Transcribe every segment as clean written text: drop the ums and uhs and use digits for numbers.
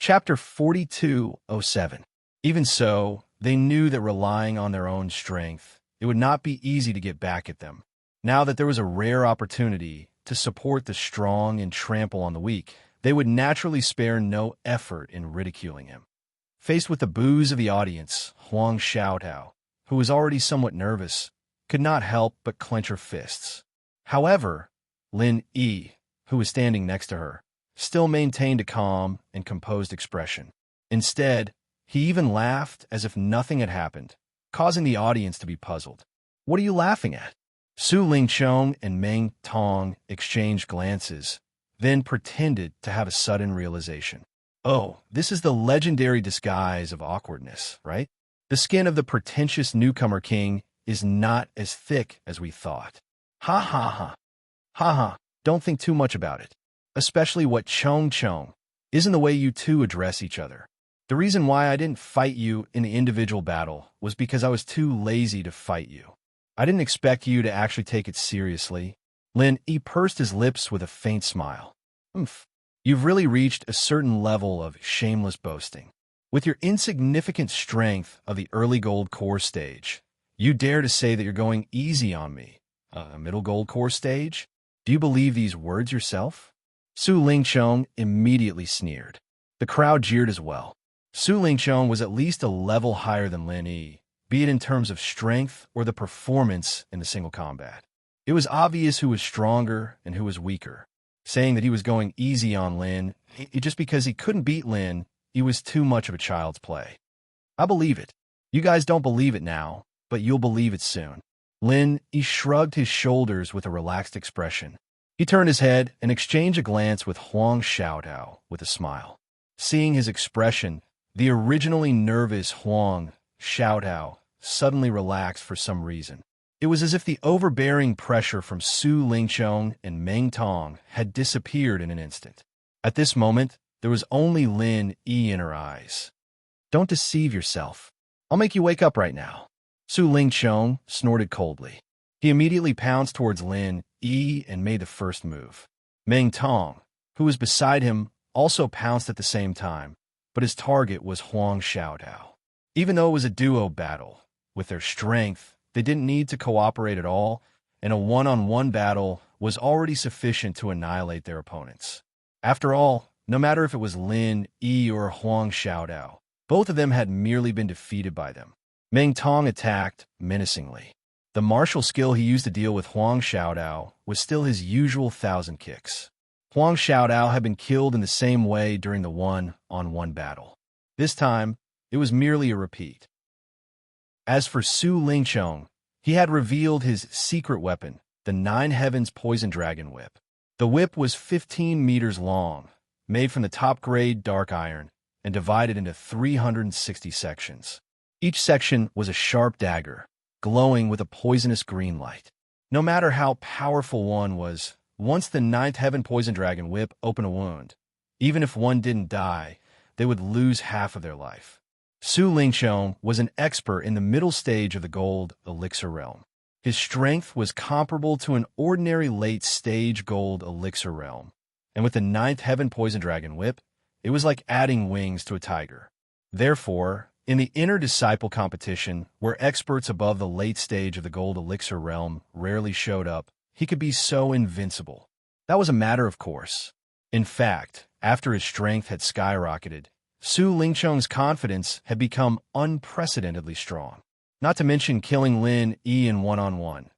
Chapter 4207. Even so, they knew that relying on their own strength, it would not be easy to get back at them. Now that there was a rare opportunity to support the strong and trample on the weak, they would naturally spare no effort in ridiculing him. Faced with the boos of the audience, Huang Xiaotao, who was already somewhat nervous, could not help but clench her fists. However, Lin Yi, who was standing next to her, still maintained a calm and composed expression. Instead, he even laughed as if nothing had happened, causing the audience to be puzzled. "What are you laughing at?" Su Lingqiong and Meng Tong exchanged glances, then pretended to have a sudden realization. "Oh, this is the legendary disguise of awkwardness, right? The skin of the pretentious newcomer king is not as thick as we thought. Ha ha ha. Ha ha, don't think too much about it. Especially what Chong isn't the way you two address each other. The reason why I didn't fight you in the individual battle was because I was too lazy to fight you. I didn't expect you to actually take it seriously." Lin Yi pursed his lips with a faint smile. You've really reached a certain level of shameless boasting. With your insignificant strength of the early gold core stage, you dare to say that you're going easy on me. A middle gold core stage? Do you believe these words yourself?" Su Lingqiong immediately sneered. The crowd jeered as well. Su Lingqiong was at least a level higher than Lin Yi, be it in terms of strength or the performance in the single combat. It was obvious who was stronger and who was weaker. Saying that he was going easy on Lin, just because he couldn't beat Lin, he was too much of a child's play. "I believe it. You guys don't believe it now, but you'll believe it soon." Lin Yi shrugged his shoulders with a relaxed expression. He turned his head and exchanged a glance with Huang Xiaotao with a smile. Seeing his expression, the originally nervous Huang Xiaotao suddenly relaxed for some reason. It was as if the overbearing pressure from Su Lingqiong and Meng Tong had disappeared in an instant. At this moment, there was only Lin Yi in her eyes. "Don't deceive yourself. I'll make you wake up right now." Su Lingqiong snorted coldly. He immediately pounced towards Lin Yi and made the first move. Meng Tong, who was beside him, also pounced at the same time, but his target was Huang Xiaotao. Even though it was a duo battle, with their strength, they didn't need to cooperate at all, and a one-on-one battle was already sufficient to annihilate their opponents. After all, no matter if it was Lin Yi or Huang Xiaotao, both of them had merely been defeated by them. Meng Tong attacked menacingly. The martial skill he used to deal with Huang Xiaotao was still his usual 1,000 kicks. Huang Xiaotao had been killed in the same way during the one-on-one battle. This time, it was merely a repeat. As for Su Lingqiong, he had revealed his secret weapon, the Nine Heavens Poison Dragon Whip. The whip was 15 meters long, made from the top-grade dark iron, and divided into 360 sections. Each section was a sharp dagger, glowing with a poisonous green light. No matter how powerful one was, once the Ninth Heaven Poison Dragon Whip opened a wound, even if one didn't die, they would lose half of their life. Su Lingqiong was an expert in the middle stage of the gold elixir realm. His strength was comparable to an ordinary late-stage gold elixir realm, and with the Ninth Heaven Poison Dragon Whip, it was like adding wings to a tiger. Therefore, in the inner disciple competition, where experts above the late stage of the gold elixir realm rarely showed up, he could be so invincible. That was a matter of course. In fact, after his strength had skyrocketed, Su Lingqiong's confidence had become unprecedentedly strong. Not to mention killing Lin Yi in one-on-one.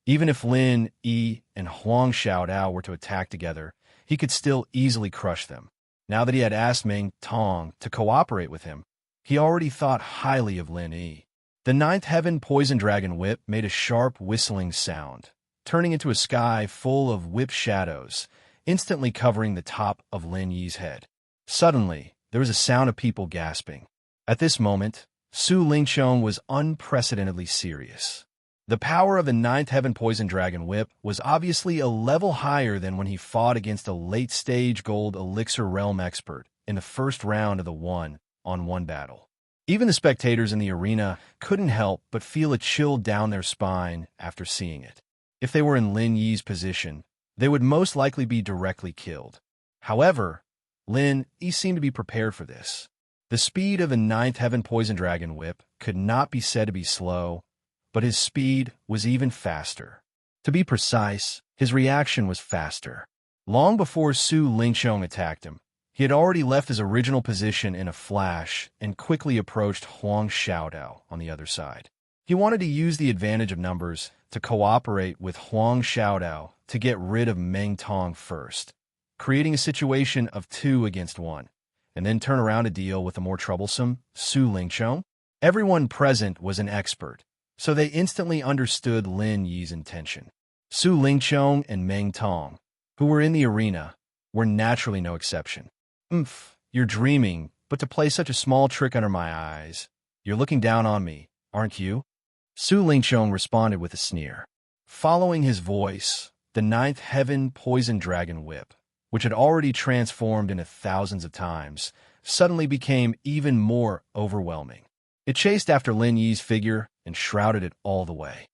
Even if Lin Yi and Huang Xiaotao were to attack together, he could still easily crush them. Now that he had asked Meng Tong to cooperate with him, he already thought highly of Lin Yi. The Ninth Heaven Poison Dragon Whip made a sharp whistling sound, turning into a sky full of whip shadows, instantly covering the top of Lin Yi's head. Suddenly, there was a sound of people gasping. At this moment, Su Lingqiong was unprecedentedly serious. The power of the Ninth Heaven Poison Dragon Whip was obviously a level higher than when he fought against a late-stage gold elixir realm expert in the first round of the one-on-one battle. Even the spectators in the arena couldn't help but feel a chill down their spine after seeing it. If they were in Lin Yi's position, they would most likely be directly killed. However, Lin Yi seemed to be prepared for this. The speed of the ninth heaven poison dragon whip could not be said to be slow, but his speed was even faster. To be precise, his reaction was faster. Long before Su Lingqiong attacked him, he had already left his original position in a flash and quickly approached Huang Xiaodao on the other side. He wanted to use the advantage of numbers to cooperate with Huang Xiaodao to get rid of Meng Tong first, creating a situation of 2 against 1, and then turn around to deal with the more troublesome Su Lingqiong. Everyone present was an expert, so they instantly understood Lin Yi's intention. Su Lingqiong and Meng Tong, who were in the arena, were naturally no exception. You're dreaming, but to play such a small trick under my eyes, you're looking down on me, aren't you? Su Lingqiong responded with a sneer. Following his voice, the ninth heaven poison dragon whip, which had already transformed into thousands of times, suddenly became even more overwhelming. It chased after Lin Yi's figure and shrouded it all the way.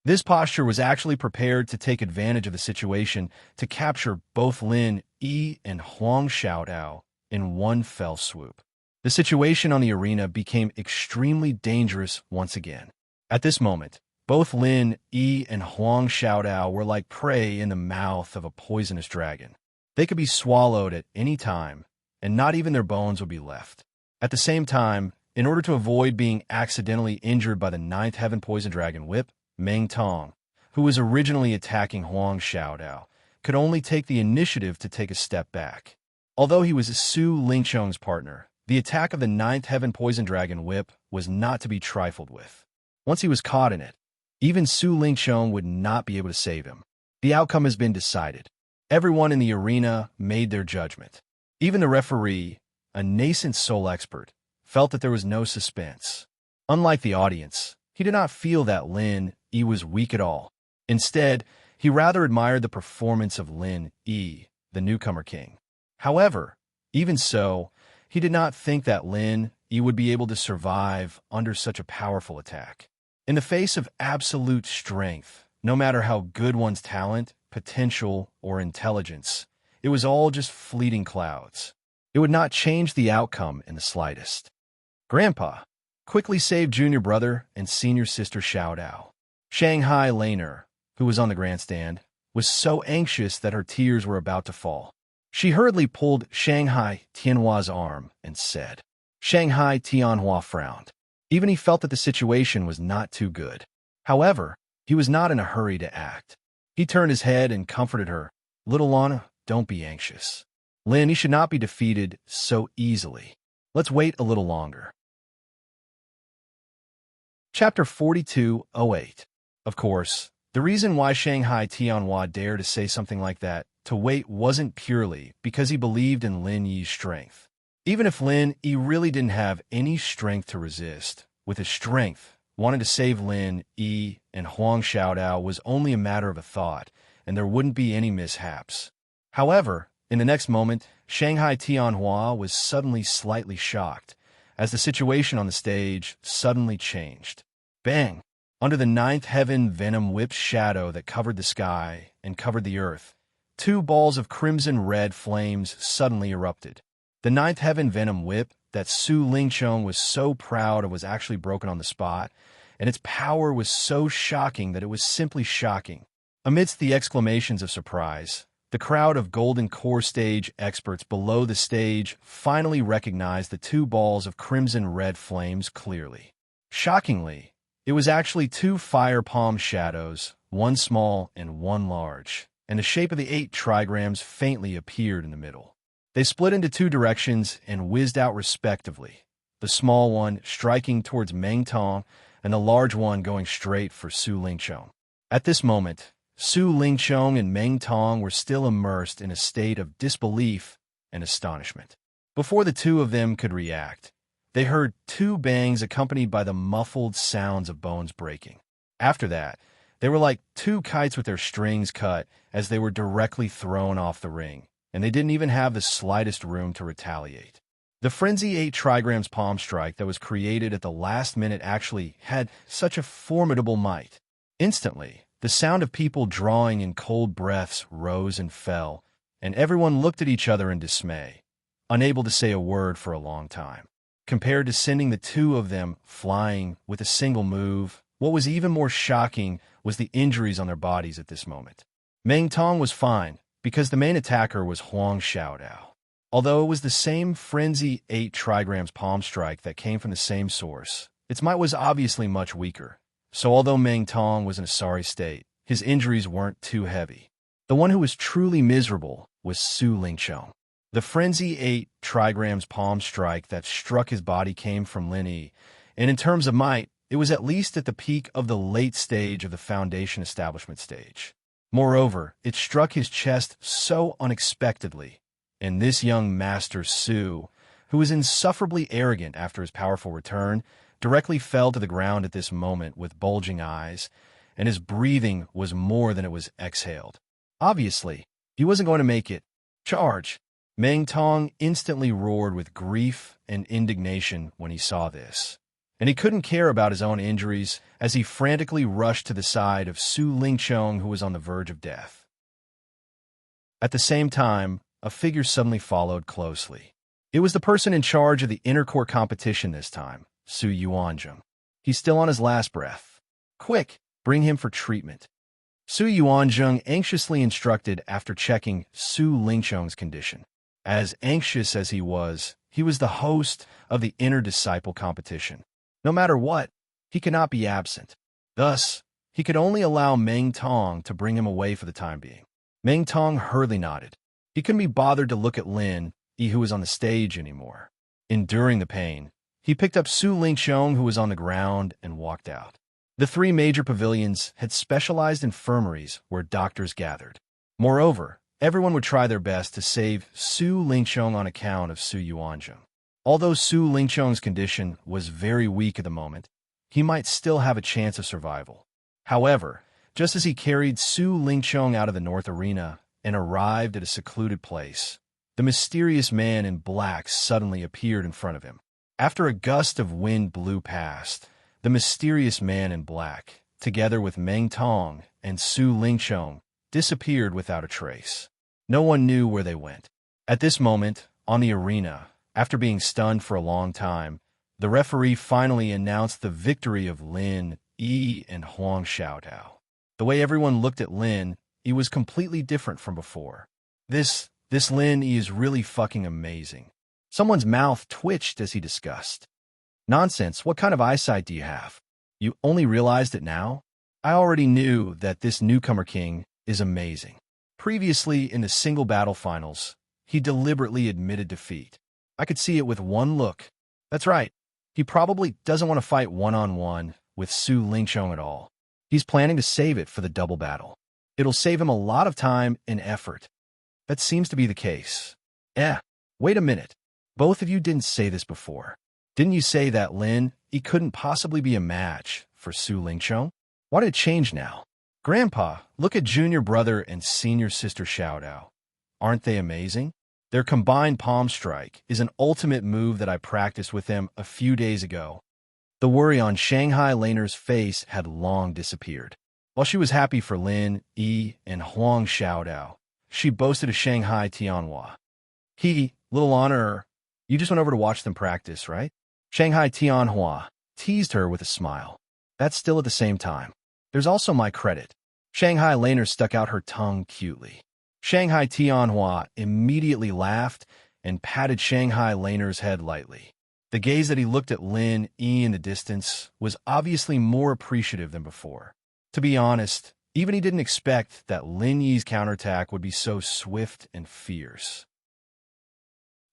This posture was actually prepared to take advantage of the situation to capture both Lin Yi and Huang Xiaodao in one fell swoop. The situation on the arena became extremely dangerous once again. At this moment, both Lin Yi and Huang Xiaodao were like prey in the mouth of a poisonous dragon. They could be swallowed at any time, and not even their bones would be left. At the same time, in order to avoid being accidentally injured by the ninth heaven poison dragon whip, Meng Tong, who was originally attacking Huang Xiaodao, could only take the initiative to take a step back. Although he was Su Lingqiong's partner, the attack of the ninth heaven poison dragon whip was not to be trifled with. Once he was caught in it, even Su Lingqiong would not be able to save him. The outcome has been decided. Everyone in the arena made their judgment. Even the referee, a nascent soul expert, felt that there was no suspense. Unlike the audience, he did not feel that Lin Yi was weak at all. Instead, he rather admired the performance of Lin Yi, the newcomer king. However, even so, he did not think that Lin Yi would be able to survive under such a powerful attack. In the face of absolute strength, no matter how good one's talent, potential, or intelligence, it was all just fleeting clouds. It would not change the outcome in the slightest. Grandpa quickly saved junior brother and senior sister Xiaodao. Shanghai Laner, who was on the grandstand, was so anxious that her tears were about to fall. She hurriedly pulled Shanghai Tianhua's arm and said. Shanghai Tianhua frowned. Even he felt that the situation was not too good. However, he was not in a hurry to act. He turned his head and comforted her. Little Lana, don't be anxious. Lin, he should not be defeated so easily. Let's wait a little longer. Chapter 4208. Of course, the reason why Shanghai Tianhua dared to say something like that, to wait, wasn't purely because he believed in Lin Yi's strength. Even if Lin Yi really didn't have any strength to resist, with his strength, wanting to save Lin Yi and Huang Xiaodao was only a matter of a thought, and there wouldn't be any mishaps. However, in the next moment, Shanghai Tianhua was suddenly slightly shocked, as the situation on the stage suddenly changed. Bang! Under the ninth heaven venom whipped shadow that covered the sky and covered the earth, 2 balls of crimson-red flames suddenly erupted. The ninth heaven venom whip that Su Lingqiong was so proud of was actually broken on the spot, and its power was so shocking that it was simply shocking. Amidst the exclamations of surprise, the crowd of Golden Core stage experts below the stage finally recognized the 2 balls of crimson-red flames clearly. Shockingly, it was actually 2 fire palm shadows, one small and one large, and the shape of the 8 trigrams faintly appeared in the middle. They split into 2 directions and whizzed out respectively, the small one striking towards Meng Tong and the large one going straight for Su Lingqiong. At this moment, Su Lingqiong and Meng Tong were still immersed in a state of disbelief and astonishment. Before the 2 of them could react, they heard 2 bangs accompanied by the muffled sounds of bones breaking. After that, they were like 2 kites with their strings cut as they were directly thrown off the ring, and they didn't even have the slightest room to retaliate. The Frenzy 8 trigrams palm strike that was created at the last minute actually had such a formidable might. Instantly, the sound of people drawing in cold breaths rose and fell, and everyone looked at each other in dismay, unable to say a word for a long time. Compared to sending the two of them flying with a single move, what was even more shocking was the injuries on their bodies at this moment. Meng Tong was fine, because the main attacker was Huang Xiaodao. Although it was the same Frenzy 8 trigrams palm strike that came from the same source, its might was obviously much weaker. So although Meng Tong was in a sorry state, his injuries weren't too heavy. The one who was truly miserable was Su Lingqiong. The Frenzy 8 trigrams palm strike that struck his body came from Lin Yi, and in terms of might, it was at least at the peak of the late stage of the foundation establishment stage. Moreover, it struck his chest so unexpectedly, and this young master Su, who was insufferably arrogant after his powerful return, directly fell to the ground at this moment with bulging eyes, and his breathing was more than it was exhaled. Obviously, he wasn't going to make it. Charge! Meng Tong instantly roared with grief and indignation when he saw this, and he couldn't care about his own injuries as he frantically rushed to the side of Su Lingqiong, who was on the verge of death. At the same time, a figure suddenly followed closely. It was the person in charge of the intercourt competition this time, Su Yuanzheng. He's still on his last breath. Quick, bring him for treatment. Su Yuanzheng anxiously instructed after checking Su Lingqiong's condition. As anxious as he was the host of the inter-disciple competition. No matter what, he could not be absent. Thus, he could only allow Meng Tong to bring him away for the time being. Meng Tong hurriedly nodded. He couldn't be bothered to look at Lin Yi, who was on the stage, anymore. Enduring the pain, he picked up Su Lingqiong, who was on the ground, and walked out. The three major pavilions had specialized infirmaries where doctors gathered. Moreover, everyone would try their best to save Su Lingqiong on account of Su Yuanzheng. Although Su Lingqiong's condition was very weak at the moment, he might still have a chance of survival. However, just as he carried Su Lingqiong out of the North Arena and arrived at a secluded place, the mysterious man in black suddenly appeared in front of him. After a gust of wind blew past, the mysterious man in black, together with Meng Tong and Su Lingqiong, disappeared without a trace. No one knew where they went. At this moment, on the arena, after being stunned for a long time, the referee finally announced the victory of Lin Yi and Huang Xiaodao. The way everyone looked at Lin Yi was completely different from before. This Lin Yi is really fucking amazing. Someone's mouth twitched as he discussed. Nonsense, what kind of eyesight do you have? You only realized it now? I already knew that this newcomer king is amazing. Previously, in the single battle finals, he deliberately admitted defeat. I could see it with one look. That's right. He probably doesn't want to fight one-on-one with Su Lingqiong at all. He's planning to save it for the double battle. It'll save him a lot of time and effort. That seems to be the case. Wait a minute. Both of you didn't say this before. Didn't you say that Lin Yi couldn't possibly be a match for Su Lingqiong? Why did it change now? Grandpa, look at junior brother and senior sister Xiaodao. Aren't they amazing? Their combined palm strike is an ultimate move that I practiced with them a few days ago. The worry on Shanghai Laner's face had long disappeared. While she was happy for Lin Yi and Huang Xiaodao, she boasted of Shanghai Tianhua. Little honor, you just went over to watch them practice, right? Shanghai Tianhua teased her with a smile. That's still at the same time. There's also my credit. Shanghai Laner stuck out her tongue cutely. Shanghai Tianhua immediately laughed and patted Shanghai Laner's head lightly. The gaze that he looked at Lin Yi in the distance was obviously more appreciative than before. To be honest, even he didn't expect that Lin Yi's counterattack would be so swift and fierce.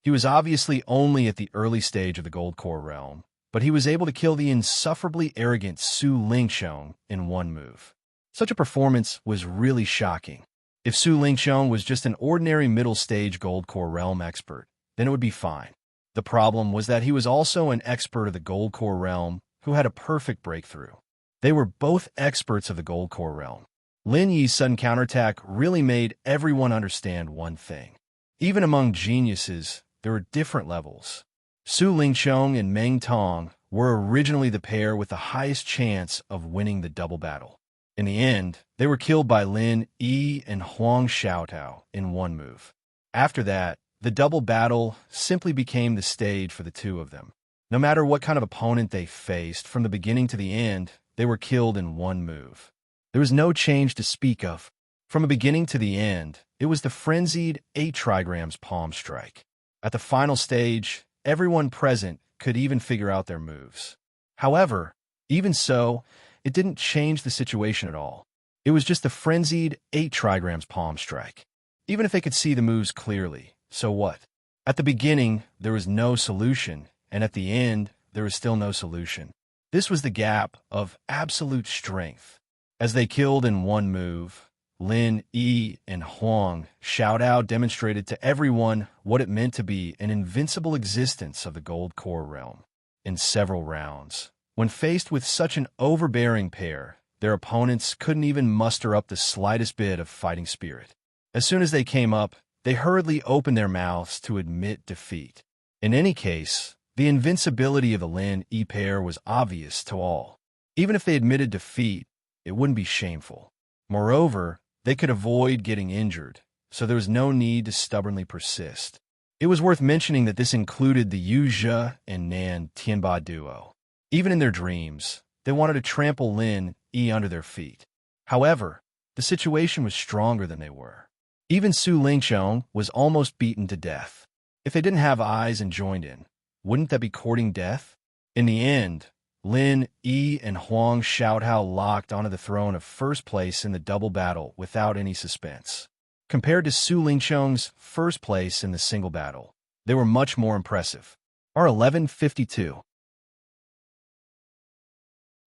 He was obviously only at the early stage of the Gold Core realm, but he was able to kill the insufferably arrogant Su Lingqiong in one move. Such a performance was really shocking. If Su Lingqiong was just an ordinary middle-stage Gold Core realm expert, then it would be fine. The problem was that he was also an expert of the Gold Core realm who had a perfect breakthrough. They were both experts of the Gold Core realm. Lin Yi's sudden counterattack really made everyone understand one thing. Even among geniuses, there were different levels. Su Lingqiong and Meng Tong were originally the pair with the highest chance of winning the double battle. In the end, they were killed by Lin Yi and Huang Xiaodao in one move. After that, the double battle simply became the stage for the two of them. No matter what kind of opponent they faced, from the beginning to the end, they were killed in one move. There was no change to speak of. From the beginning to the end, it was the frenzied 8 trigrams palm strike. At the final stage, everyone present could even figure out their moves. However, even so, it didn't change the situation at all. It was just the frenzied 8 trigrams palm strike. Even if they could see the moves clearly, so what? At the beginning, there was no solution, and at the end, there was still no solution. This was the gap of absolute strength. As they killed in one move, Lin, Yi, and Huang Xiaodao demonstrated to everyone what it meant to be an invincible existence of the Gold Core realm. In several rounds, when faced with such an overbearing pair, their opponents couldn't even muster up the slightest bit of fighting spirit. As soon as they came up, they hurriedly opened their mouths to admit defeat. In any case, the invincibility of the Lin-Yi pair was obvious to all. Even if they admitted defeat, it wouldn't be shameful. Moreover, they could avoid getting injured, so there was no need to stubbornly persist. It was worth mentioning that this included the Yu Zhe and Nan Tianba duo. Even in their dreams, they wanted to trample Lin-Yi under their feet. However, the situation was stronger than they were. Even Su Lingqiong was almost beaten to death. If they didn't have eyes and joined in, wouldn't that be courting death? In the end, Lin, Yi, and Huang Xiaodao locked onto the throne of first place in the double battle without any suspense. Compared to Su Lingqiong's first place in the single battle, they were much more impressive. R1152.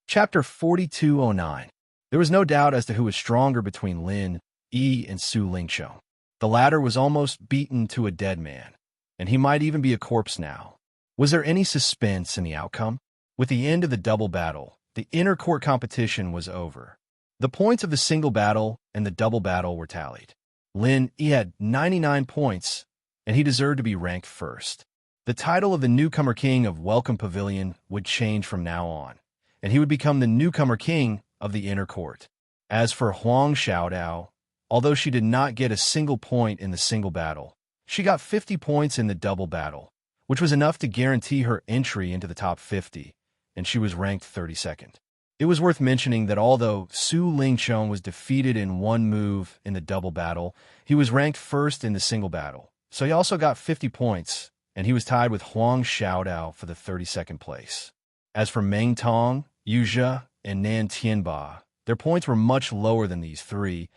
Chapter 4209. There was no doubt as to who was stronger between Lin, Yi, and Su Lingqiong. The latter was almost beaten to a dead man, and he might even be a corpse now. Was there any suspense in the outcome? With the end of the double battle, the inter-court competition was over. The points of the single battle and the double battle were tallied. Lin Yi had 99 points, and he deserved to be ranked first. The title of the newcomer king of Welcome Pavilion would change from now on, and he would become the newcomer king of the inner court. As for Huang Xiaodao, although she did not get a single point in the single battle, she got 50 points in the double battle, which was enough to guarantee her entry into the top 50, and she was ranked 32nd. It was worth mentioning that although Su Lingqiong was defeated in one move in the double battle, he was ranked first in the single battle, so he also got 50 points, and he was tied with Huang Xiaodao for the 32nd place. As for Meng Tong, Yu Zhe, and Nan Tianba, their points were much lower than these three,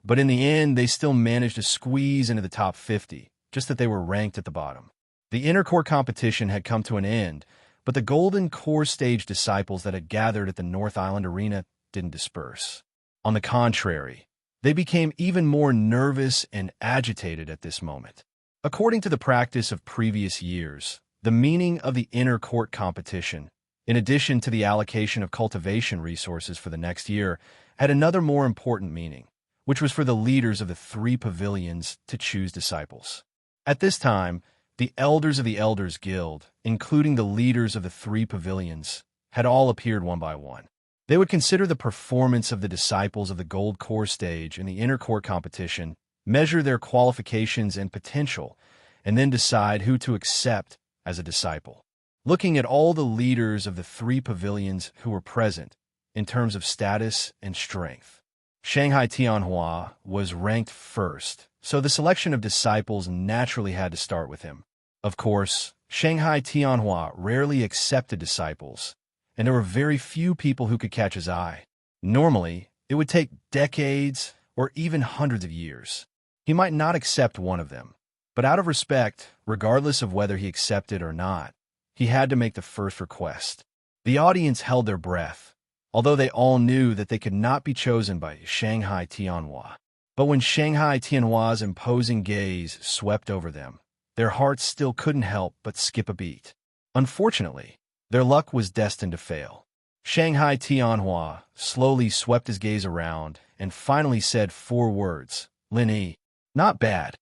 but in the end, they still managed to squeeze into the top 50, just that they were ranked at the bottom. The inter-court competition had come to an end, but the Golden Core Stage disciples that had gathered at the North Island Arena didn't disperse. On the contrary, they became even more nervous and agitated at this moment. According to the practice of previous years, the meaning of the inter-court competition, in addition to the allocation of cultivation resources for the next year, had another more important meaning, which was for the leaders of the 3 pavilions to choose disciples. At this time, the elders of the Elders Guild, including the leaders of the 3 pavilions, had all appeared one by one. They would consider the performance of the disciples of the Gold Core Stage in the inter-court competition, measure their qualifications and potential, and then decide who to accept as a disciple. Looking at all the leaders of the 3 pavilions who were present, in terms of status and strength, Shanghai Tianhua was ranked first, so the selection of disciples naturally had to start with him. Of course, Shanghai Tianhua rarely accepted disciples, and there were very few people who could catch his eye. Normally, it would take decades or even hundreds of years. He might not accept one of them, but out of respect, regardless of whether he accepted or not, he had to make the first request. The audience held their breath, although they all knew that they could not be chosen by Shanghai Tianhua. But when Shanghai Tianhua's imposing gaze swept over them, their hearts still couldn't help but skip a beat. Unfortunately, their luck was destined to fail. Shanghai Tianhua slowly swept his gaze around and finally said 4 words, "Lin Yi." Not bad.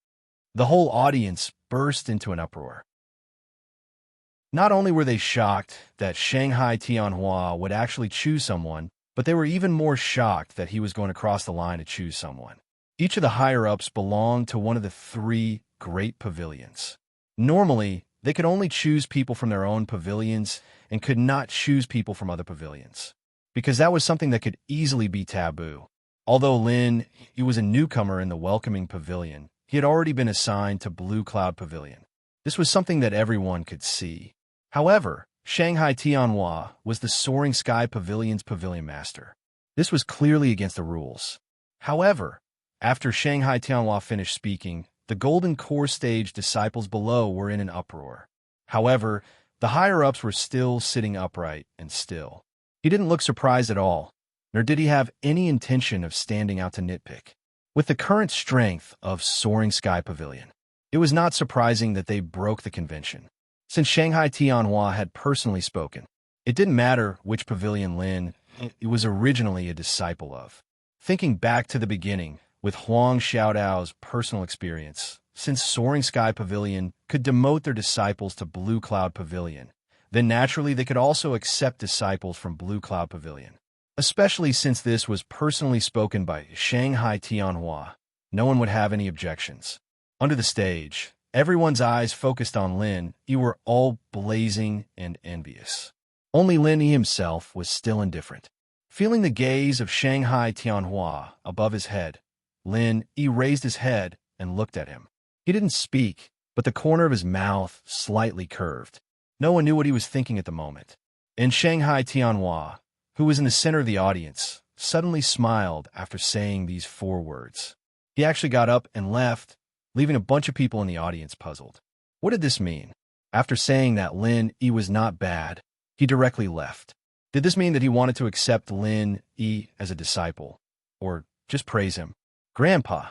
The whole audience burst into an uproar. Not only were they shocked that Shanghai Tianhua would actually choose someone, but they were even more shocked that he was going to cross the line to choose someone. Each of the higher-ups belonged to one of the three great pavilions. Normally, they could only choose people from their own pavilions and could not choose people from other pavilions, because that was something that could easily be taboo. Although Lin, he was a newcomer in the welcoming pavilion, he had already been assigned to Blue Cloud Pavilion. This was something that everyone could see. However, Shanghai Tianhua was the Soaring Sky Pavilion's pavilion master. This was clearly against the rules. However, after Shanghai Tianhua finished speaking, the Golden Core stage disciples below were in an uproar. However, the higher-ups were still sitting upright and still. He didn't look surprised at all, nor did he have any intention of standing out to nitpick. With the current strength of Soaring Sky Pavilion, it was not surprising that they broke the convention. Since Shanghai Tianhua had personally spoken, it didn't matter which pavilion Lin was originally a disciple of. Thinking back to the beginning, with Huang Xiaodao's personal experience, since Soaring Sky Pavilion could demote their disciples to Blue Cloud Pavilion, then naturally they could also accept disciples from Blue Cloud Pavilion. Especially since this was personally spoken by Shanghai Tianhua, no one would have any objections. Under the stage, everyone's eyes focused on Lin. They were all blazing and envious. Only Lin himself was still indifferent. Feeling the gaze of Shanghai Tianhua above his head, Lin raised his head and looked at him. He didn't speak, but the corner of his mouth slightly curved. No one knew what he was thinking at the moment. And Shanghai Tianhua, who was in the center of the audience, suddenly smiled after saying these 4 words. He actually got up and left, leaving a bunch of people in the audience puzzled. What did this mean? After saying that Lin was not bad, he directly left. Did this mean that he wanted to accept Lin as a disciple? Or just praise him? Grandpa,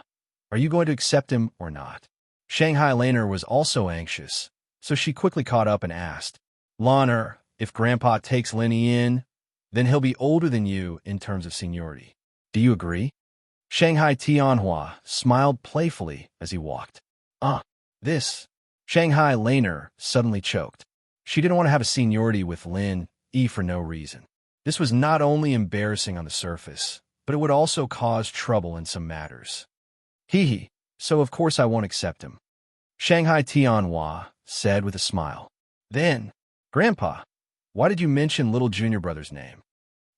are you going to accept him or not? Shanghai Laner was also anxious, so she quickly caught up and asked, Laner, if Grandpa takes Lin in, then he'll be older than you in terms of seniority. Do you agree? Shanghai Tianhua smiled playfully as he walked. This. Shanghai Laner suddenly choked. She didn't want to have a seniority with Lin for no reason. This was not only embarrassing on the surface, but it would also cause trouble in some matters. So of course I won't accept him. Shanghai Tianhua said with a smile. Then, Grandpa, why did you mention little junior brother's name?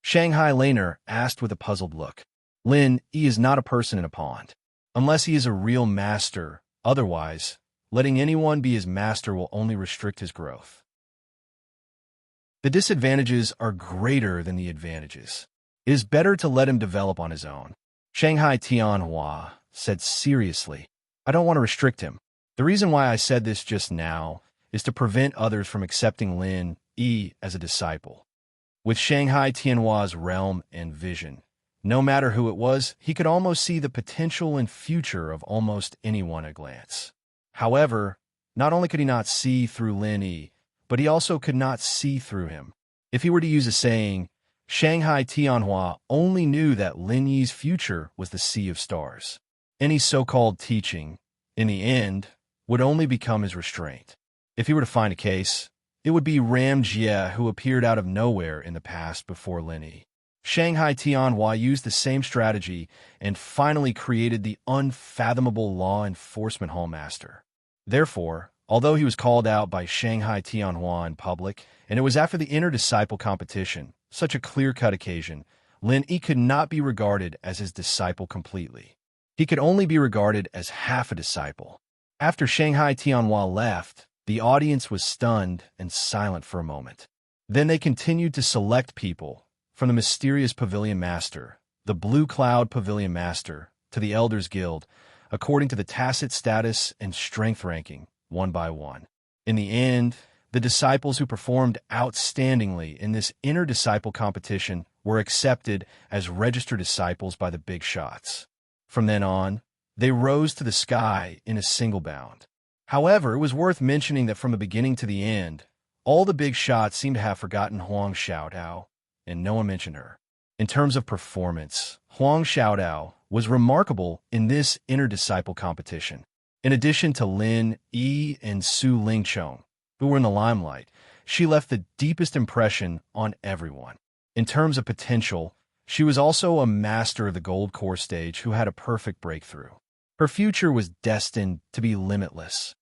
Shanghai Laner asked with a puzzled look. Lin is not a person in a pond. Unless he is a real master, otherwise, letting anyone be his master will only restrict his growth. The disadvantages are greater than the advantages. It is better to let him develop on his own. Shanghai Tianhua said seriously, I don't want to restrict him. The reason why I said this just now is to prevent others from accepting Lin as a disciple. With Shanghai Tianhua's realm and vision, no matter who it was, he could almost see the potential and future of almost anyone at a glance. However, not only could he not see through Lin but he also could not see through him. If he were to use a saying, Shanghai Tianhua only knew that Lin Yi's future was the sea of stars. Any so-called teaching, in the end, would only become his restraint. If he were to find a case, it would be Ram Jie, who appeared out of nowhere in the past before Lin Yi. Shanghai Tianhua used the same strategy and finally created the unfathomable law enforcement hallmaster. Therefore, although he was called out by Shanghai Tianhua in public, and it was after the inter-disciple competition, such a clear-cut occasion, Lin Yi could not be regarded as his disciple completely. He could only be regarded as half a disciple. After Shanghai Tianhua left, the audience was stunned and silent for a moment. Then they continued to select people, from the mysterious Pavilion Master, the Blue Cloud Pavilion Master, to the Elders Guild, according to the tacit status and strength ranking, one by one. In the end, the disciples who performed outstandingly in this inter-disciple competition were accepted as registered disciples by the big shots. From then on, they rose to the sky in a single bound. However, it was worth mentioning that from the beginning to the end, all the big shots seemed to have forgotten Huang Xiaodao, and no one mentioned her. In terms of performance, Huang Xiaodao was remarkable in this inter-disciple competition. In addition to Lin Yi and Su Lingchong, who were in the limelight, she left the deepest impression on everyone. In terms of potential, She was also a master of the gold core stage who had a perfect breakthrough. Her future was destined to be limitless.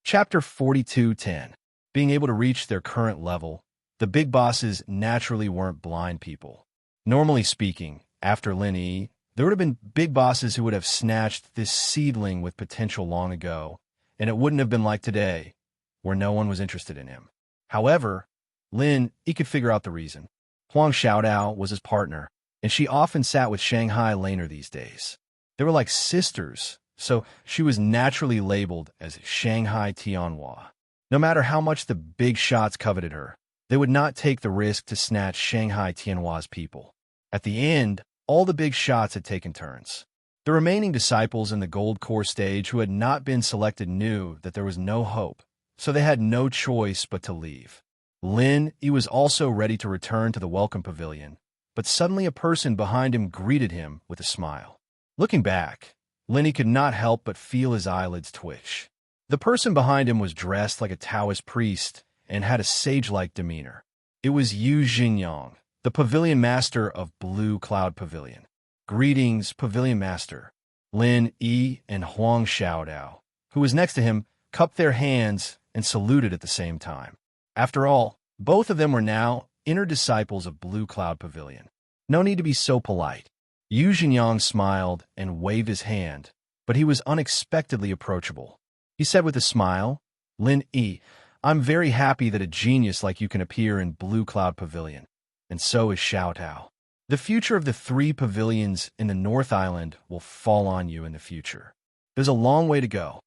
Chapter 42:10. Being able to reach their current level. The big bosses naturally weren't blind people. Normally speaking, after Lin Yi, there would have been big bosses who would have snatched this seedling with potential long ago, and it wouldn't have been like today, where no one was interested in him. However, Lin Yi could figure out the reason. Huang Xiaodao was his partner, and she often sat with Shanghai Laner these days. They were like sisters, so she was naturally labeled as Shanghai Tianhua. No matter how much the big shots coveted her, they would not take the risk to snatch Shanghai Tianhua's people. At the end, all the big shots had taken turns. The remaining disciples in the gold core stage who had not been selected knew that there was no hope, so they had no choice but to leave. Lin Yi was also ready to return to the welcome pavilion, but suddenly a person behind him greeted him with a smile. Looking back, Lin Yi could not help but feel his eyelids twitch. The person behind him was dressed like a Taoist priest and had a sage-like demeanor. It was Yu Xingyang, the pavilion master of Blue Cloud Pavilion. Greetings, pavilion master. Lin Yi and Huang Xiaodao, who was next to him, cupped their hands and saluted at the same time. After all, both of them were now inner disciples of Blue Cloud Pavilion. No need to be so polite. Yu Xingyang smiled and waved his hand, but he was unexpectedly approachable. He said with a smile, Lin Yi, I'm very happy that a genius like you can appear in Blue Cloud Pavilion, and so is Xiaotao. The future of the 3 pavilions in the North Island will fall on you in the future. There's a long way to go.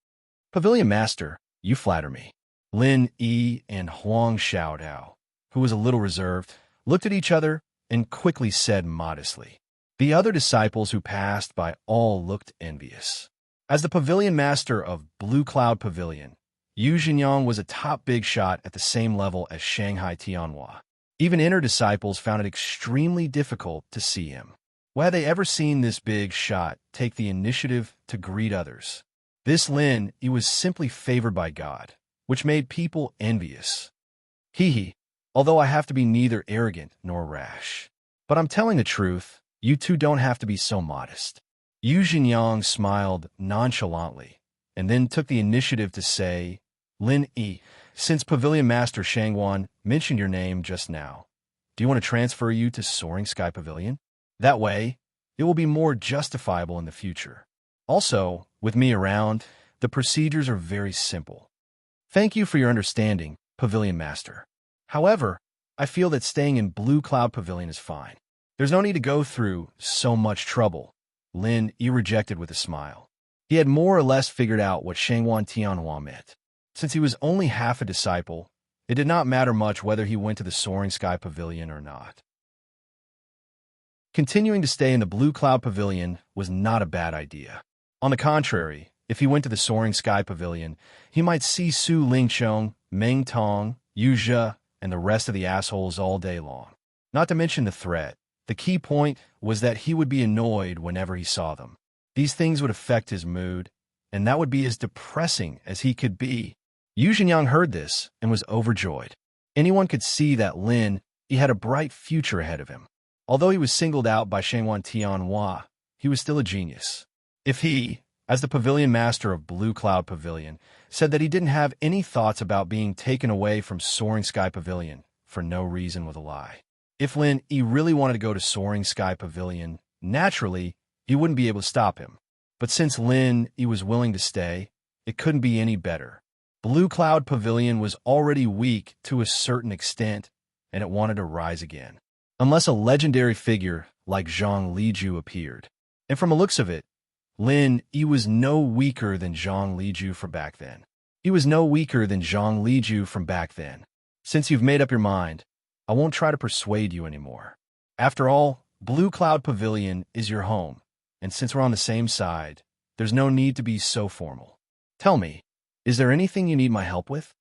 Pavilion Master, you flatter me. Lin Yi and Huang Xiaodao, who was a little reserved, looked at each other and quickly said modestly. The other disciples who passed by all looked envious. As the pavilion master of Blue Cloud Pavilion, Yu Xingyang was a top big shot at the same level as Shanghai Tianhua. Even inner disciples found it extremely difficult to see him. Why had they ever seen this big shot take the initiative to greet others? This Lin Yi was simply favored by God, which made people envious. Hee, although I have to be neither arrogant nor rash. But I'm telling the truth, you two don't have to be so modest. Yu Xingyang smiled nonchalantly, and then took the initiative to say, Lin Yi, since Pavilion Master Shangwan mentioned your name just now, do you want to transfer you to Soaring Sky Pavilion? That way, it will be more justifiable in the future. Also, with me around, the procedures are very simple. Thank you for your understanding, Pavilion Master. However, I feel that staying in Blue Cloud Pavilion is fine. There's no need to go through so much trouble. Lin Yi rejected with a smile. He had more or less figured out what Shangwan Tianhua meant. Since he was only half a disciple, it did not matter much whether he went to the Soaring Sky Pavilion or not. Continuing to stay in the Blue Cloud Pavilion was not a bad idea. On the contrary, if he went to the Soaring Sky Pavilion, he might see Su Lingqiong, Meng Tong, Yu Zhe, and the rest of the assholes all day long. Not to mention the threat. The key point was that he would be annoyed whenever he saw them. These things would affect his mood, and that would be as depressing as he could be. Yu Xingyang heard this and was overjoyed. Anyone could see that Lin Yi had a bright future ahead of him. Although he was singled out by Shangwan Tianhua, he was still a genius. If he, as the pavilion master of Blue Cloud Pavilion, said that he didn't have any thoughts about being taken away from Soaring Sky Pavilion for no reason was a lie. If Lin Yi really wanted to go to Soaring Sky Pavilion, naturally, he wouldn't be able to stop him. But since Lin Yi was willing to stay, it couldn't be any better. Blue Cloud Pavilion was already weak to a certain extent, and it wanted to rise again. Unless a legendary figure like Zhang Liju appeared. And from the looks of it, Lin Yi was no weaker than Zhang Liju from back then. He was no weaker than Zhang Liju from back then. Since you've made up your mind, I won't try to persuade you anymore. After all, Blue Cloud Pavilion is your home, and since we're on the same side, there's no need to be so formal. Tell me, is there anything you need my help with?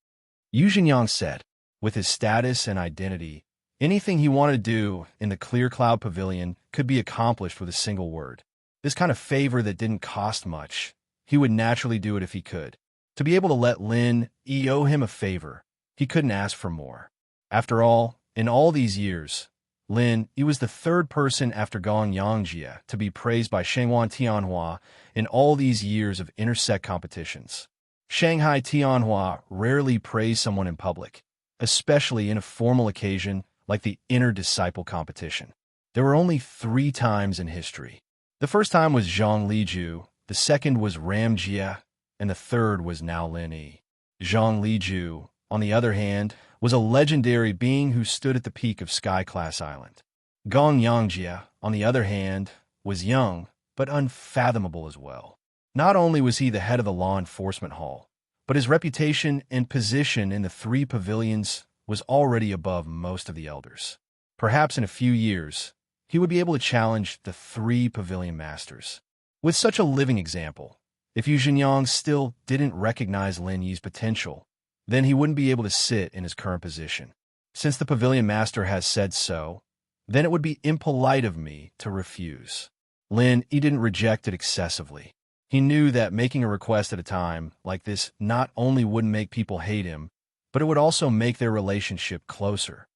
Yu Xingyang said. With his status and identity, anything he wanted to do in the Clear Cloud Pavilion could be accomplished with a single word. This kind of favor that didn't cost much, he would naturally do it if he could. To be able to let Lin Yi owe him a favor, he couldn't ask for more. After all, In all these years, Lin Yi was the third person after Gong Yangjia to be praised by Shanghuan Tianhua in all these years of intersect competitions. Shanghai Tianhua rarely praised someone in public, especially in a formal occasion like the inter-disciple competition. There were only 3 times in history. The first time was Zhang Liju, the second was Ram Jia, and the third was now Lin Yi. Zhang Liju, on the other hand, was a legendary being who stood at the peak of Sky-class Island. Gong Yangjia, on the other hand, was young, but unfathomable as well. Not only was he the head of the law enforcement hall, but his reputation and position in the 3 pavilions was already above most of the elders. Perhaps in a few years, he would be able to challenge the 3 pavilion masters. With such a living example, if Yu Zhenyang still didn't recognize Lin Yi's potential, then he wouldn't be able to sit in his current position. Since the pavilion master has said so, then it would be impolite of me to refuse. Lin Yi didn't reject it excessively. He knew that making a request at a time like this not only wouldn't make people hate him, but it would also make their relationship closer.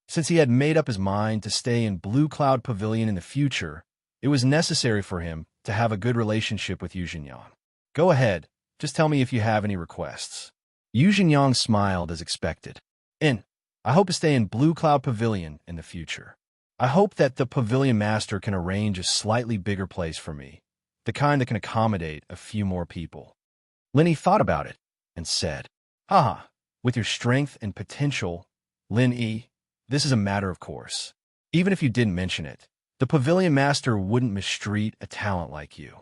Since he had made up his mind to stay in Blue Cloud Pavilion in the future, it was necessary for him to have a good relationship with Yu Zhenyang. Go ahead, just tell me if you have any requests. Yu Zhenyang smiled as expected. I hope to stay in Blue Cloud Pavilion in the future. I hope that the pavilion master can arrange a slightly bigger place for me, the kind that can accommodate a few more people. Lin Yi thought about it and said, Haha, with your strength and potential, Lin Yi, this is a matter of course. Even if you didn't mention it, the pavilion master wouldn't mistreat a talent like you.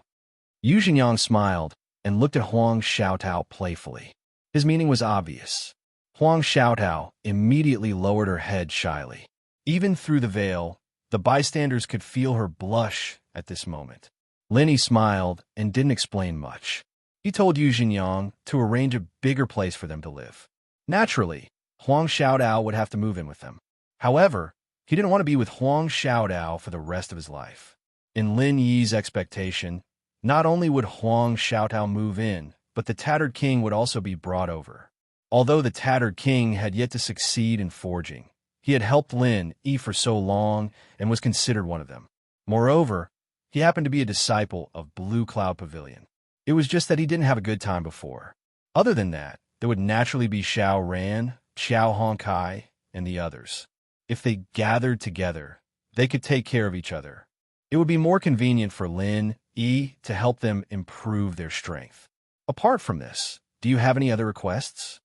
Yu Zhenyang smiled and looked at Huang Xiaotao playfully. His meaning was obvious. Huang Xiaotao immediately lowered her head shyly. Even through the veil, the bystanders could feel her blush at this moment. Lin Yi smiled and didn't explain much. He told Yu Zhenyang to arrange a bigger place for them to live. Naturally, Huang Xiaotao would have to move in with them. However, he didn't want to be with Huang Xiaotao for the rest of his life. In Lin Yi's expectation, not only would Huang Xiaotao move in, but the Tattered King would also be brought over. Although the Tattered King had yet to succeed in forging, he had helped Lin Yi for so long and was considered one of them. Moreover, he happened to be a disciple of Blue Cloud Pavilion. It was just that he didn't have a good time before. Other than that, there would naturally be Xiao Ran, Xiao Hongkai, and the others. If they gathered together, they could take care of each other. It would be more convenient for Lin Yi to help them improve their strength. Apart from this, do you have any other requests?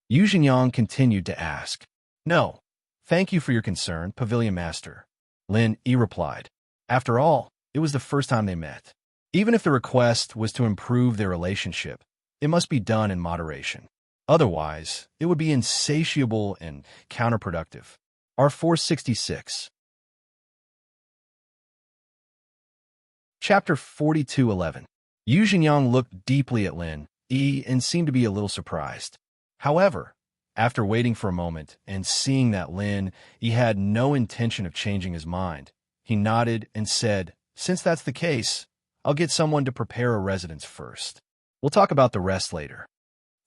Yu Zhenyang continued to ask. No, thank you for your concern, Pavilion Master. Lin Yi replied. After all, it was the first time they met. Even if the request was to improve their relationship, it must be done in moderation. Otherwise, it would be insatiable and counterproductive. R466. Chapter 42:11. Yu Zhenyang looked deeply at Lin Yi and seemed to be a little surprised. However, after waiting for a moment and seeing that Lin Yi had no intention of changing his mind, he nodded and said, Since that's the case, I'll get someone to prepare a residence first. We'll talk about the rest later.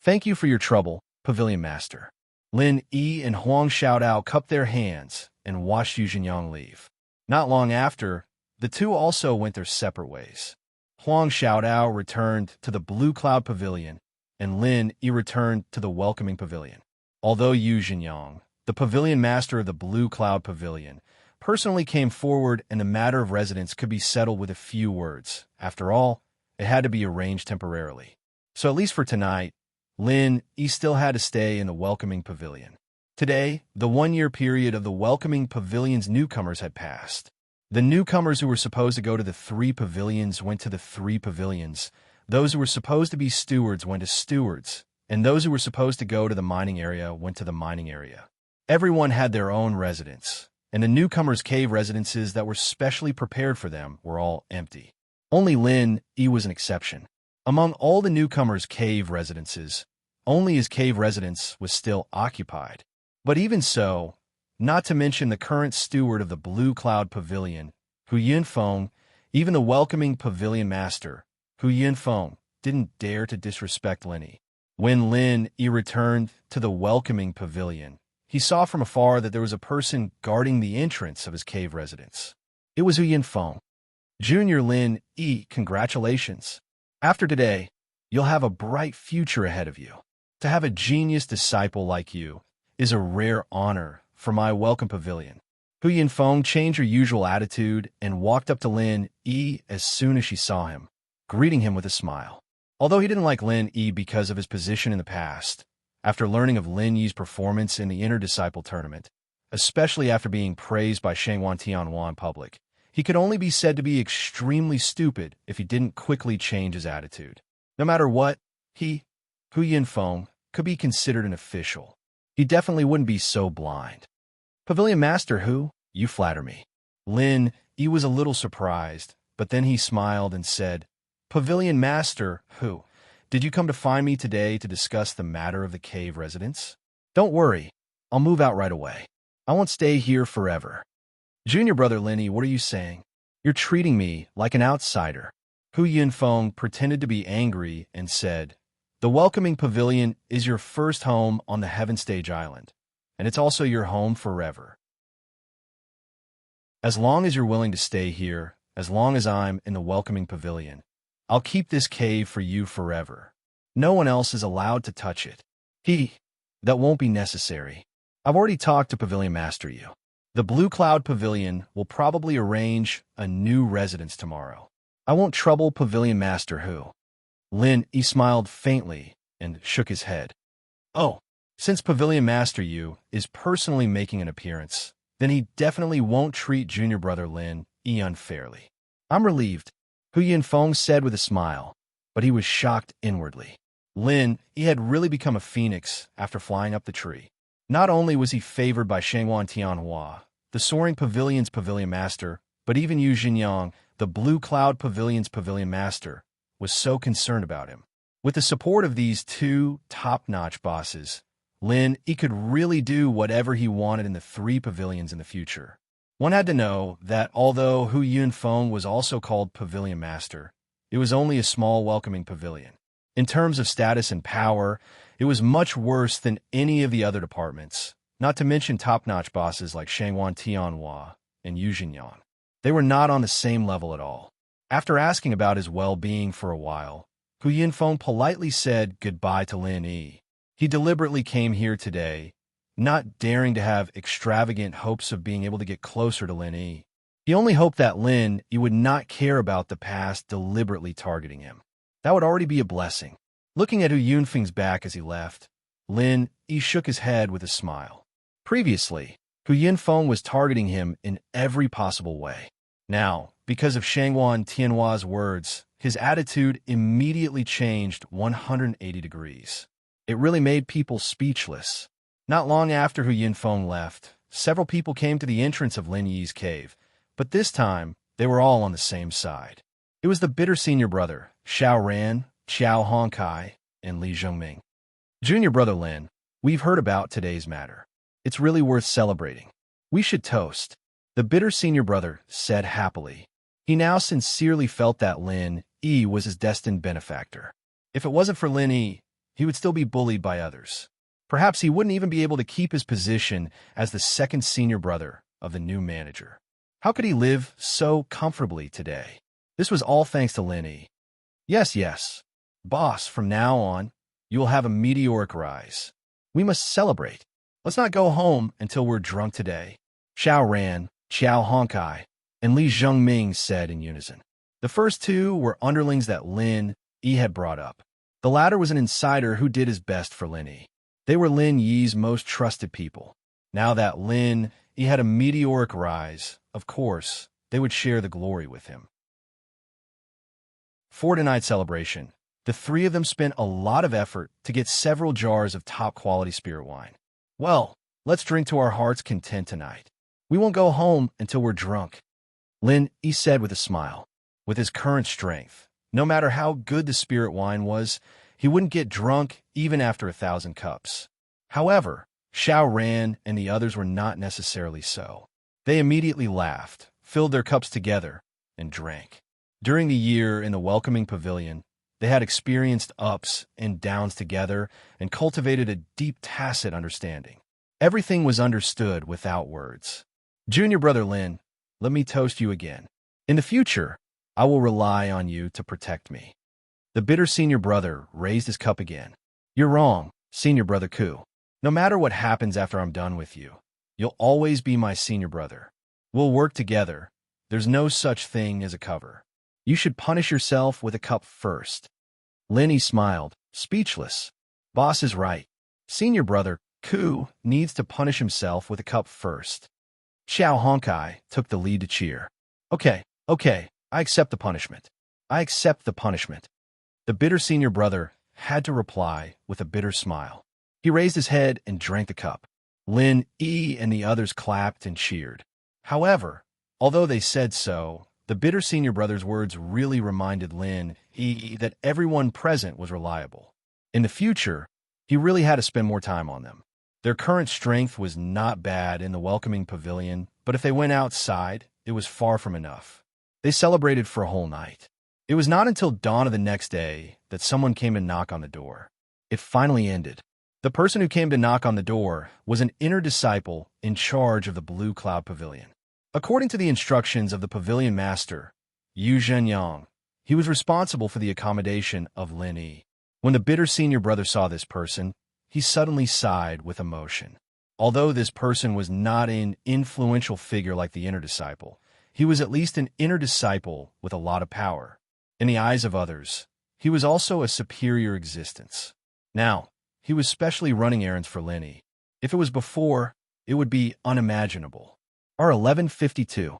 Thank you for your trouble, Pavilion Master. Lin Yi and Huang Xiaotao cupped their hands and watched Yu Zhenyang leave. Not long after, the two also went their separate ways. Huang Xiaotao returned to the Blue Cloud Pavilion, and Lin Yi returned to the Welcoming Pavilion. Although Yu Zhenyang, the Pavilion Master of the Blue Cloud Pavilion, personally came forward and the matter of residence could be settled with a few words. After all, it had to be arranged temporarily. So at least for tonight, Lin Yi still had to stay in the Welcoming Pavilion. Today, the 1-year period of the Welcoming Pavilion's newcomers had passed. The newcomers who were supposed to go to the 3 pavilions went to the 3 pavilions. Those who were supposed to be stewards went to stewards, and those who were supposed to go to the mining area went to the mining area. Everyone had their own residence, and the newcomers' cave residences that were specially prepared for them were all empty. Only Lin Yi was an exception. Among all the newcomers' cave residences, only his cave residence was still occupied. But even so, not to mention the current steward of the Blue Cloud Pavilion, Hu Yunfeng, even the Welcoming Pavilion Master, Hu Yunfeng, didn't dare to disrespect Lin Yi. When Lin Yi returned to the Welcoming Pavilion, he saw from afar that there was a person guarding the entrance of his cave residence. It was Yin Feng. Junior Lin Yi, congratulations. After today, you'll have a bright future ahead of you. To have a genius disciple like you is a rare honor for my welcome pavilion. Hu Yinfeng changed her usual attitude and walked up to Lin Yi as soon as she saw him, greeting him with a smile. Although he didn't like Lin Yi because of his position in the past, after learning of Lin Yi's performance in the Inter-Disciple Tournament, especially after being praised by Shangwan Tianhua in public, he could only be said to be extremely stupid if he didn't quickly change his attitude. No matter what, Hu Yinfeng, could be considered an official. He definitely wouldn't be so blind. Pavilion Master Hu, you flatter me. Lin Yi was a little surprised, but then he smiled and said, Pavilion Master Hu, did you come to find me today to discuss the matter of the cave residence? Don't worry, I'll move out right away. I won't stay here forever. Junior brother Lin Yi, what are you saying? You're treating me like an outsider. Hu Yinfeng pretended to be angry and said, The welcoming pavilion is your first home on the Heaven Stage Island, and it's also your home forever. As long as you're willing to stay here, as long as I'm in the welcoming pavilion, I'll keep this cave for you forever. No one else is allowed to touch it. That won't be necessary. I've already talked to Pavilion Master Yu. The Blue Cloud Pavilion will probably arrange a new residence tomorrow. I won't trouble Pavilion Master Hu. Lin Yi smiled faintly and shook his head. Oh, since Pavilion Master Yu is personally making an appearance, then he definitely won't treat junior brother Lin Yi unfairly. I'm relieved, Hu Yinfeng said with a smile, but he was shocked inwardly. Lin Yi had really become a phoenix after flying up the tree. Not only was he favored by Shangwan Tianhua, the Soaring Pavilion's Pavilion Master, but even Yu Jinyang, the Blue Cloud Pavilion's Pavilion Master, was so concerned about him. With the support of these two top-notch bosses, Lin Yi could really do whatever he wanted in the three pavilions in the future. One had to know that although Hu Yinfeng was also called Pavilion Master, it was only a small welcoming pavilion. In terms of status and power, it was much worse than any of the other departments, not to mention top-notch bosses like Shangwan Tianhua and Yu Jinyang. They were not on the same level at all. After asking about his well-being for a while, Hu Yinfeng politely said goodbye to Lin Yi. He deliberately came here today, not daring to have extravagant hopes of being able to get closer to Lin Yi. He only hoped that Lin Yi would not care about the past deliberately targeting him. That would already be a blessing. Looking at Hu Yunfeng's back as he left, Lin Yi shook his head with a smile. Previously, Hu Yinfeng was targeting him in every possible way. Now, because of Shangwan Tianhua's words, his attitude immediately changed 180 degrees. It really made people speechless. Not long after Hu Yinfeng left, several people came to the entrance of Lin Yi's cave, but this time, they were all on the same side. It was the bitter senior brother, Xiao Ran, Qiao Hongkai, and Li Zhongming. Junior brother Lin, we've heard about today's matter. It's really worth celebrating. We should toast, the bitter senior brother said happily. He now sincerely felt that Lin Yi was his destined benefactor. If it wasn't for Lin Yi, he would still be bullied by others. Perhaps he wouldn't even be able to keep his position as the second senior brother of the new manager. How could he live so comfortably today? This was all thanks to Lin Yi. Yes, boss, from now on, you will have a meteoric rise. We must celebrate. Let's not go home until we're drunk today. Xiao Ran, Qiao Hongkai, and Li Zhongming said in unison. The first two were underlings that Lin Yi had brought up. The latter was an insider who did his best for Lin Yi. They were Lin Yi's most trusted people. Now that Lin Yi had a meteoric rise, of course, they would share the glory with him. For tonight's celebration, the three of them spent a lot of effort to get several jars of top-quality spirit wine. Well, let's drink to our heart's content tonight. We won't go home until we're drunk, Lin Yi said with a smile. With his current strength, no matter how good the spirit wine was, he wouldn't get drunk even after 1,000 cups. However, Xiao Ran and the others were not necessarily so. They immediately laughed, filled their cups together, and drank. During the year in the welcoming pavilion, they had experienced ups and downs together and cultivated a deep tacit understanding. Everything was understood without words. Junior brother Lin, let me toast you again. In the future, I will rely on you to protect me. The bitter senior brother raised his cup again. You're wrong, senior brother Ku. No matter what happens after I'm done with you, you'll always be my senior brother. We'll work together. There's no such thing as a cover. You should punish yourself with a cup first. Linny smiled, speechless. Boss is right. Senior brother Ku needs to punish himself with a cup first. Xiao Honkai took the lead to cheer. Okay, I accept the punishment. I accept the punishment. The bitter senior brother had to reply with a bitter smile. He raised his head and drank the cup. Lin Yi and the others clapped and cheered. However, although they said so, the bitter senior brother's words really reminded Lin Yi that everyone present was reliable. In the future, he really had to spend more time on them. Their current strength was not bad in the welcoming pavilion, but if they went outside, it was far from enough. They celebrated for a whole night. It was not until dawn of the next day that someone came to knock on the door. It finally ended. The person who came to knock on the door was an inner disciple in charge of the Blue Cloud Pavilion. According to the instructions of the pavilion master, Yu Zhenyang, he was responsible for the accommodation of Lin Yi. When the bitter senior brother saw this person, he suddenly sighed with emotion. Although this person was not an influential figure like the inner disciple, he was at least an inner disciple with a lot of power. In the eyes of others, he was also a superior existence. Now, he was specially running errands for Lin Yi. If it was before, it would be unimaginable. R1152.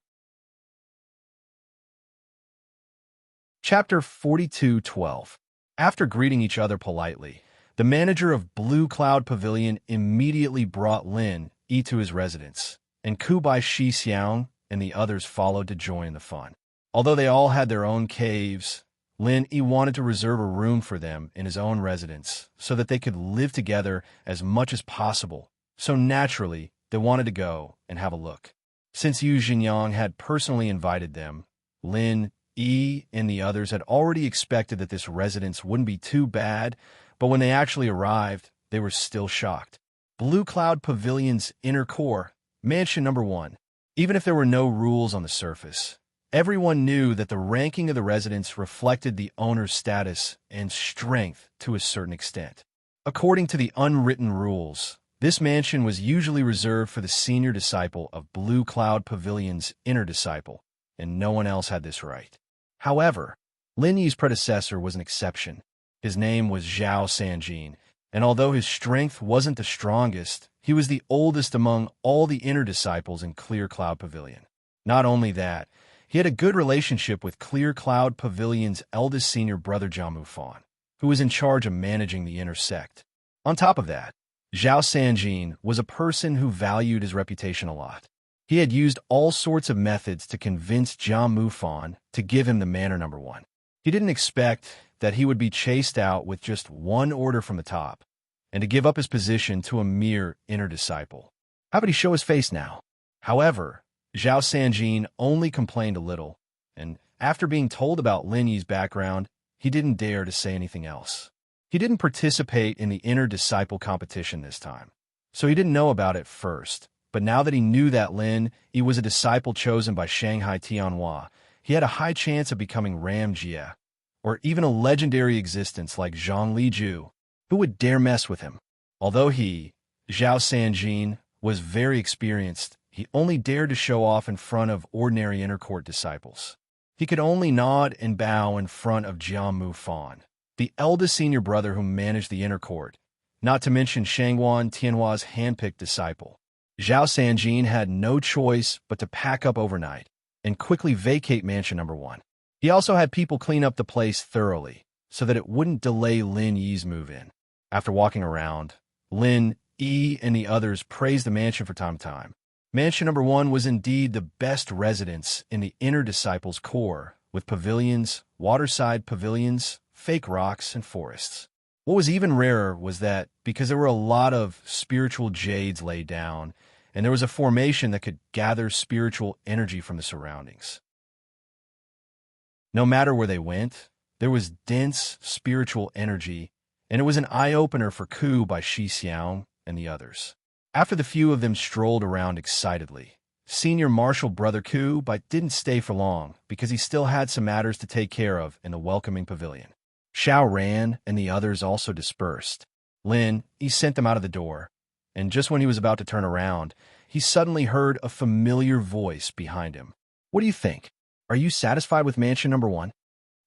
Chapter 42:12. After greeting each other politely, the manager of Blue Cloud Pavilion immediately brought Lin Yi to his residence, and Kubai Shi Xiang and the others followed to join the fun. Although they all had their own caves, Lin Yi wanted to reserve a room for them in his own residence so that they could live together as much as possible. So naturally, they wanted to go and have a look. Since Yu Zhenyang had personally invited them, Lin Yi and the others had already expected that this residence wouldn't be too bad, but when they actually arrived, they were still shocked. Blue Cloud Pavilion's inner core, Mansion Number 1. Even if there were no rules on the surface, everyone knew that the ranking of the residence reflected the owner's status and strength to a certain extent. According to the unwritten rules, this mansion was usually reserved for the senior disciple of Blue Cloud Pavilion's inner disciple, and no one else had this right. However, Lin Yi's predecessor was an exception. His name was Zhao Sanjin, and although his strength wasn't the strongest, he was the oldest among all the inner disciples in Clear Cloud Pavilion. Not only that, he had a good relationship with Clear Cloud Pavilion's eldest senior brother Jiamu Fan, who was in charge of managing the inner sect. On top of that, Zhao Sanjin was a person who valued his reputation a lot. He had used all sorts of methods to convince Jiamu Fan to give him the manor number 1. He didn't expect that he would be chased out with just one order from the top, and to give up his position to a mere inner disciple. How would he show his face now? However, Zhao Sanjin only complained a little, and after being told about Lin Yi's background, he didn't dare to say anything else. He didn't participate in the inner disciple competition this time, so he didn't know about it first. But now that he knew that Lin Yi was a disciple chosen by Shanghai Tianhua, he had a high chance of becoming Ram Jie, or even a legendary existence like Zhang Liju. Who would dare mess with him? Although he, Zhao Sanjin, was very experienced, he only dared to show off in front of ordinary inner court disciples. He could only nod and bow in front of Jiamu Fan, the eldest senior brother who managed the inner court, not to mention Shangguan Tianhua's handpicked disciple. Zhao Sanjin had no choice but to pack up overnight and quickly vacate Mansion Number 1. He also had people clean up the place thoroughly so that it wouldn't delay Lin Yi's move-in. After walking around, Lin Yi and the others praised the mansion from time to time. Mansion Number 1 was indeed the best residence in the inner disciples' core, with pavilions, waterside pavilions, fake rocks, and forests. What was even rarer was that, because there were a lot of spiritual jades laid down, and there was a formation that could gather spiritual energy from the surroundings. No matter where they went, there was dense spiritual energy, and it was an eye-opener for Ku by Shi Xiang and the others. After the few of them strolled around excitedly, Senior Marshal Brother Koo but didn't stay for long because he still had some matters to take care of in the welcoming pavilion. Xiao Ran and the others also dispersed. Lin, he sent them out of the door, and just when he was about to turn around, he suddenly heard a familiar voice behind him. What do you think? Are you satisfied with mansion number 1?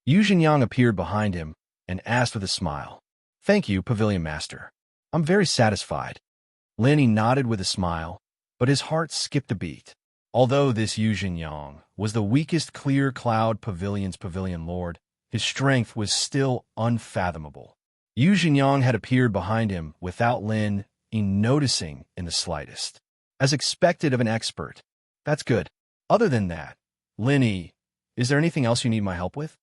Yu Jinyang appeared behind him and asked with a smile. Thank you, Pavilion Master. I'm very satisfied. Lin nodded with a smile, but his heart skipped a beat. Although this Yu Jinyang was the weakest Clear Cloud Pavilion's pavilion lord, his strength was still unfathomable. Yu Jinyang had appeared behind him without Lin noticing in the slightest. As expected of an expert. That's good. Other than that, Lin, is there anything else you need my help with?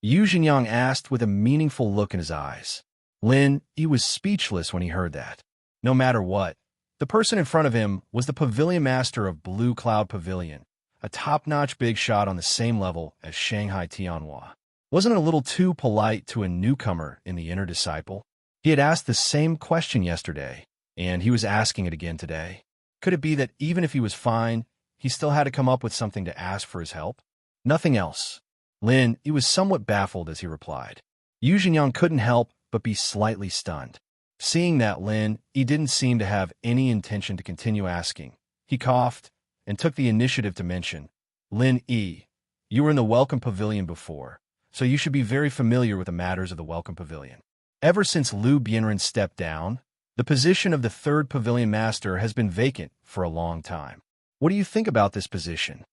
Yu Jinyang asked with a meaningful look in his eyes. Lin, he was speechless when he heard that. No matter what, the person in front of him was the Pavilion Master of Blue Cloud Pavilion, a top-notch big shot on the same level as Shanghai Tianhua. Wasn't it a little too polite to a newcomer in the inner disciple? He had asked the same question yesterday, and he was asking it again today. Could it be that even if he was fine, he still had to come up with something to ask for his help? Nothing else. Lin, he was somewhat baffled as he replied. Yu Jinyang couldn't help but be slightly stunned. Seeing that Lin, he didn't seem to have any intention to continue asking. He coughed and took the initiative to mention, Lin, you were in the Welcome Pavilion before, so you should be very familiar with the matters of the Welcome Pavilion. Ever since Liu Bianren stepped down, the position of the 3rd Pavilion Master has been vacant for a long time. What do you think about this position?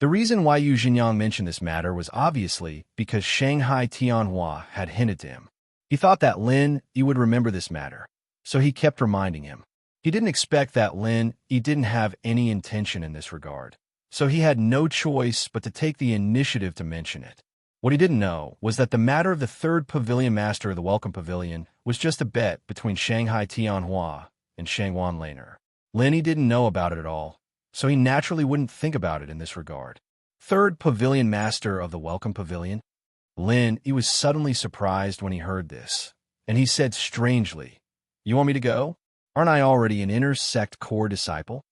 The reason why Yu Jinyang mentioned this matter was obviously because Shanghai Tianhua had hinted to him. He thought that Lin, he would remember this matter, so he kept reminding him. He didn't expect that Lin, he didn't have any intention in this regard, so he had no choice but to take the initiative to mention it. What he didn't know was that the matter of the 3rd Pavilion Master of the Welcome Pavilion was just a bet between Shanghai Tianhua and Shangwan Laner. Lin, he didn't know about it at all, so he naturally wouldn't think about it in this regard. 3rd Pavilion Master of the Welcome Pavilion? Lin, he was suddenly surprised when he heard this, and he said strangely, You want me to go? Aren't I already an inner sect core disciple?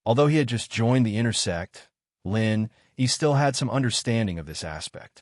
Although he had just joined the inner sect, Lin, he still had some understanding of this aspect.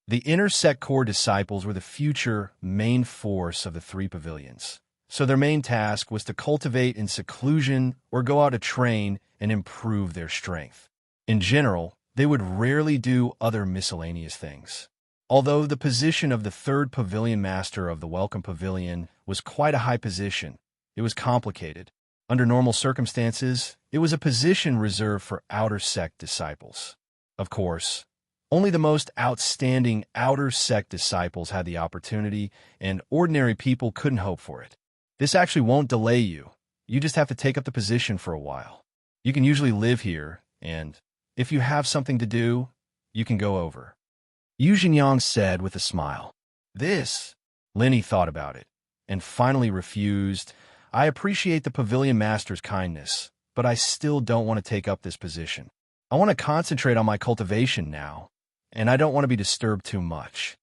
The inner sect core disciples were the future main force of the 3 pavilions, so their main task was to cultivate in seclusion or go out to train and improve their strength. In general, they would rarely do other miscellaneous things. Although the position of the 3rd Pavilion Master of the Welcome Pavilion was quite a high position, it was complicated. Under normal circumstances, it was a position reserved for outer sect disciples. Of course, only the most outstanding outer sect disciples had the opportunity, and ordinary people couldn't hope for it. This actually won't delay you. You just have to take up the position for a while. You can usually live here, and if you have something to do, you can go over. Yu Jinyang said with a smile. This? Lin thought about it, and finally refused. I appreciate the Pavilion Master's kindness, but I still don't want to take up this position. I want to concentrate on my cultivation now, and I don't want to be disturbed too much.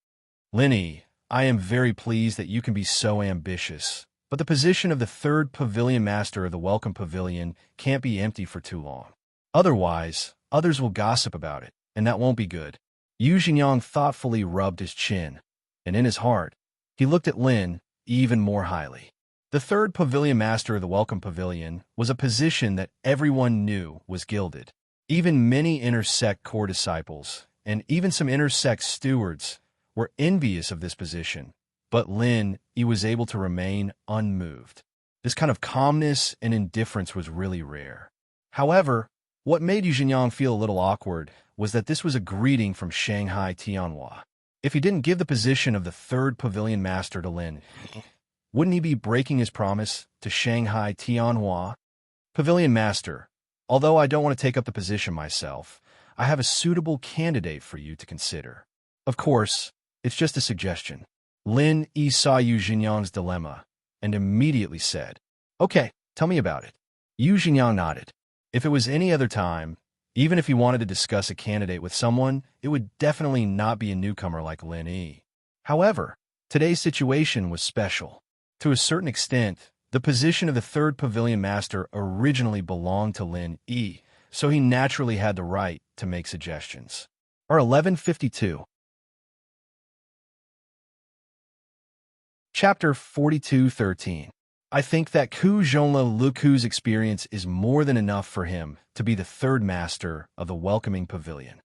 Lin, I am very pleased that you can be so ambitious, but the position of the 3rd Pavilion Master of the Welcome Pavilion can't be empty for too long. Otherwise, others will gossip about it, and that won't be good. Yu Jinyang thoughtfully rubbed his chin, and in his heart, he looked at Lin even more highly. The 3rd Pavilion Master of the Welcome Pavilion was a position that everyone knew was gilded. Even many inner sect core disciples, and even some inner sect stewards, were envious of this position, but Lin, he was able to remain unmoved. This kind of calmness and indifference was really rare. However, what made Yu Jinyang feel a little awkward was that this was a greeting from Shanghai Tianhua. If he didn't give the position of the 3rd Pavilion Master to Lin, wouldn't he be breaking his promise to Shanghai Tianhua? Pavilion Master, although I don't want to take up the position myself, I have a suitable candidate for you to consider. Of course, it's just a suggestion. Lin saw Yu Jinyang's dilemma and immediately said, Okay, tell me about it. Yu Jinyang nodded. If it was any other time, even if he wanted to discuss a candidate with someone, it would definitely not be a newcomer like Lin. However, today's situation was special. To a certain extent, The position of the third pavilion master originally belonged to Lin Yi, so he naturally had the right to make suggestions. Or 1152. Chapter 42:13. I think that Ku Zhongle Luku's experience is more than enough for him to be the third master of the welcoming pavilion.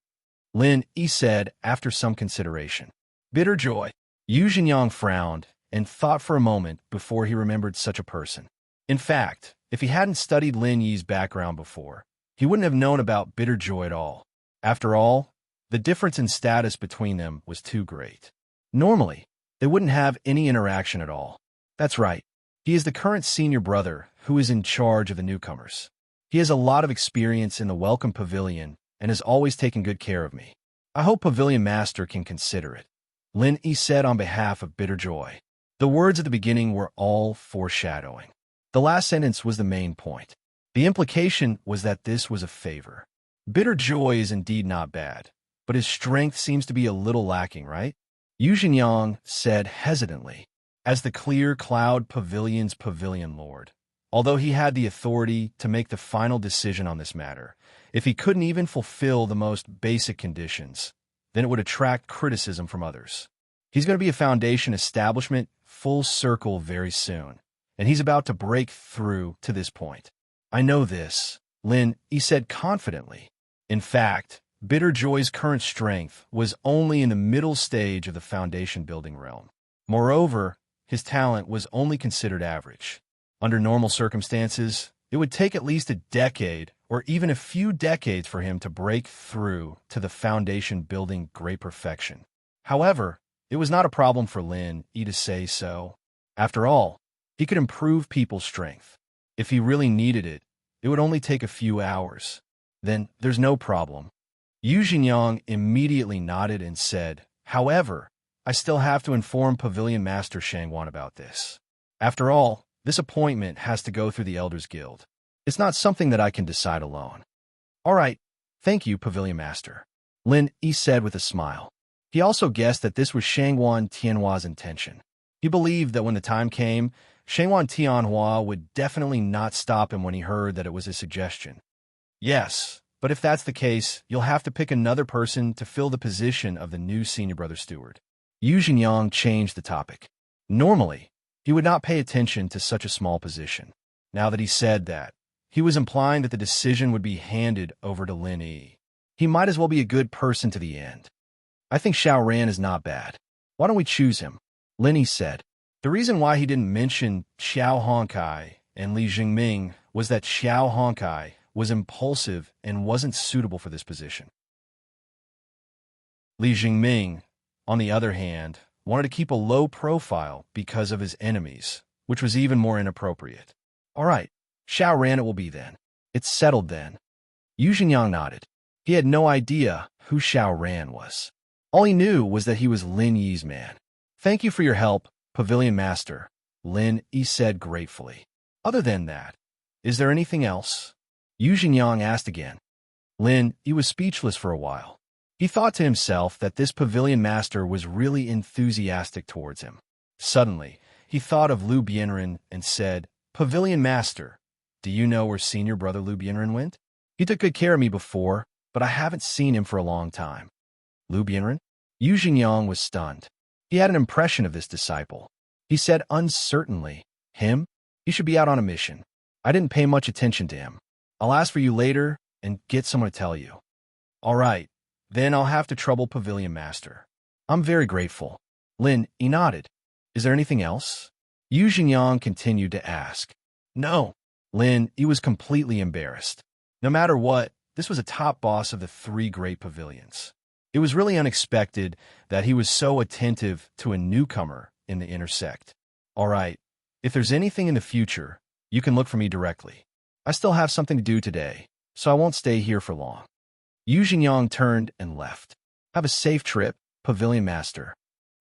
Lin Yi said after some consideration. Bitter joy. Yu Xingyang frowned and thought for a moment before he remembered such a person. In fact, if he hadn't studied Lin Yi's background before, he wouldn't have known about bitter joy at all. After all, the difference in status between them was too great. Normally, they wouldn't have any interaction at all. That's right. He is the current senior brother who is in charge of the newcomers. He has a lot of experience in the welcome pavilion and has always taken good care of me. I hope Pavilion Master can consider it. Lin Yi said on behalf of Bitter Joy. The words at the beginning were all foreshadowing. The last sentence was the main point. The implication was that this was a favor. Bitter Joy is indeed not bad, but his strength seems to be a little lacking, right? Yu Xingyang said hesitantly, as the Clear Cloud Pavilion's pavilion lord. Although he had the authority to make the final decision on this matter, if he couldn't even fulfill the most basic conditions, then it would attract criticism from others. He's going to be a foundation establishment full circle very soon, and he's about to break through to this point. I know this, Lin Yi said confidently. In fact, Bitter Joy's current strength was only in the middle stage of the foundation building realm. Moreover, his talent was only considered average. Under normal circumstances, it would take at least a decade or even a few decades for him to break through to the foundation building great perfection. However, it was not a problem for Lin Yi to say so. After all, he could improve people's strength. If he really needed it, it would only take a few hours. Then there's no problem. Yu Xingyang immediately nodded and said, however, I still have to inform Pavilion Master Shangwan about this. After all, this appointment has to go through the Elders Guild. It's not something that I can decide alone. All right, thank you, Pavilion Master, Lin Yi said with a smile. He also guessed that this was Shangwan Tianhua's intention. He believed that when the time came, Shangwan Tianhua would definitely not stop him when he heard that it was a suggestion. Yes, but if that's the case, you'll have to pick another person to fill the position of the new senior brother steward. Yu Xingyang changed the topic. Normally, he would not pay attention to such a small position. Now that he said that, he was implying that the decision would be handed over to Lin Yi. He might as well be a good person to the end. I think Xiao Ran is not bad. Why don't we choose him? Lin Yi said. The reason why he didn't mention Xiao Honkai and Li Jingming was that Xiao Honkai was impulsive and wasn't suitable for this position. Li Jingming, on the other hand, wanted to keep a low profile because of his enemies, which was even more inappropriate. All right, Xiao Ran it will be then. It's settled then. Yu Xingyang nodded. He had no idea who Xiao Ran was. All he knew was that he was Lin Yi's man. Thank you for your help, Pavilion Master, Lin Yi said gratefully. Other than that, is there anything else? Yu Xingyang asked again. Lin Yi was speechless for a while. He thought to himself that this Pavilion Master was really enthusiastic towards him. Suddenly, he thought of Lu Bianren and said, Pavilion Master, do you know where senior brother Lu Bianren went? He took good care of me before, but I haven't seen him for a long time. Lu Bianren? Yu Xingyang was stunned. He had an impression of this disciple. He said uncertainly, him? He should be out on a mission. I didn't pay much attention to him. I'll ask for you later and get someone to tell you. All right, then I'll have to trouble Pavilion Master. I'm very grateful. Lin Yi nodded. Is there anything else? Yu Xingyang continued to ask. No. Lin Yi was completely embarrassed. No matter what, this was a top boss of the three great pavilions. It was really unexpected that he was so attentive to a newcomer in the inner sect. All right, if there's anything in the future, you can look for me directly. I still have something to do today, so I won't stay here for long. Yu Xingyang turned and left. Have a safe trip, Pavilion Master.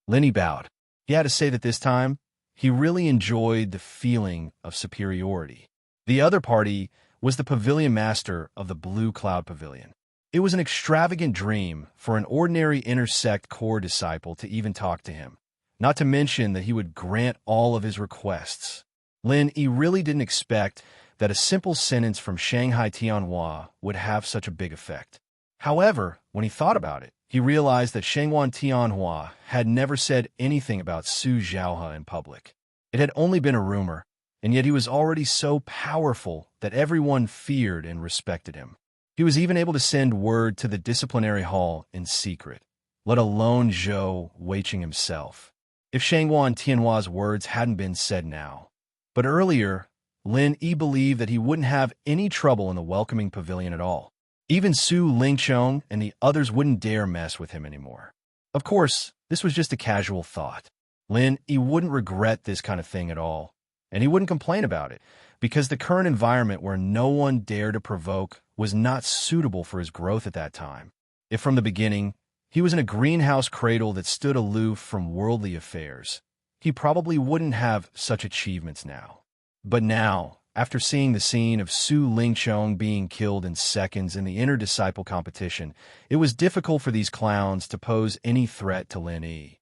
Lin Yi bowed. He had to say that this time, he really enjoyed the feeling of superiority. The other party was the Pavilion Master of the Blue Cloud Pavilion. It was an extravagant dream for an ordinary inner sect core disciple to even talk to him, not to mention that he would grant all of his requests. Lin Yi really didn't expect that a simple sentence from Shanghai Tianhua would have such a big effect. However, when he thought about it, he realized that Shenghuan Tianhua had never said anything about Su Zhaohe in public. It had only been a rumor, and yet he was already so powerful that everyone feared and respected him. He was even able to send word to the disciplinary hall in secret, let alone Zhou Weiqing himself, if Shenghuan Tianhua's words hadn't been said now. But earlier, Lin Yi believed that he wouldn't have any trouble in the welcoming pavilion at all. Even Su Lingqiong and the others wouldn't dare mess with him anymore. Of course, this was just a casual thought. Lin Yi wouldn't regret this kind of thing at all, and he wouldn't complain about it, because the current environment where no one dared to provoke was not suitable for his growth at that time. If from the beginning, he was in a greenhouse cradle that stood aloof from worldly affairs, he probably wouldn't have such achievements now. But now, after seeing the scene of Su Lingqiong being killed in seconds in the inter-disciple competition, it was difficult for these clowns to pose any threat to Lin Yi.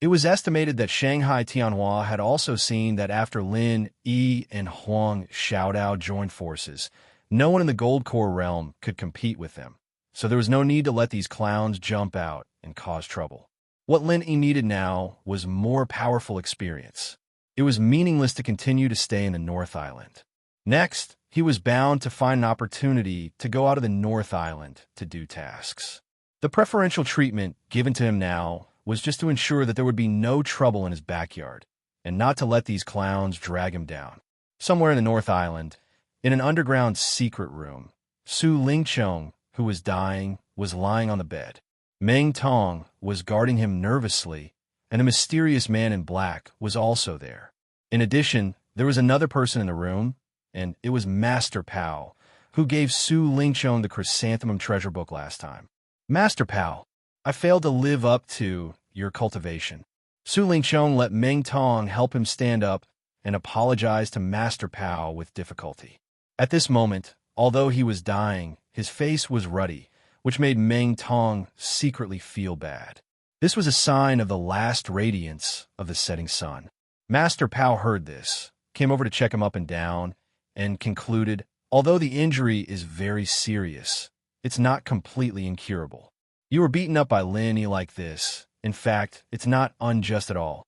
It was estimated that Shanghai Tianhua had also seen that after Lin Yi and Huang Xiaodao joined forces, no one in the Gold Core realm could compete with them, so there was no need to let these clowns jump out and cause trouble. What Lin Yi needed now was more powerful experience. It was meaningless to continue to stay in the North Island. Next, he was bound to find an opportunity to go out of the North Island to do tasks. The preferential treatment given to him now was just to ensure that there would be no trouble in his backyard, and not to let these clowns drag him down. Somewhere in the North Island, in an underground secret room, Su Lingqiong, who was dying, was lying on the bed. Meng Tong was guarding him nervously, and a mysterious man in black was also there. In addition, there was another person in the room, and it was Master Pao, who gave Su Lingqiong the Chrysanthemum treasure book last time. Master Pao, I failed to live up to your cultivation. Su Lingqiong let Meng Tong help him stand up and apologized to Master Pao with difficulty. At this moment, although he was dying, his face was ruddy, which made Meng Tong secretly feel bad. This was a sign of the last radiance of the setting sun. Master Pao heard this, came over to check him up and down, and concluded, although the injury is very serious, it's not completely incurable. You were beaten up by Lin Yi like this. In fact, it's not unjust at all.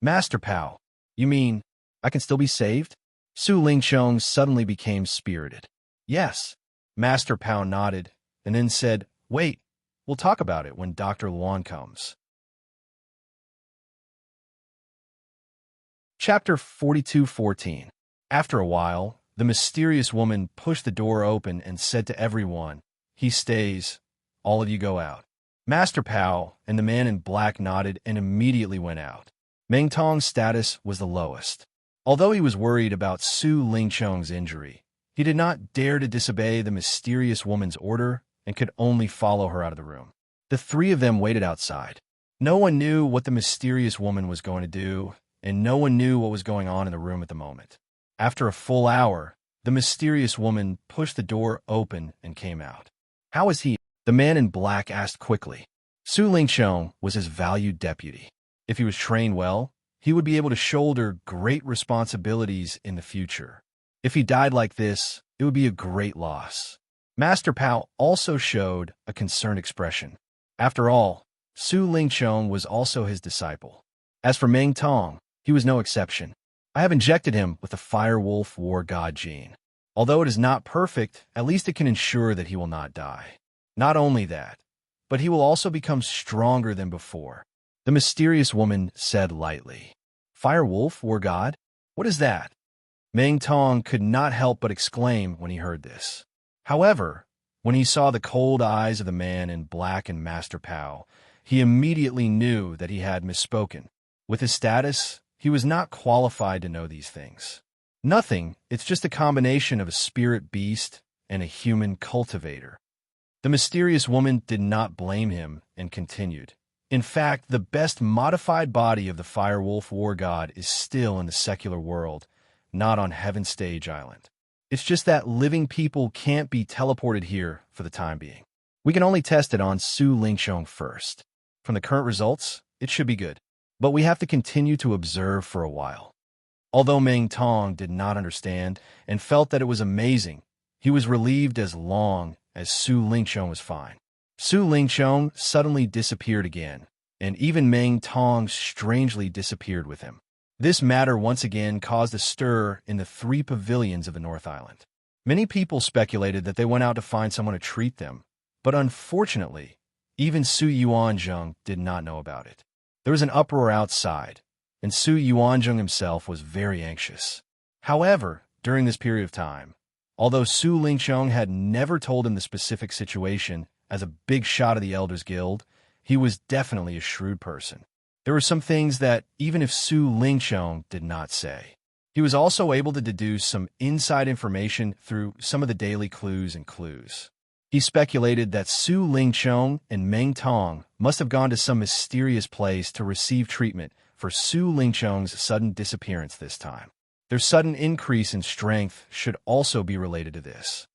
Master Pao, you mean I can still be saved? Su Lingqiong suddenly became spirited. Yes. Master Pao nodded, and then said, wait, we'll talk about it when Dr. Luan comes. Chapter 42:14. After a while, the mysterious woman pushed the door open and said to everyone, he stays, all of you go out. Master Pao and the man in black nodded and immediately went out. Meng Tong's status was the lowest. Although he was worried about Su Lingqiong's injury, he did not dare to disobey the mysterious woman's order and could only follow her out of the room. The three of them waited outside. No one knew what the mysterious woman was going to do, and no one knew what was going on in the room at the moment. After a full hour, the mysterious woman pushed the door open and came out. How is he? The man in black asked quickly. Su Lingqiong was his valued deputy. If he was trained well, he would be able to shoulder great responsibilities in the future. If he died like this, it would be a great loss. Master Pao also showed a concerned expression. After all, Su Lingqiong was also his disciple. As for Meng Tong, he was no exception. I have injected him with the Fire Wolf War God gene. Although it is not perfect, at least it can ensure that he will not die. Not only that, but he will also become stronger than before. The mysterious woman said lightly. Fire Wolf War God? What is that? Meng Tong could not help but exclaim when he heard this. However, when he saw the cold eyes of the man in black and Master Pao, he immediately knew that he had misspoken. With his status, he was not qualified to know these things. Nothing, it's just a combination of a spirit beast and a human cultivator. The mysterious woman did not blame him and continued. In fact, the best modified body of the Firewolf War God is still in the secular world, not on Heaven Stage Island. It's just that living people can't be teleported here for the time being. We can only test it on Su Lingqiong first. From the current results, it should be good. but we have to continue to observe for a while. Although Meng Tong did not understand and felt that it was amazing, he was relieved as long as Su Lingqiong was fine. Su Lingqiong suddenly disappeared again, and even Meng Tong strangely disappeared with him. This matter once again caused a stir in the 3 pavilions of the North Island. Many people speculated that they went out to find someone to treat them, but unfortunately, even Su Yuanzhong did not know about it. There was an uproar outside, and Su Yuanzhong himself was very anxious. However, during this period of time, although Su Lingqiong had never told him the specific situation as a big shot of the Elders Guild, he was definitely a shrewd person. There were some things that even if Su Lingqiong did not say, he was also able to deduce some inside information through some of the daily clues and clues. He speculated that Su Lingqiong and Meng Tong must have gone to some mysterious place to receive treatment for Su Lingqiong's sudden disappearance this time. Their sudden increase in strength should also be related to this.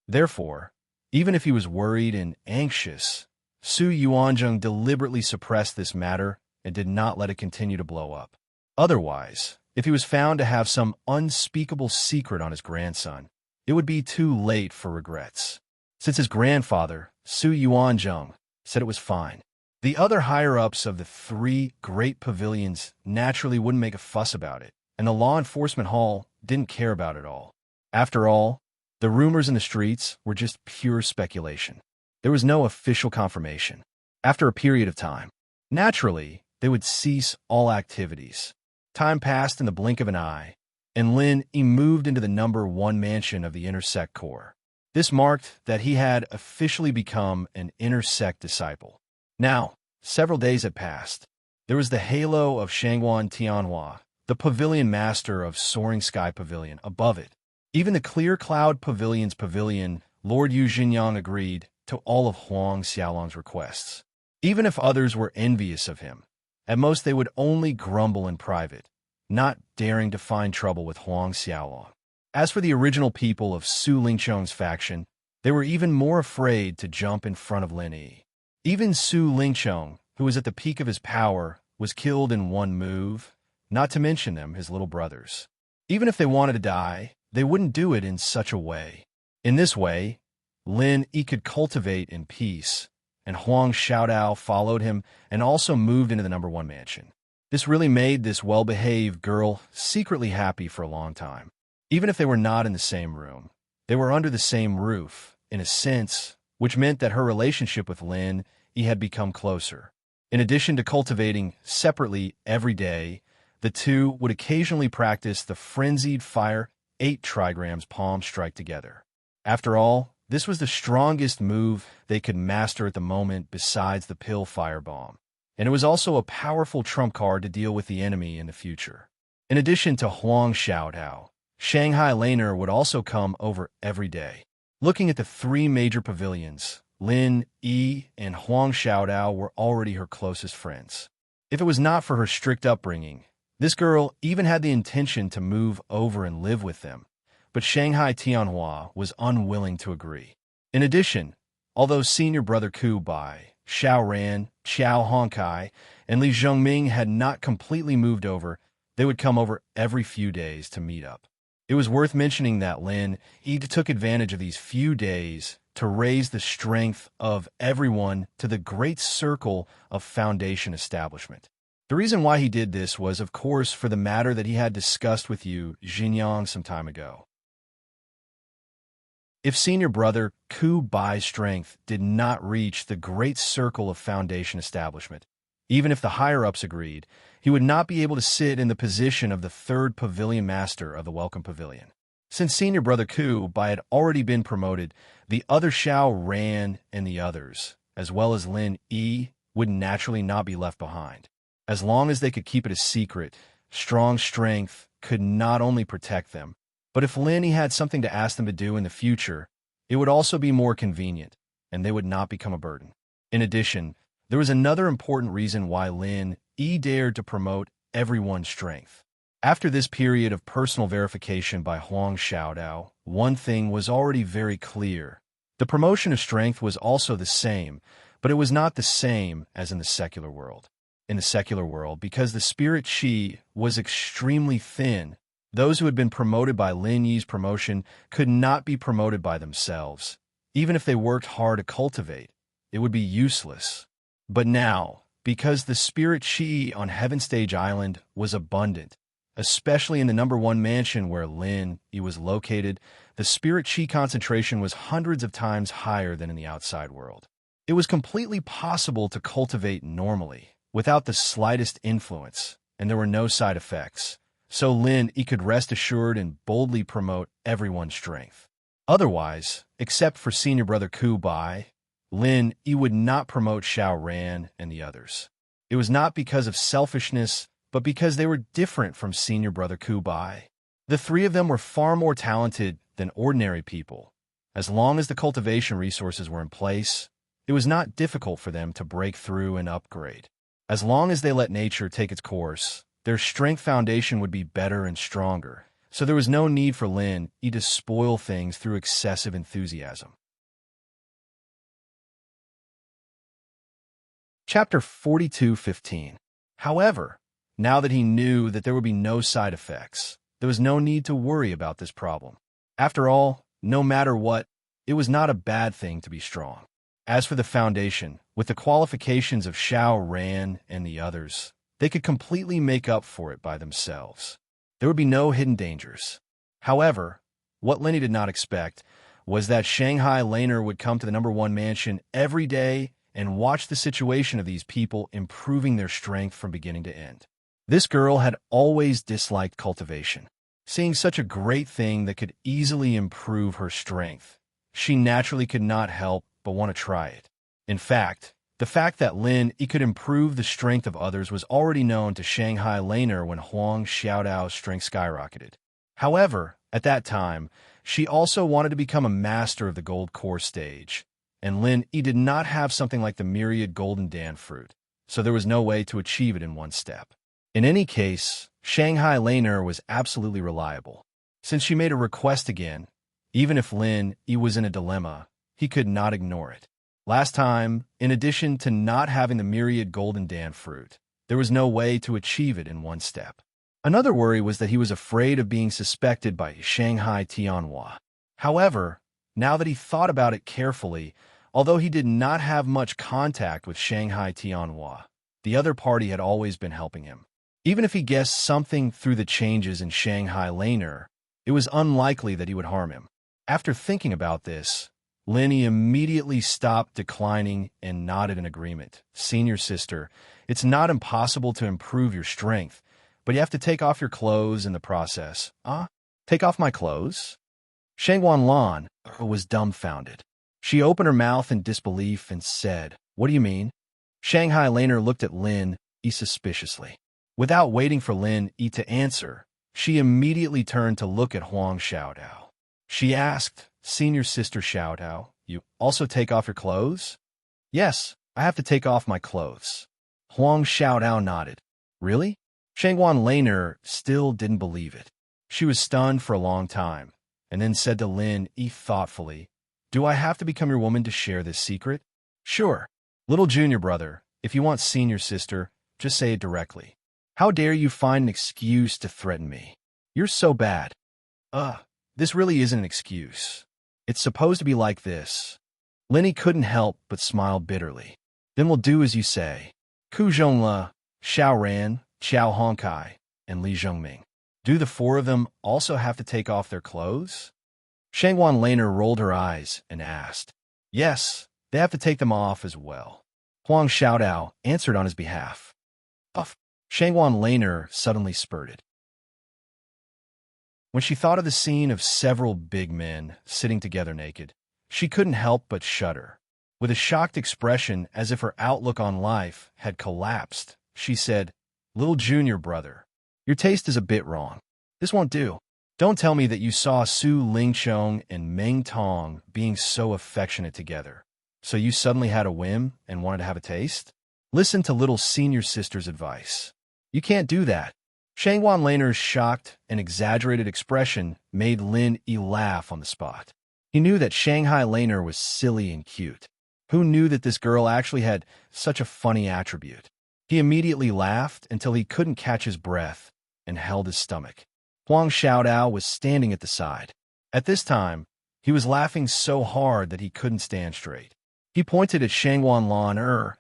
Therefore, even if he was worried and anxious, Su Yuanzhong deliberately suppressed this matter and did not let it continue to blow up. Otherwise, if he was found to have some unspeakable secret on his grandson, it would be too late for regrets. Since his grandfather, Su Yuanzhong, said it was fine, the other higher-ups of the 3 great pavilions naturally wouldn't make a fuss about it, and the law enforcement hall didn't care about it all. After all, the rumors in the streets were just pure speculation. There was no official confirmation. After a period of time, naturally, they would cease all activities. Time passed in the blink of an eye, and Lin Yi moved into the number 1 mansion of the Inner Sect Corps. This marked that he had officially become an Inner Sect disciple. Now, several days had passed. There was the halo of Shangguan Tianhua, the pavilion master of Soaring Sky Pavilion, above it. Even the Clear Cloud Pavilion's pavilion, Lord Yu Jinyang agreed to all of Huang Xiaolong's requests. Even if others were envious of him, at most they would only grumble in private, not daring to find trouble with Huang Xiaolong. As for the original people of Su Lingqiong's faction, they were even more afraid to jump in front of Lin Yi. Even Su Lingqiong, who was at the peak of his power, was killed in one move, not to mention them, his little brothers. Even if they wanted to die, they wouldn't do it in such a way. In this way, Lin Yi could cultivate in peace, and Huang Xiaodao followed him and also moved into the number 1 mansion. This really made this well-behaved girl secretly happy for a long time. Even if they were not in the same room, they were under the same roof, in a sense, which meant that her relationship with Lin Yi had become closer. In addition to cultivating separately every day, the two would occasionally practice the frenzied fire 8 trigrams palm strike together. After all, this was the strongest move they could master at the moment besides the pill firebomb, and it was also a powerful trump card to deal with the enemy in the future. In addition to Huang Xiaodao, Shanghai Laner would also come over every day. Looking at the 3 major pavilions, Lin Yi and Huang Xiaodao were already her closest friends. If it was not for her strict upbringing, this girl even had the intention to move over and live with them, but Shanghai Tianhua was unwilling to agree. In addition, although senior brother Ku Bai, Xiao Ran, Xiao Hongkai, and Li Zhongming had not completely moved over, they would come over every few days to meet up. It was worth mentioning that Lin Yi took advantage of these few days to raise the strength of everyone to the great circle of foundation establishment. The reason why he did this was, of course, for the matter that he had discussed with you, Jinyang, some time ago. If senior brother Ku Bai's strength did not reach the great circle of foundation establishment, even if the higher-ups agreed, he would not be able to sit in the position of the 3rd pavilion master of the Welcome Pavilion. Since senior brother Ku Bai had already been promoted, the other Xiao Ran and the others, as well as Lin Yi, would naturally not be left behind. As long as they could keep it a secret, strong strength could not only protect them, but if Lin Yi had something to ask them to do in the future, it would also be more convenient, and they would not become a burden. In addition, there was another important reason why Lin Yi dared to promote everyone's strength. After this period of personal verification by Huang Xiaodao, one thing was already very clear. The promotion of strength was also the same, but it was not the same as in the secular world. in the secular world because the spirit chi was extremely thin. Those who had been promoted by Lin Yi's promotion could not be promoted by themselves. Even if they worked hard to cultivate, it would be useless. But now, because the spirit chi on Heaven Stage Island was abundant, especially in the #1 mansion where Lin Yi was located, the spirit chi concentration was hundreds of times higher than in the outside world. It was completely possible to cultivate normally, without the slightest influence, and there were no side effects. So Lin Yi could rest assured and boldly promote everyone's strength. Otherwise, except for senior brother Ku Bai, Lin Yi would not promote Xiao Ran and the others. It was not because of selfishness, but because they were different from senior brother Ku Bai. The three of them were far more talented than ordinary people. As long as the cultivation resources were in place, it was not difficult for them to break through and upgrade. As long as they let nature take its course, their strength foundation would be better and stronger, so there was no need for Lin Yi to spoil things through excessive enthusiasm. Chapter 42:15. However, now that he knew that there would be no side effects, there was no need to worry about this problem. After all, no matter what, it was not a bad thing to be strong. As for the foundation, with the qualifications of Xiao Ran and the others, they could completely make up for it by themselves. There would be no hidden dangers. However, what Lenny did not expect was that Shanghai Laner would come to the #1 mansion every day and watch the situation of these people improving their strength from beginning to end. This girl had always disliked cultivation. Seeing such a great thing that could easily improve her strength, she naturally could not help but want to try it. In fact, the fact that Lin Yi could improve the strength of others was already known to Shanghai Laner when Huang Xiaodao's strength skyrocketed. However, at that time, she also wanted to become a master of the gold core stage, and Lin Yi did not have something like the myriad golden Dan fruit, so there was no way to achieve it in one step. In any case, Shanghai Laner was absolutely reliable. Since she made a request again, even if Lin Yi was in a dilemma, he could not ignore it. Last time, in addition to not having the myriad golden Dan fruit, there was no way to achieve it in one step. Another worry was that he was afraid of being suspected by Shanghai Tianhua. However, now that he thought about it carefully, although he did not have much contact with Shanghai Tianhua, the other party had always been helping him. Even if he guessed something through the changes in Shanghai Laner, it was unlikely that he would harm him. After thinking about this, Lin Yi immediately stopped declining and nodded in agreement. Senior sister, it's not impossible to improve your strength, but you have to take off your clothes in the process. Take off my clothes? Shangwan Lan was dumbfounded. She opened her mouth in disbelief and said, "What do you mean?" Shanghai Laner looked at Lin Yi suspiciously. Without waiting for Lin Yi to answer, she immediately turned to look at Huang Xiaodao. She asked, "Senior sister Xiaodao, you also take off your clothes?" "Yes, I have to take off my clothes." Huang Xiaodao nodded. "Really?" Shangwan Laner still didn't believe it. She was stunned for a long time, and then said to Lin Yi thoughtfully, "Do I have to become your woman to share this secret?" "Sure. Little junior brother, if you want senior sister, just say it directly. How dare you find an excuse to threaten me? You're so bad." This really isn't an excuse. It's supposed to be like this." Lenny couldn't help but smile bitterly. "Then we'll do as you say. Ku Zhongla, Xiao Ran, Qiao Hongkai, and Li Zhongming. Do the four of them also have to take off their clothes?" Shangwan Laner rolled her eyes and asked. "Yes, they have to take them off as well." Huang Xiaodao answered on his behalf. Puff! Shangwan Laner suddenly spurted. When she thought of the scene of several big men sitting together naked, she couldn't help but shudder. With a shocked expression as if her outlook on life had collapsed, she said, "Little junior brother, your taste is a bit wrong. This won't do. Don't tell me that you saw Su Lingchong and Meng Tong being so affectionate together, so you suddenly had a whim and wanted to have a taste? Listen to little senior sister's advice. You can't do that." Shangwan Laner's shocked and exaggerated expression made Lin Yi laugh on the spot. He knew that Shanghai Laner was silly and cute. Who knew that this girl actually had such a funny attribute? He immediately laughed until he couldn't catch his breath and held his stomach. Huang Xiaodao was standing at the side. At this time, he was laughing so hard that he couldn't stand straight. He pointed at Shangwan Lan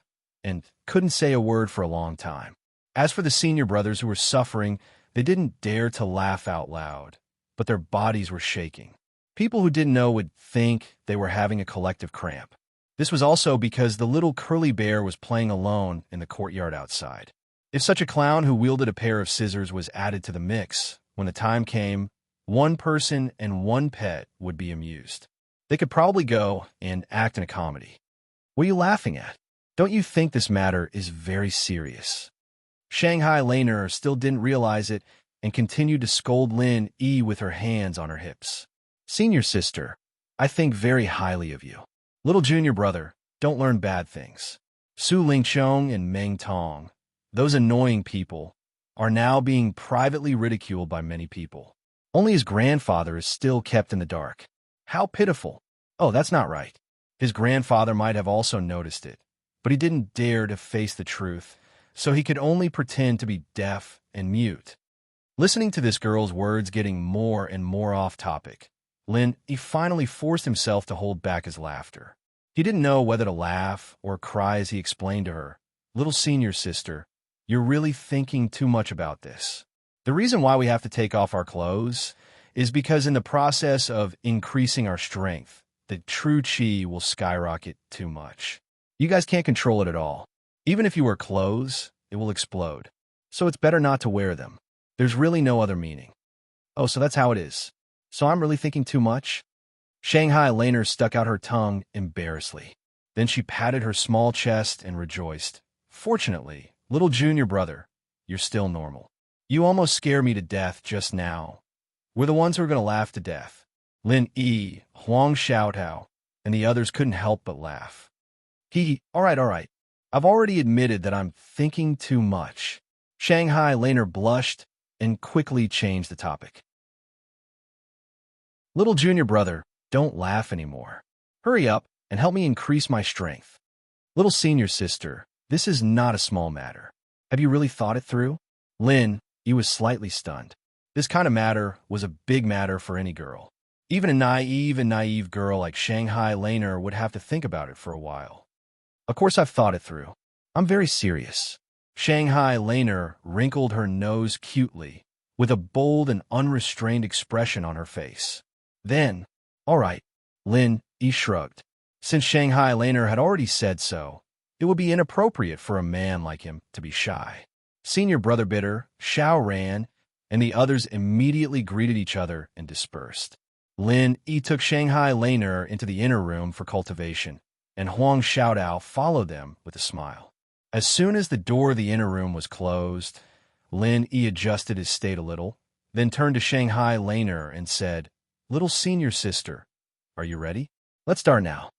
and couldn't say a word for a long time. As for the senior brothers who were suffering, they didn't dare to laugh out loud, but their bodies were shaking. People who didn't know would think they were having a collective cramp. This was also because the little curly bear was playing alone in the courtyard outside. If such a clown who wielded a pair of scissors was added to the mix, when the time came, one person and one pet would be amused. They could probably go and act in a comedy. What are you laughing at? Don't you think this matter is very serious? Shanghai Laner still didn't realize it and continued to scold Lin Yi with her hands on her hips. Senior sister, I think very highly of you. Little junior brother, don't learn bad things. Su Lingchong and Meng Tong, those annoying people, are now being privately ridiculed by many people. Only his grandfather is still kept in the dark. How pitiful. Oh, that's not right. His grandfather might have also noticed it, but he didn't dare to face the truth, so he could only pretend to be deaf and mute. Listening to this girl's words getting more and more off topic, he finally forced himself to hold back his laughter. He didn't know whether to laugh or cry as he explained to her, Little senior sister, you're really thinking too much about this. The reason why we have to take off our clothes is because in the process of increasing our strength, the true chi will skyrocket too much. You guys can't control it at all. Even if you wear clothes, it will explode. So it's better not to wear them. There's really no other meaning. Oh, so that's how it is. So I'm really thinking too much? Shanghai Laner stuck out her tongue embarrassedly. Then she patted her small chest and rejoiced. Fortunately, little junior brother, you're still normal. You almost scared me to death just now. We're the ones who are going to laugh to death. Lin Yi, Huang Xiaotao, and the others couldn't help but laugh. All right. I've already admitted that I'm thinking too much. Shanghai Laner blushed and quickly changed the topic. Little junior brother, don't laugh anymore. Hurry up and help me increase my strength. Little senior sister, this is not a small matter. Have you really thought it through? Lin, he was slightly stunned. This kind of matter was a big matter for any girl. Even a naive girl like Shanghai Laner would have to think about it for a while. Of course I've thought it through. I'm very serious. Shanghai Laner wrinkled her nose cutely, with a bold and unrestrained expression on her face. Then, all right, Lin Yi shrugged. Since Shanghai Laner had already said so, it would be inappropriate for a man like him to be shy. Senior brother Bitter, Xiao Ran, and the others immediately greeted each other and dispersed. Lin Yi took Shanghai Laner into the inner room for cultivation, and Huang Xiaodao followed them with a smile. As soon as the door of the inner room was closed, Lin Yi adjusted his state a little, then turned to Shanghai Laner and said, Little senior sister, are you ready? Let's start now.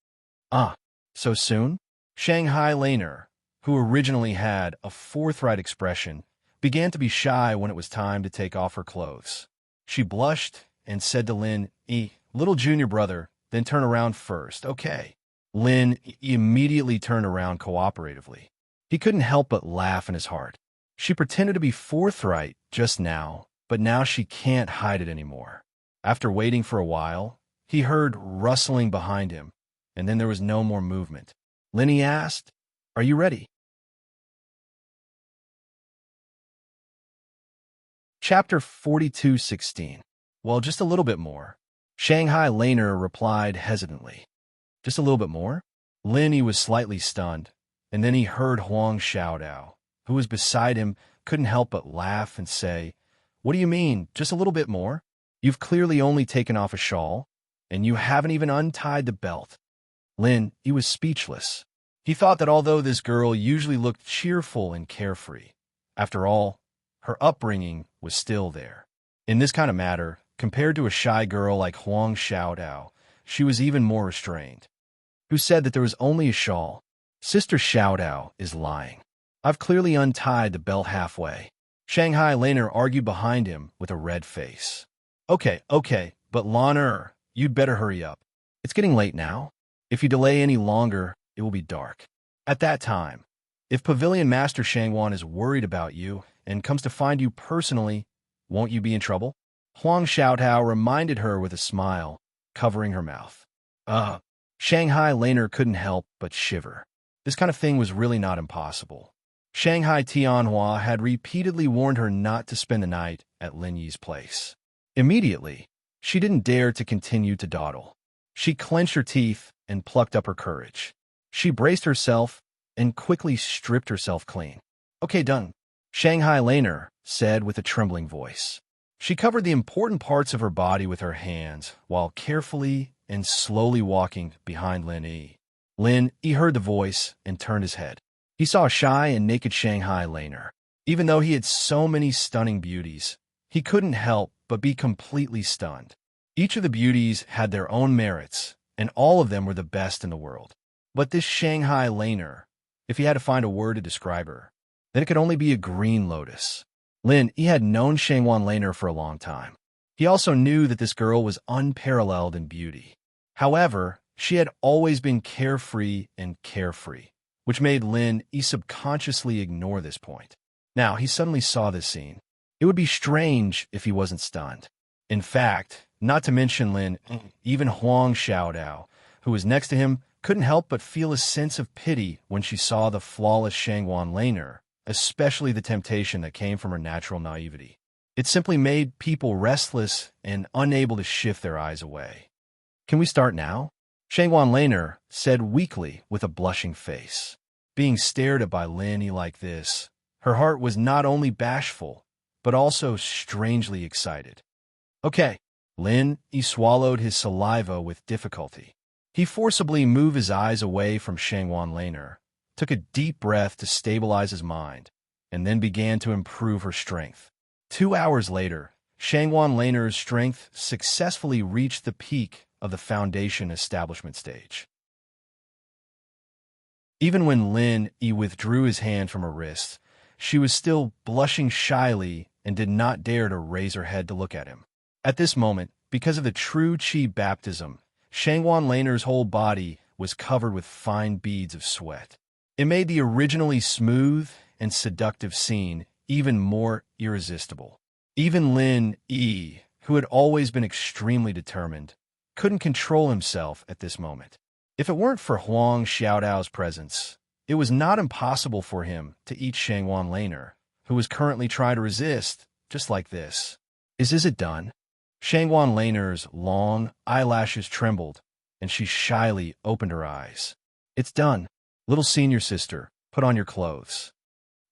Ah, so soon? Shanghai Laner, who originally had a forthright expression, began to be shy when it was time to take off her clothes. She blushed and said to Lin Yi, Little junior brother, then turn around first, okay? Lin Yi immediately turned around cooperatively. He couldn't help but laugh in his heart. She pretended to be forthright just now, but now she can't hide it anymore. After waiting for a while, he heard rustling behind him, and then there was no more movement. Lin Yi asked, Are you ready? Chapter 42:16. Well, just a little bit more. Shanghai Laner replied hesitantly. Just a little bit more? Lin Yi was slightly stunned, and then he heard Huang Xiaodao, who was beside him, couldn't help but laugh and say, What do you mean, just a little bit more? You've clearly only taken off a shawl, and you haven't even untied the belt. Lin Yi was speechless. He thought that although this girl usually looked cheerful and carefree, after all, her upbringing was still there. In this kind of matter, compared to a shy girl like Huang Xiaodao, she was even more restrained. Who said that there was only a shawl? Sister Xiaodao is lying. I've clearly untied the belt halfway. Shanghai Laner argued behind him with a red face. Okay, but Laner, you'd better hurry up. It's getting late now. If you delay any longer, it will be dark. At that time, If Pavilion Master Shangwan is worried about you and comes to find you personally, won't you be in trouble? Huang Xiaotao reminded her with a smile, covering her mouth. Shanghai Laner couldn't help but shiver. This kind of thing was really not impossible. Shanghai Tianhua had repeatedly warned her not to spend the night at Lin Yi's place. Immediately, she didn't dare to continue to dawdle. She clenched her teeth and plucked up her courage. She braced herself and quickly stripped herself clean. Okay, done, Shanghai Laner said with a trembling voice. She covered the important parts of her body with her hands while carefully and slowly walking behind Lin Yi. Lin Yi heard the voice and turned his head. He saw a shy and naked Shanghai Laner. Even though he had so many stunning beauties, he couldn't help but be completely stunned. Each of the beauties had their own merits, and all of them were the best in the world. But this Shanghai Laner, if he had to find a word to describe her, then it could only be a green lotus. Lin Yi had known Shangwan Laner for a long time. He also knew that this girl was unparalleled in beauty. However, she had always been carefree and carefree, which made Lin Yi subconsciously ignore this point. Now, he suddenly saw this scene. It would be strange if he wasn't stunned. In fact, not to mention Lin, even Huang Xiaodao, who was next to him, couldn't help but feel a sense of pity when she saw the flawless Shangwan Laner, especially the temptation that came from her natural naivety. It simply made people restless and unable to shift their eyes away. Can we start now? Shangwan Laner said weakly with a blushing face. Being stared at by Lin Yi like this, her heart was not only bashful, but also strangely excited. Okay. Lin Yi swallowed his saliva with difficulty. He forcibly moved his eyes away from Shangwan Laner, took a deep breath to stabilize his mind, and then began to improve her strength. 2 hours later, Shangwan Laner's strength successfully reached the peak of the foundation establishment stage. Even when Lin Yi withdrew his hand from her wrist, she was still blushing shyly and did not dare to raise her head to look at him. At this moment, because of the true qi baptism, Shangwan Laner's whole body was covered with fine beads of sweat. It made the originally smooth and seductive scene even more irresistible. Even Lin Yi, who had always been extremely determined, couldn't control himself at this moment. If it weren't for Huang Xiaodao's presence, it was not impossible for him to eat Shangwan Laner, who was currently trying to resist, just like this. Is it done? Shangwan Laner's long eyelashes trembled, and she shyly opened her eyes. It's done. Little senior sister, put on your clothes.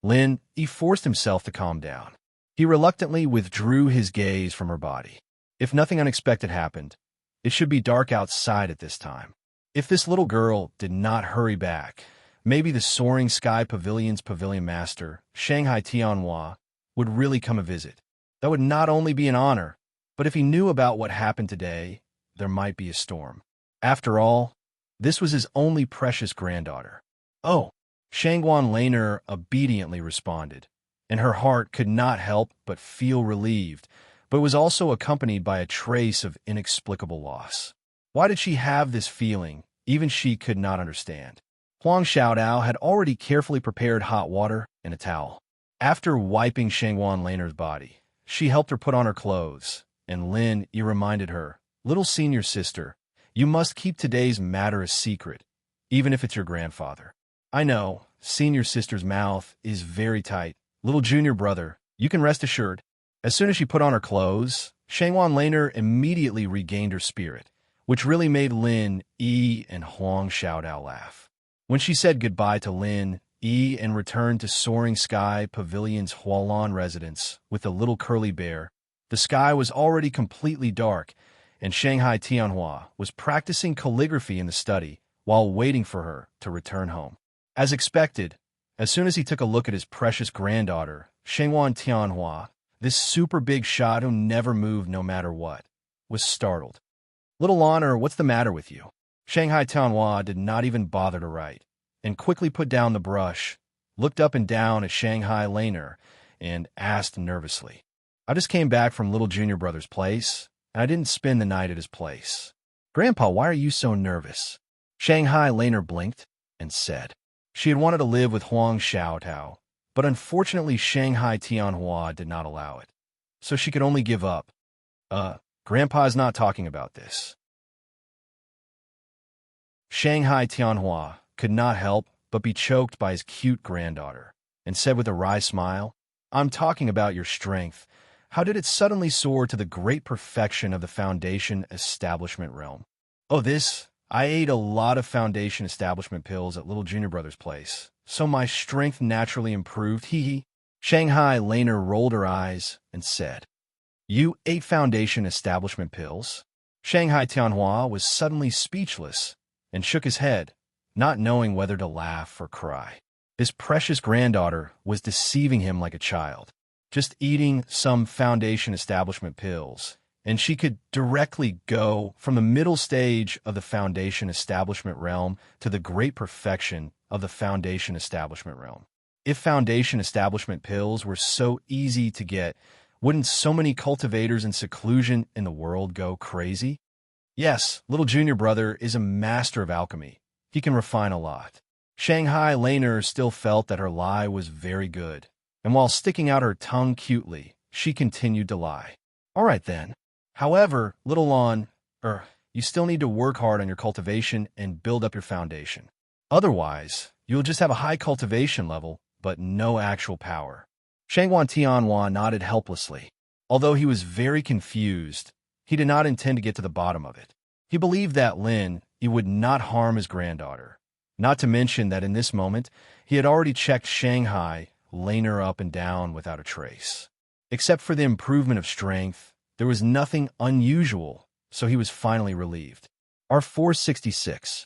Lin Yi forced himself to calm down. He reluctantly withdrew his gaze from her body. If nothing unexpected happened, it should be dark outside at this time. If this little girl did not hurry back, maybe the Soaring Sky Pavilion's pavilion master, Shanghai Tianhua, would really come a visit. That would not only be an honor, but if he knew about what happened today, there might be a storm. After all, this was his only precious granddaughter. Oh, Shangwan Laner obediently responded, and her heart could not help but feel relieved, but was also accompanied by a trace of inexplicable loss. Why did she have this feeling? Even she could not understand. Huang Xiaodao had already carefully prepared hot water and a towel. After wiping Shangwan Laner's body, she helped her put on her clothes, and Lin Yi reminded her, little senior sister, you must keep today's matter a secret, even if it's your grandfather. I know, senior sister's mouth is very tight. Little junior brother, you can rest assured. As soon as she put on her clothes, Shangwan Laner immediately regained her spirit, which really made Lin Yi and Huang Xiaodao laugh. When she said goodbye to Lin Yi and returned to Soaring Sky Pavilion's Hualan residence with the little curly bear, the sky was already completely dark, and Shanghai Tianhua was practicing calligraphy in the study while waiting for her to return home. As expected, as soon as he took a look at his precious granddaughter, Shangwan Tianhua, this super big shot who never moved no matter what, was startled. Little honor, what's the matter with you? Shanghai Tianhua did not even bother to write, and quickly put down the brush, looked up and down at Shanghai Laner, and asked nervously, I just came back from little junior brother's place, and I didn't spend the night at his place. Grandpa, why are you so nervous? Shanghai Laner blinked and said, She had wanted to live with Huang Xiaotao, but unfortunately Shanghai Tianhua did not allow it. So she could only give up. Grandpa's not talking about this. Shanghai Tianhua could not help but be choked by his cute granddaughter, and said with a wry smile, "I'm talking about your strength. How did it suddenly soar to the great perfection of the Foundation Establishment realm?" "Oh, I ate a lot of Foundation Establishment pills at little junior brother's place, so my strength naturally improved, hee hee." Shanghai Laner rolled her eyes and said, "You ate Foundation Establishment pills?" Shanghai Tianhua was suddenly speechless and shook his head, not knowing whether to laugh or cry. His precious granddaughter was deceiving him like a child, just eating some Foundation Establishment pills, and she could directly go from the middle stage of the Foundation Establishment realm to the great perfection of the Foundation Establishment realm. If Foundation Establishment pills were so easy to get, wouldn't so many cultivators in seclusion in the world go crazy? Yes, little junior brother is a master of alchemy. He can refine a lot. Shanghai Laner still felt that her lie was very good, and while sticking out her tongue cutely, she continued to lie. "All right then. However, little Lon, you still need to work hard on your cultivation and build up your foundation. Otherwise, you'll just have a high cultivation level, but no actual power." Shangwan Tianhua nodded helplessly. Although he was very confused, he did not intend to get to the bottom of it. He believed that he would not harm his granddaughter. Not to mention that in this moment, he had already checked Shanghai Laner up and down without a trace. Except for the improvement of strength, there was nothing unusual, so he was finally relieved. R466.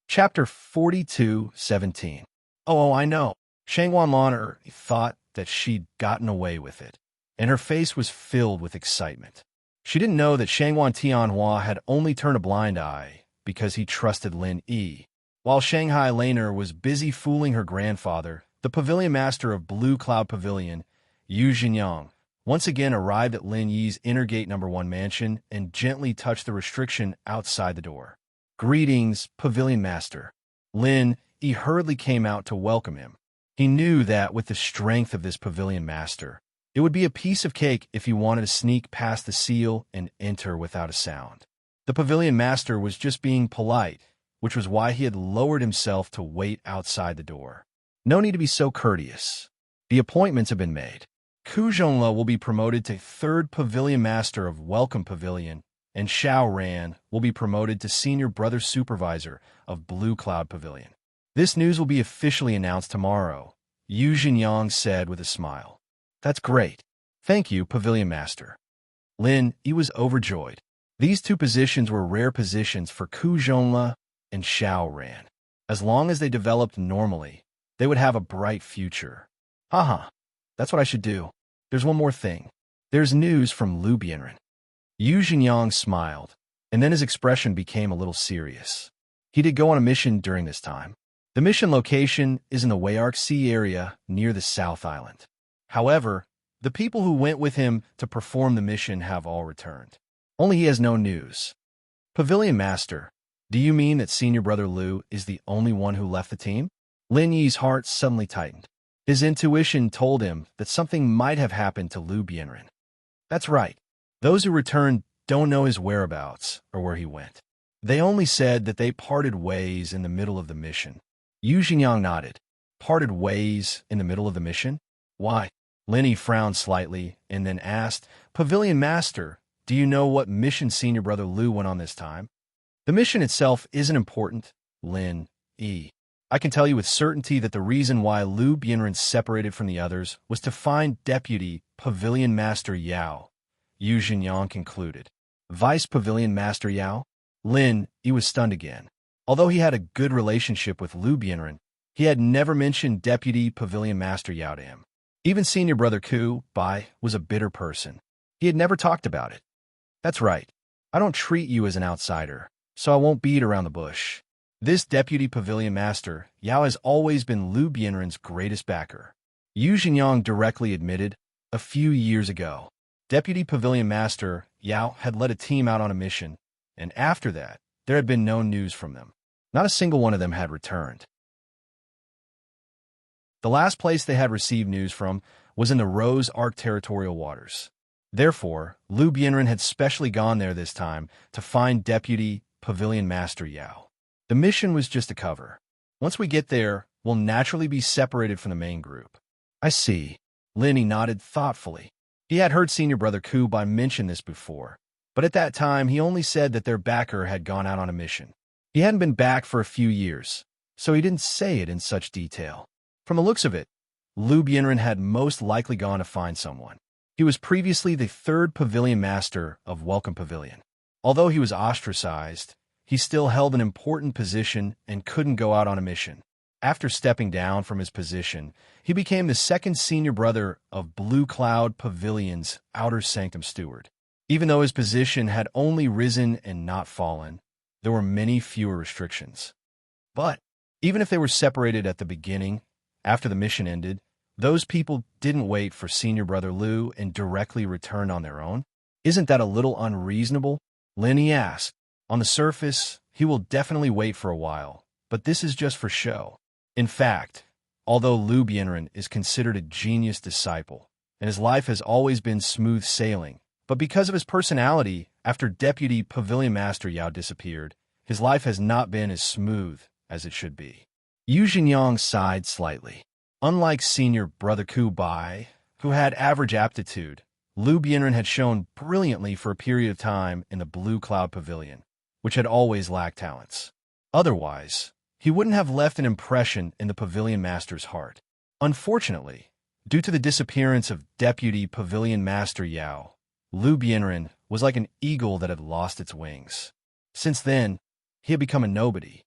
Chapter 42:17. Oh, I know. Shangwan Laner thought that she'd gotten away with it, and her face was filled with excitement. She didn't know that Shangwan Tianhua had only turned a blind eye because he trusted Lin Yi. While Shanghai Laner was busy fooling her grandfather, the pavilion master of Blue Cloud Pavilion, Yu Jinyang, once again arrived at Lin Yi's inner gate #1 mansion and gently touched the restriction outside the door. "Greetings, pavilion master." Lin Yi hurriedly came out to welcome him. He knew that with the strength of this pavilion master, it would be a piece of cake if he wanted to sneak past the seal and enter without a sound. The pavilion master was just being polite, which was why he had lowered himself to wait outside the door. No need to be so courteous. The appointments have been made. Ku Zhongla will be promoted to 3rd Pavilion Master of Welcome Pavilion, and Xiao Ran will be promoted to Senior Brother Supervisor of Blue Cloud Pavilion. This news will be officially announced tomorrow, Yu Jinyang said with a smile. "That's great. Thank you, Pavilion Master." Lin Yi was overjoyed. These two positions were rare positions for Ku Zhongla and Xiao Ran. As long as they developed normally, they would have a bright future. Haha, that's what I should do. There's one more thing. There's news from Lu Bianren. Yu Jinyang smiled, and then his expression became a little serious. He did go on a mission during this time. The mission location is in the Wayark Sea area near the South Island. However, the people who went with him to perform the mission have all returned. Only he has no news. Pavilion Master, do you mean that Senior Brother Lu is the only one who left the team? Lin Yi's heart suddenly tightened. His intuition told him that something might have happened to Lu Bianren. That's right. Those who returned don't know his whereabouts or where he went. They only said that they parted ways in the middle of the mission. Yu Jinyang nodded. Parted ways in the middle of the mission? Why? Lin Yi frowned slightly and then asked, Pavilion Master, do you know what mission Senior Brother Lu went on this time? The mission itself isn't important, Lin Yi. I can tell you with certainty that the reason why Lu Bianren separated from the others was to find Deputy Pavilion Master Yao, Yu Jinyang concluded. Vice Pavilion Master Yao? Lin Yi was stunned again. Although he had a good relationship with Lu Bianren, he had never mentioned Deputy Pavilion Master Yao to him. Even Senior Brother Ku Bai was a bitter person. He had never talked about it. That's right. I don't treat you as an outsider, so I won't beat around the bush. This Deputy Pavilion Master, Yao, has always been Lu Bianren's greatest backer. Yu Jinyang directly admitted, a few years ago, Deputy Pavilion Master Yao had led a team out on a mission, and after that, there had been no news from them. Not a single one of them had returned. The last place they had received news from was in the Rose Arc territorial waters. Therefore, Liu Bianren had specially gone there this time to find Deputy Pavilion Master Yao. The mission was just a cover. Once we get there, we'll naturally be separated from the main group. I see. Lin nodded thoughtfully. He had heard Senior Brother Ku Bai mention this before, but at that time he only said that their backer had gone out on a mission. He hadn't been back for a few years, so he didn't say it in such detail. From the looks of it, Liu Bianren had most likely gone to find someone. He was previously the 3rd Pavilion Master of Welcome Pavilion. Although he was ostracized, he still held an important position and couldn't go out on a mission. After stepping down from his position, he became the 2nd Senior Brother of Blue Cloud Pavilion's Outer Sanctum Steward. Even though his position had only risen and not fallen, there were many fewer restrictions. But even if they were separated at the beginning, after the mission ended, those people didn't wait for Senior Brother Liu and directly returned on their own. Isn't that a little unreasonable? Lin asked. On the surface, he will definitely wait for a while, but this is just for show. In fact, although Liu Bianren is considered a genius disciple, and his life has always been smooth sailing, but because of his personality, after Deputy Pavilion Master Yao disappeared, his life has not been as smooth as it should be. Yu Xingyang sighed slightly. Unlike Senior Brother Ku Bai, who had average aptitude, Liu Bianren had shown brilliantly for a period of time in the Blue Cloud Pavilion, which had always lacked talents. Otherwise, he wouldn't have left an impression in the Pavilion Master's heart. Unfortunately, due to the disappearance of Deputy Pavilion Master Yao, Liu Bianren was like an eagle that had lost its wings. Since then, he had become a nobody.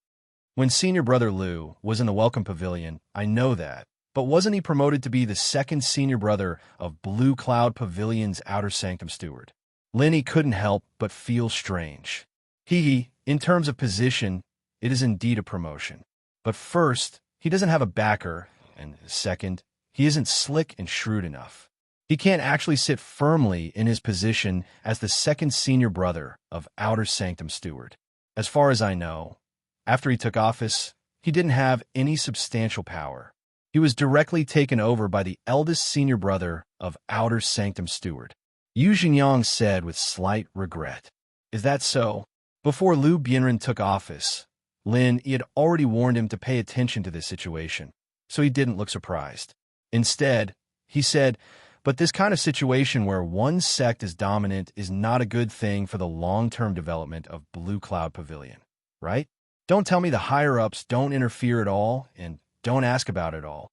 When Senior Brother Liu was in the Welcome Pavilion, I know that, but wasn't he promoted to be the 2nd Senior Brother of Blue Cloud Pavilion's Outer Sanctum Steward? Lin couldn't help but feel strange. In terms of position, it is indeed a promotion. But first, he doesn't have a backer, and second, he isn't slick and shrewd enough. He can't actually sit firmly in his position as the 2nd Senior Brother of Outer Sanctum Steward. As far as I know, after he took office, he didn't have any substantial power. He was directly taken over by the eldest Senior Brother of Outer Sanctum Steward. Yu Xingyang said with slight regret. Is that so? Before Liu Bianren took office, Lin had already warned him to pay attention to this situation, so he didn't look surprised. Instead, he said, but this kind of situation where one sect is dominant is not a good thing for the long-term development of Blue Cloud Pavilion, right? Don't tell me the higher-ups don't interfere at all and don't ask about it all.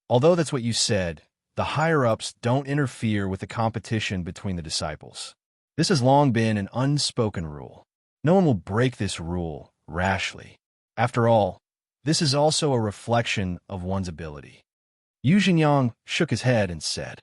Although that's what you said, the higher-ups don't interfere with the competition between the disciples. This has long been an unspoken rule. No one will break this rule rashly. After all, this is also a reflection of one's ability. Yu Xingyang shook his head and said,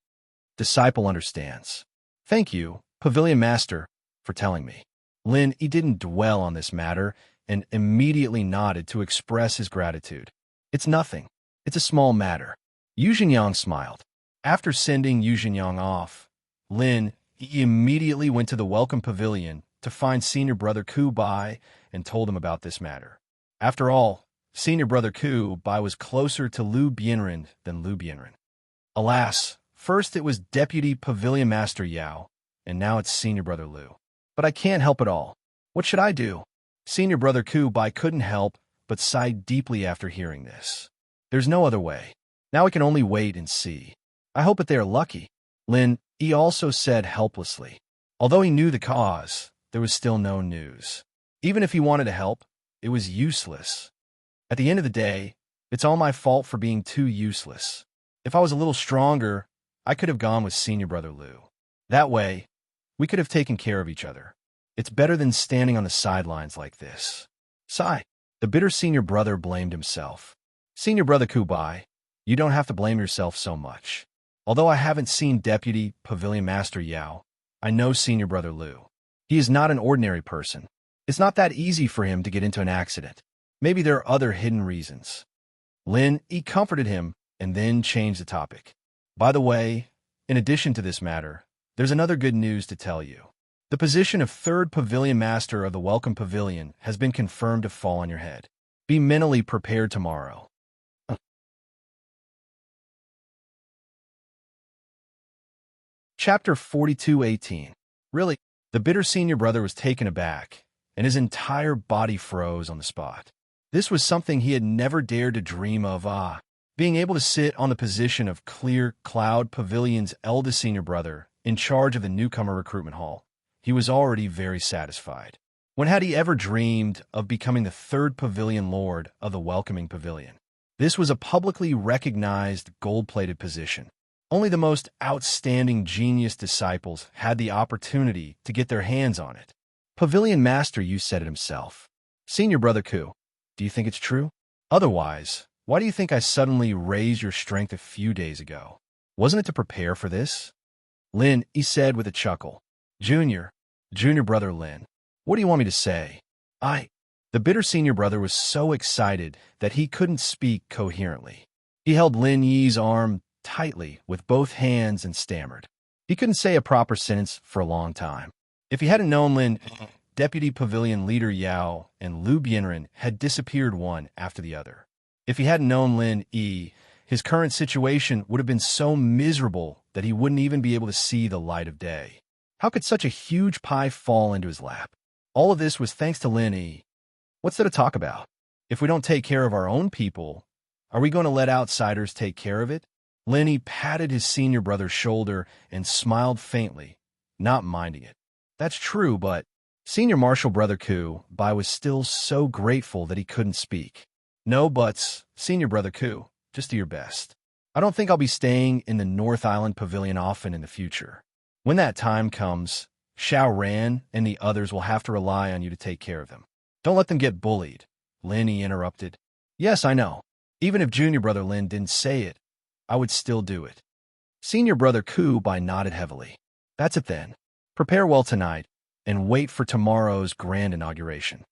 Disciple understands. Thank you, Pavilion Master, for telling me. Lin didn't dwell on this matter and immediately nodded to express his gratitude. It's nothing. It's a small matter. Yu Xingyang smiled. After sending Yu Xingyang off, Lin immediately went to the Welcome Pavilion to find Senior Brother Ku Bai and told him about this matter. After all, Senior Brother Ku Bai was closer to Liu Bianren than Liu Bianren. Alas, first it was Deputy Pavilion Master Yao, and now it's Senior Brother Liu. But I can't help it all. What should I do? Senior Brother Ku Bai couldn't help but sighed deeply after hearing this. There's no other way. Now we can only wait and see. I hope that they are lucky. Lin also said helplessly. Although he knew the cause, there was still no news. Even if he wanted to help, it was useless. At the end of the day, it's all my fault for being too useless. If I was a little stronger, I could have gone with Senior Brother Liu. That way, we could have taken care of each other. It's better than standing on the sidelines like this. Sigh. The bitter Senior Brother blamed himself. Senior Brother Ku Bai, you don't have to blame yourself so much. Although I haven't seen Deputy Pavilion Master Yao, I know Senior Brother Liu. He is not an ordinary person. It's not that easy for him to get into an accident. Maybe there are other hidden reasons. Lin comforted him and then changed the topic. By the way, in addition to this matter, there's another good news to tell you. The position of third pavilion master of the Welcome Pavilion has been confirmed to fall on your head. Be mentally prepared tomorrow. Chapter 42:18. Really, the bitter senior brother was taken aback, and his entire body froze on the spot. This was something he had never dared to dream of. Being able to sit on the position of Clear Cloud Pavilion's eldest senior brother in charge of the newcomer recruitment hall. He was already very satisfied. When had he ever dreamed of becoming the third pavilion lord of the Welcoming Pavilion? This was a publicly recognized gold-plated position. Only the most outstanding genius disciples had the opportunity to get their hands on it. Pavilion Master, you said it himself. Senior Brother Ku, do you think it's true? Otherwise, why do you think I suddenly raised your strength a few days ago? Wasn't it to prepare for this? Lin, he said with a chuckle. Junior Brother Lin, what do you want me to say? The bitter senior brother was so excited that he couldn't speak coherently. He held Lin Yi's arm tightly with both hands and stammered. He couldn't say a proper sentence for a long time. If he hadn't known Lin, Deputy Pavilion Leader Yao and Liu Bianren had disappeared one after the other. If he hadn't known Lin Yi, his current situation would have been so miserable that he wouldn't even be able to see the light of day. How could such a huge pie fall into his lap? All of this was thanks to Lin Yi. What's there to talk about? If we don't take care of our own people, are we going to let outsiders take care of it? Lin Yi patted his senior brother's shoulder and smiled faintly, not minding it. That's true, but Senior Marshal Brother Ku Bai was still so grateful that he couldn't speak. No buts, Senior Brother Ku, just do your best. I don't think I'll be staying in the North Island Pavilion often in the future. When that time comes, Xiao Ran and the others will have to rely on you to take care of them. Don't let them get bullied, Lin Yi interrupted. Yes, I know. Even if Junior Brother Lin didn't say it, I would still do it. Senior Brother Ku Bai nodded heavily. That's it then. Prepare well tonight, and wait for tomorrow's grand inauguration.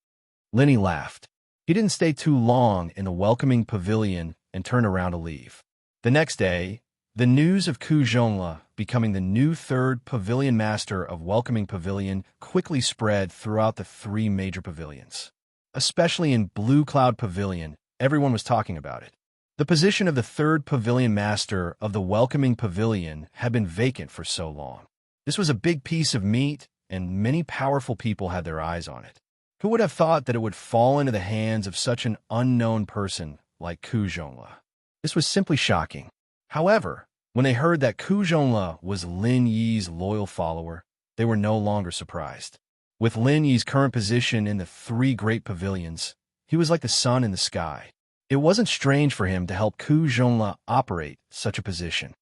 Lin Yi laughed. He didn't stay too long in the Welcoming Pavilion and turned around to leave. The next day, the news of Ku Zhongla becoming the new third pavilion master of Welcoming Pavilion quickly spread throughout the three major pavilions. Especially in Blue Cloud Pavilion, everyone was talking about it. The position of the third pavilion master of the Welcoming Pavilion had been vacant for so long. This was a big piece of meat, and many powerful people had their eyes on it. Who would have thought that it would fall into the hands of such an unknown person like Ku Zhongla? This was simply shocking. However, when they heard that Ku Zhongla was Lin Yi's loyal follower, they were no longer surprised. With Lin Yi's current position in the three great pavilions, he was like the sun in the sky. It wasn't strange for him to help Ku Zhongla operate such a position.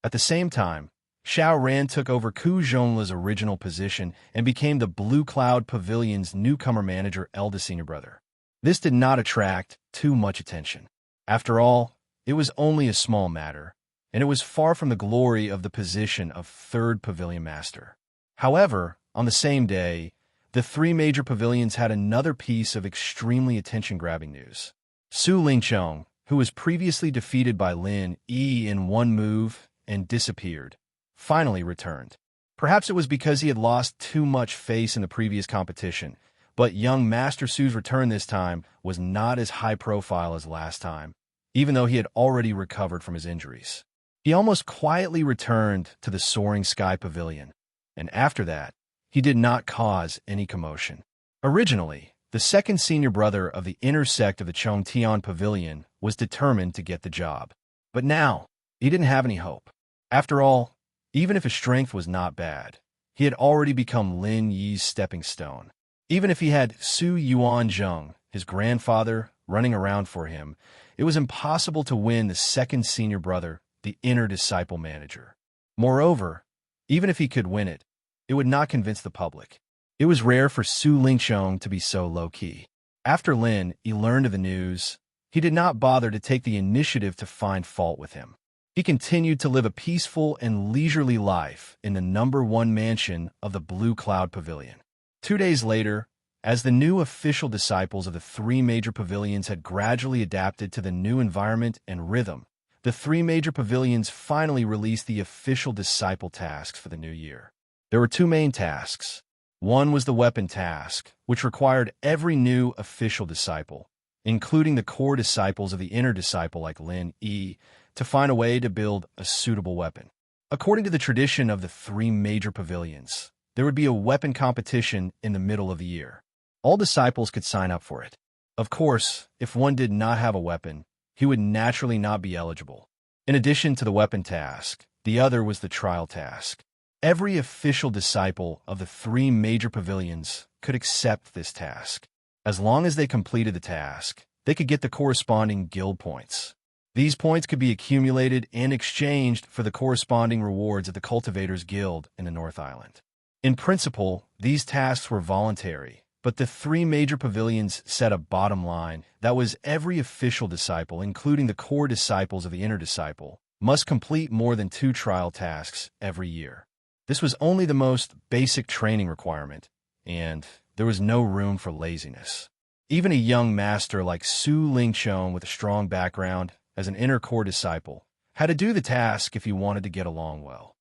At the same time, Xiao Ran took over Ku Zhongla's original position and became the Blue Cloud Pavilion's newcomer manager eldest senior brother. This did not attract too much attention. After all, it was only a small matter, and it was far from the glory of the position of third pavilion master. However, on the same day, the three major pavilions had another piece of extremely attention-grabbing news. Su Lingchong, who was previously defeated by Lin Yi in one move and disappeared, finally returned. Perhaps it was because he had lost too much face in the previous competition, but young Master Su's return this time was not as high profile as last time, even though he had already recovered from his injuries. He almost quietly returned to the Soaring Sky Pavilion, and after that, he did not cause any commotion. Originally, the second senior brother of the inner sect of the Chongtian Pavilion was determined to get the job. But now, he didn't have any hope. After all, even if his strength was not bad, he had already become Lin Yi's stepping stone. Even if he had Su Yuanzheng, his grandfather, running around for him, it was impossible to win the second senior brother, the inner disciple manager. Moreover, even if he could win it, it would not convince the public. It was rare for Su Lingchong to be so low-key. After Lin Yi learned of the news, he did not bother to take the initiative to find fault with him. He continued to live a peaceful and leisurely life in the #1 mansion of the Blue Cloud Pavilion. 2 days later, as the new official disciples of the three major pavilions had gradually adapted to the new environment and rhythm, the three major pavilions finally released the official disciple tasks for the new year. There were two main tasks. One was the weapon task, which required every new official disciple, including the core disciples of the inner disciple like Lin Yi, to find a way to build a suitable weapon. According to the tradition of the three major pavilions, there would be a weapon competition in the middle of the year. All disciples could sign up for it. Of course, if one did not have a weapon, he would naturally not be eligible. In addition to the weapon task, the other was the trial task. Every official disciple of the three major pavilions could accept this task. As long as they completed the task, they could get the corresponding guild points. These points could be accumulated and exchanged for the corresponding rewards at the Cultivators Guild in the North Island. In principle, these tasks were voluntary, but the three major pavilions set a bottom line that was every official disciple, including the core disciples of the inner disciple, must complete more than 2 trial tasks every year. This was only the most basic training requirement, and there was no room for laziness. Even a young master like Su Lingchong with a strong background as an inner core disciple had to do the task if he wanted to get along well.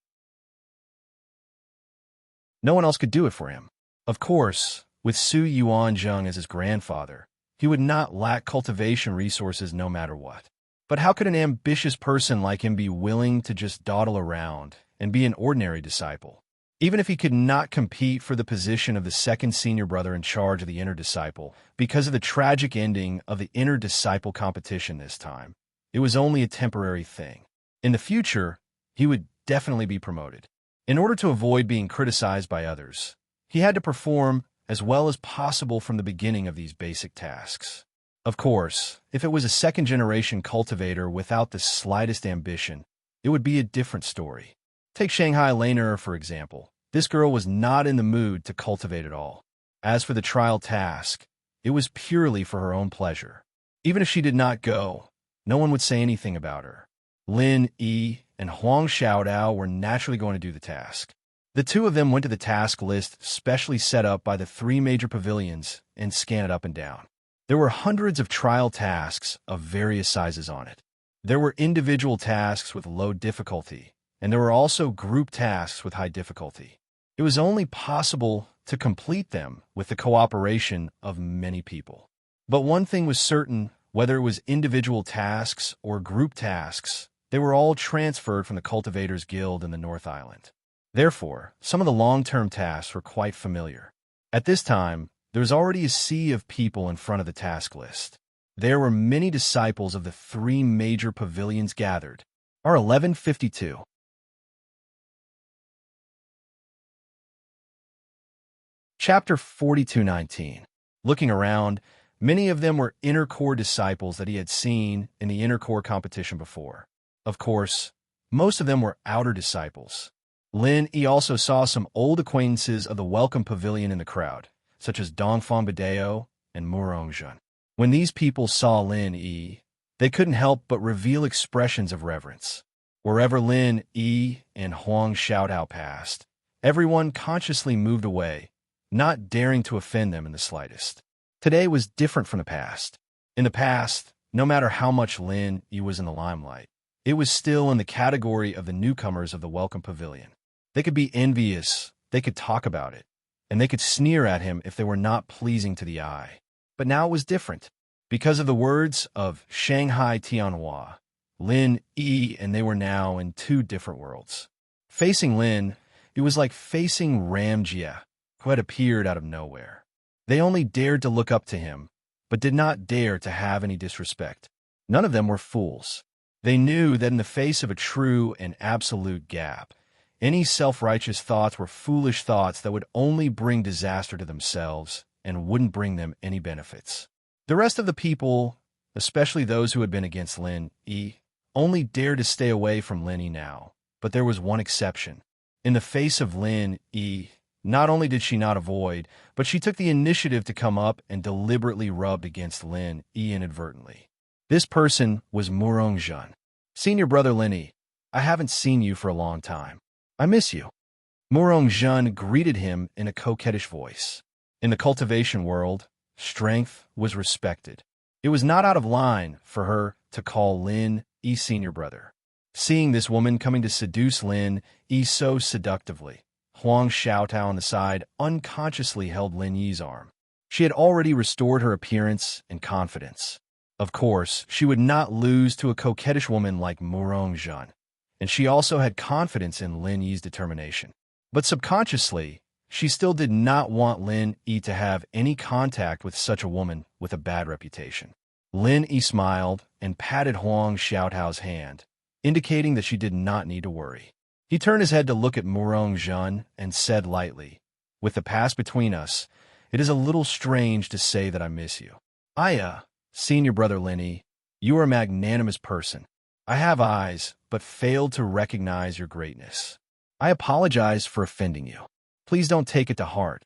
No one else could do it for him. Of course, with Su Yuanzheng as his grandfather, he would not lack cultivation resources no matter what. But how could an ambitious person like him be willing to just dawdle around and be an ordinary disciple? Even if he could not compete for the position of the second senior brother in charge of the inner disciple because of the tragic ending of the inner disciple competition this time, it was only a temporary thing. In the future, he would definitely be promoted. In order to avoid being criticized by others, he had to perform as well as possible from the beginning of these basic tasks. Of course, if it was a second-generation cultivator without the slightest ambition, it would be a different story. Take Shanghai Laner, for example. This girl was not in the mood to cultivate at all. As for the trial task, it was purely for her own pleasure. Even if she did not go, no one would say anything about her. Lin Yi and Huang Xiaodao were naturally going to do the task. The two of them went to the task list specially set up by the three major pavilions and scanned it up and down. There were hundreds of trial tasks of various sizes on it. There were individual tasks with low difficulty, and there were also group tasks with high difficulty. It was only possible to complete them with the cooperation of many people. But one thing was certain, whether it was individual tasks or group tasks, they were all transferred from the Cultivators Guild in the North Island. Therefore, some of the long-term tasks were quite familiar. At this time, there was already a sea of people in front of the task list. There were many disciples of the three major pavilions gathered. R1152. Chapter 4219. Looking around, many of them were inner core disciples that he had seen in the inner core competition before. Of course, most of them were outer disciples. Lin Yi also saw some old acquaintances of the Welcome Pavilion in the crowd, such as Dongfang Badeo and Murongzhen. When these people saw Lin Yi, they couldn't help but reveal expressions of reverence. Wherever Lin Yi and Huang Xiaodao passed, everyone consciously moved away, not daring to offend them in the slightest. Today was different from the past. In the past, no matter how much Lin Yi was in the limelight, it was still in the category of the newcomers of the Welcome Pavilion. They could be envious, they could talk about it, and they could sneer at him if they were not pleasing to the eye. But now it was different. Because of the words of Shanghai Tianhua, Lin Yi and they were now in two different worlds. Facing Lin, it was like facing Ram Jia, who had appeared out of nowhere. They only dared to look up to him, but did not dare to have any disrespect. None of them were fools. They knew that in the face of a true and absolute gap, any self-righteous thoughts were foolish thoughts that would only bring disaster to themselves and wouldn't bring them any benefits. The rest of the people, especially those who had been against Lin Yi, only dared to stay away from Lin Yi now. But there was one exception. In the face of Lin Yi, not only did she not avoid, but she took the initiative to come up and deliberately rubbed against Lin Yi inadvertently. This person was Murongzhen. Senior brother Lin Yi, I haven't seen you for a long time. I miss you. Murongzhen greeted him in a coquettish voice. In the cultivation world, strength was respected. It was not out of line for her to call Lin Yi's senior brother. Seeing this woman coming to seduce Lin Yi so seductively, Huang Xiaotao on the side unconsciously held Lin Yi's arm. She had already restored her appearance and confidence. Of course, she would not lose to a coquettish woman like Murong Zhen, and she also had confidence in Lin Yi's determination. But subconsciously, she still did not want Lin Yi to have any contact with such a woman with a bad reputation. Lin Yi smiled and patted Huang Xiaotao's hand, indicating that she did not need to worry. He turned his head to look at Murong Zhen and said lightly, "With the past between us, it is a little strange to say that I miss you. Senior brother Lin Yi, you are a magnanimous person. I have eyes, but failed to recognize your greatness. I apologize for offending you. Please don't take it to heart,"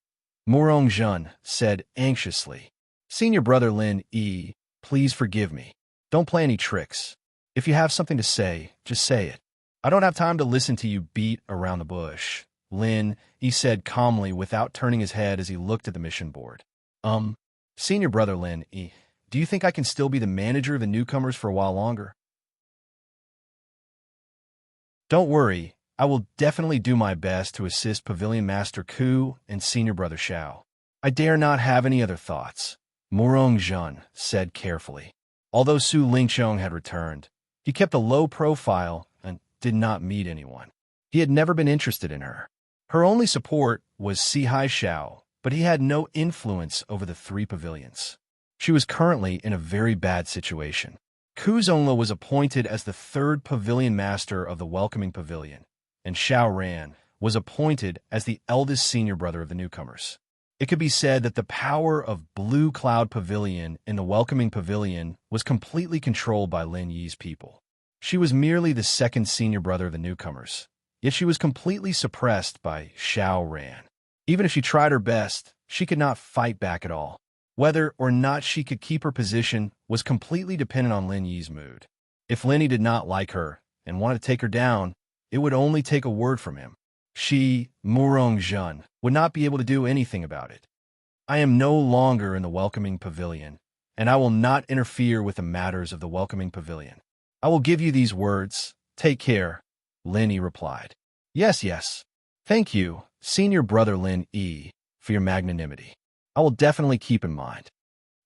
Murong Zhen said anxiously. "Senior brother Lin Yi, please forgive me. Don't play any tricks. If you have something to say, just say it. I don't have time to listen to you beat around the bush," Lin Yi said calmly without turning his head as he looked at the mission board. Senior brother Lin Yi, do you think I can still be the manager of the newcomers for a while longer? Don't worry, I will definitely do my best to assist Pavilion Master Ku and Senior Brother Xiao. I dare not have any other thoughts, Murong Zhen said carefully. Although Su Lingqiong had returned, he kept a low profile and did not meet anyone. He had never been interested in her. Her only support was Sihai Xiao, but he had no influence over the three pavilions. She was currently in a very bad situation. Ku Zongla was appointed as the third pavilion master of the Welcoming Pavilion, and Xiao Ran was appointed as the eldest senior brother of the newcomers. It could be said that the power of Blue Cloud Pavilion in the Welcoming Pavilion was completely controlled by Lin Yi's people. She was merely the second senior brother of the newcomers, yet she was completely suppressed by Xiao Ran. Even if she tried her best, she could not fight back at all. Whether or not she could keep her position was completely dependent on Lin Yi's mood. If Lin Yi did not like her and wanted to take her down, it would only take a word from him. She, Murong Zhen, would not be able to do anything about it. I am no longer in the Welcoming Pavilion, and I will not interfere with the matters of the Welcoming Pavilion. I will give you these words. Take care, Lin Yi replied. Yes. Thank you, senior brother Lin Yi, for your magnanimity. I will definitely keep in mind.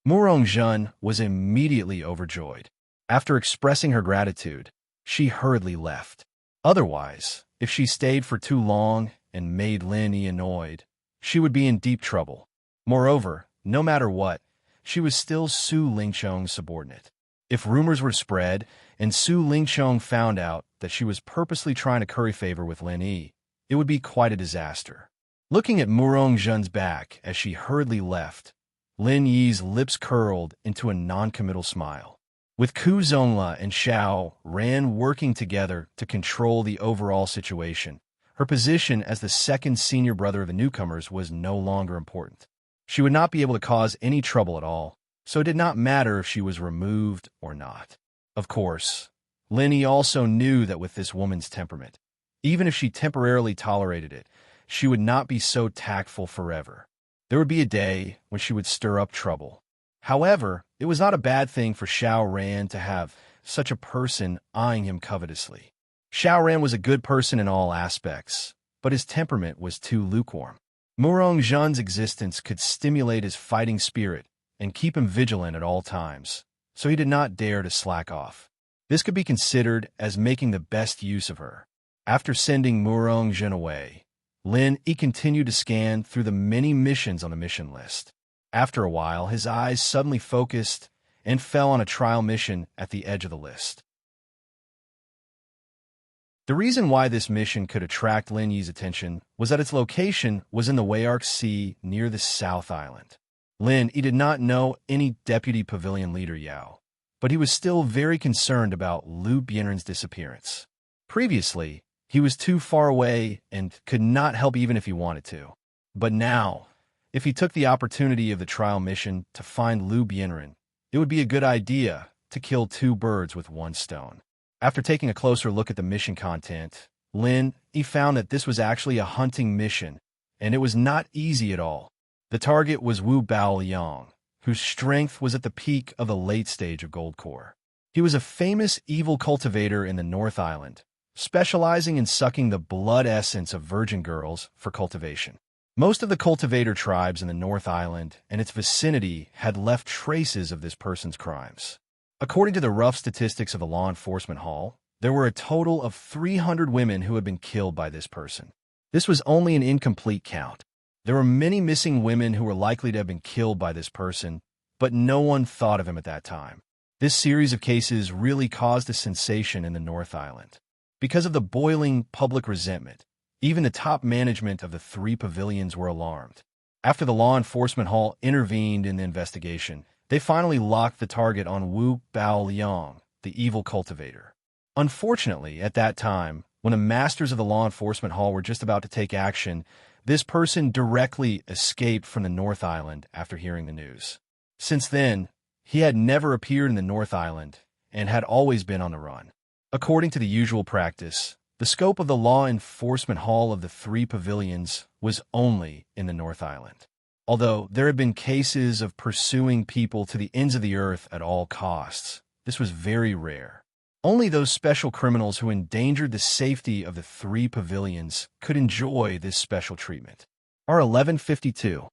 Murong Zhen was immediately overjoyed. After expressing her gratitude, she hurriedly left. Otherwise, if she stayed for too long and made Lin Yi annoyed, she would be in deep trouble. Moreover, no matter what, she was still Su Lingqiong's subordinate. If rumors were spread and Su Lingqiong found out that she was purposely trying to curry favor with Lin Yi, it would be quite a disaster. Looking at Murong Zhen's back as she hurriedly left, Lin Yi's lips curled into a non-committal smile. With Ku Zongla and Xiao Ran working together to control the overall situation, her position as the second senior brother of the newcomers was no longer important. She would not be able to cause any trouble at all, so it did not matter if she was removed or not. Of course, Lin Yi also knew that with this woman's temperament, even if she temporarily tolerated it, she would not be so tactful forever. There would be a day when she would stir up trouble. However, it was not a bad thing for Xiao Ran to have such a person eyeing him covetously. Xiao Ran was a good person in all aspects, but his temperament was too lukewarm. Murong Zhen's existence could stimulate his fighting spirit and keep him vigilant at all times, so he did not dare to slack off. This could be considered as making the best use of her. After sending Murong Zhen away, Lin Yi continued to scan through the many missions on the mission list. After a while, his eyes suddenly focused and fell on a trial mission at the edge of the list. The reason why this mission could attract Lin Yi's attention was that its location was in the Wayark Sea near the South Island. Lin Yi did not know any deputy pavilion leader Yao, but he was still very concerned about Lu Bianren's disappearance. Previously, he was too far away and could not help even if he wanted to. But now, if he took the opportunity of the trial mission to find Lu Bianren, it would be a good idea to kill two birds with one stone. After taking a closer look at the mission content, Lin Yi found that this was actually a hunting mission, and it was not easy at all. The target was Wu Bao Liang, whose strength was at the peak of the late stage of Gold Core. He was a famous evil cultivator in the North Island, specializing in sucking the blood essence of virgin girls for cultivation. Most of the cultivator tribes in the North Island and its vicinity had left traces of this person's crimes. According to the rough statistics of the law enforcement hall, there were a total of 300 women who had been killed by this person. This was only an incomplete count. There were many missing women who were likely to have been killed by this person, but no one thought of him at that time. This series of cases really caused a sensation in the North Island. Because of the boiling public resentment, even the top management of the three pavilions were alarmed. After the law enforcement hall intervened in the investigation, they finally locked the target on Wu Baoliang, the evil cultivator. Unfortunately, at that time, when the masters of the law enforcement hall were just about to take action, this person directly escaped from the North Island after hearing the news. Since then, he had never appeared in the North Island and had always been on the run. According to the usual practice, the scope of the law enforcement hall of the three pavilions was only in the North Island. Although there had been cases of pursuing people to the ends of the earth at all costs, this was very rare. Only those special criminals who endangered the safety of the three pavilions could enjoy this special treatment. R1152.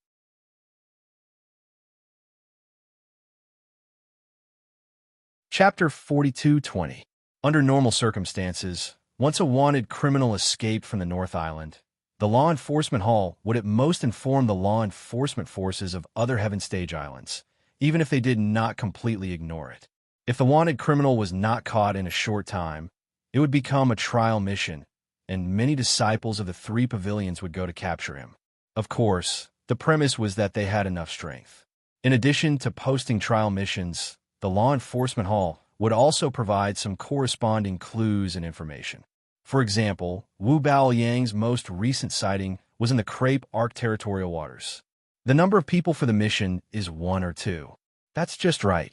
Chapter 4220. Under normal circumstances, once a wanted criminal escaped from the North Island, the law enforcement hall would at most inform the law enforcement forces of other Heaven Stage Islands, even if they did not completely ignore it. If the wanted criminal was not caught in a short time, it would become a trial mission, and many disciples of the three pavilions would go to capture him. Of course, the premise was that they had enough strength. In addition to posting trial missions, the law enforcement hall would also provide some corresponding clues and information. For example, Wu Baoyang's most recent sighting was in the Crepe Arc territorial waters. The number of people for the mission is 1 or 2. That's just right.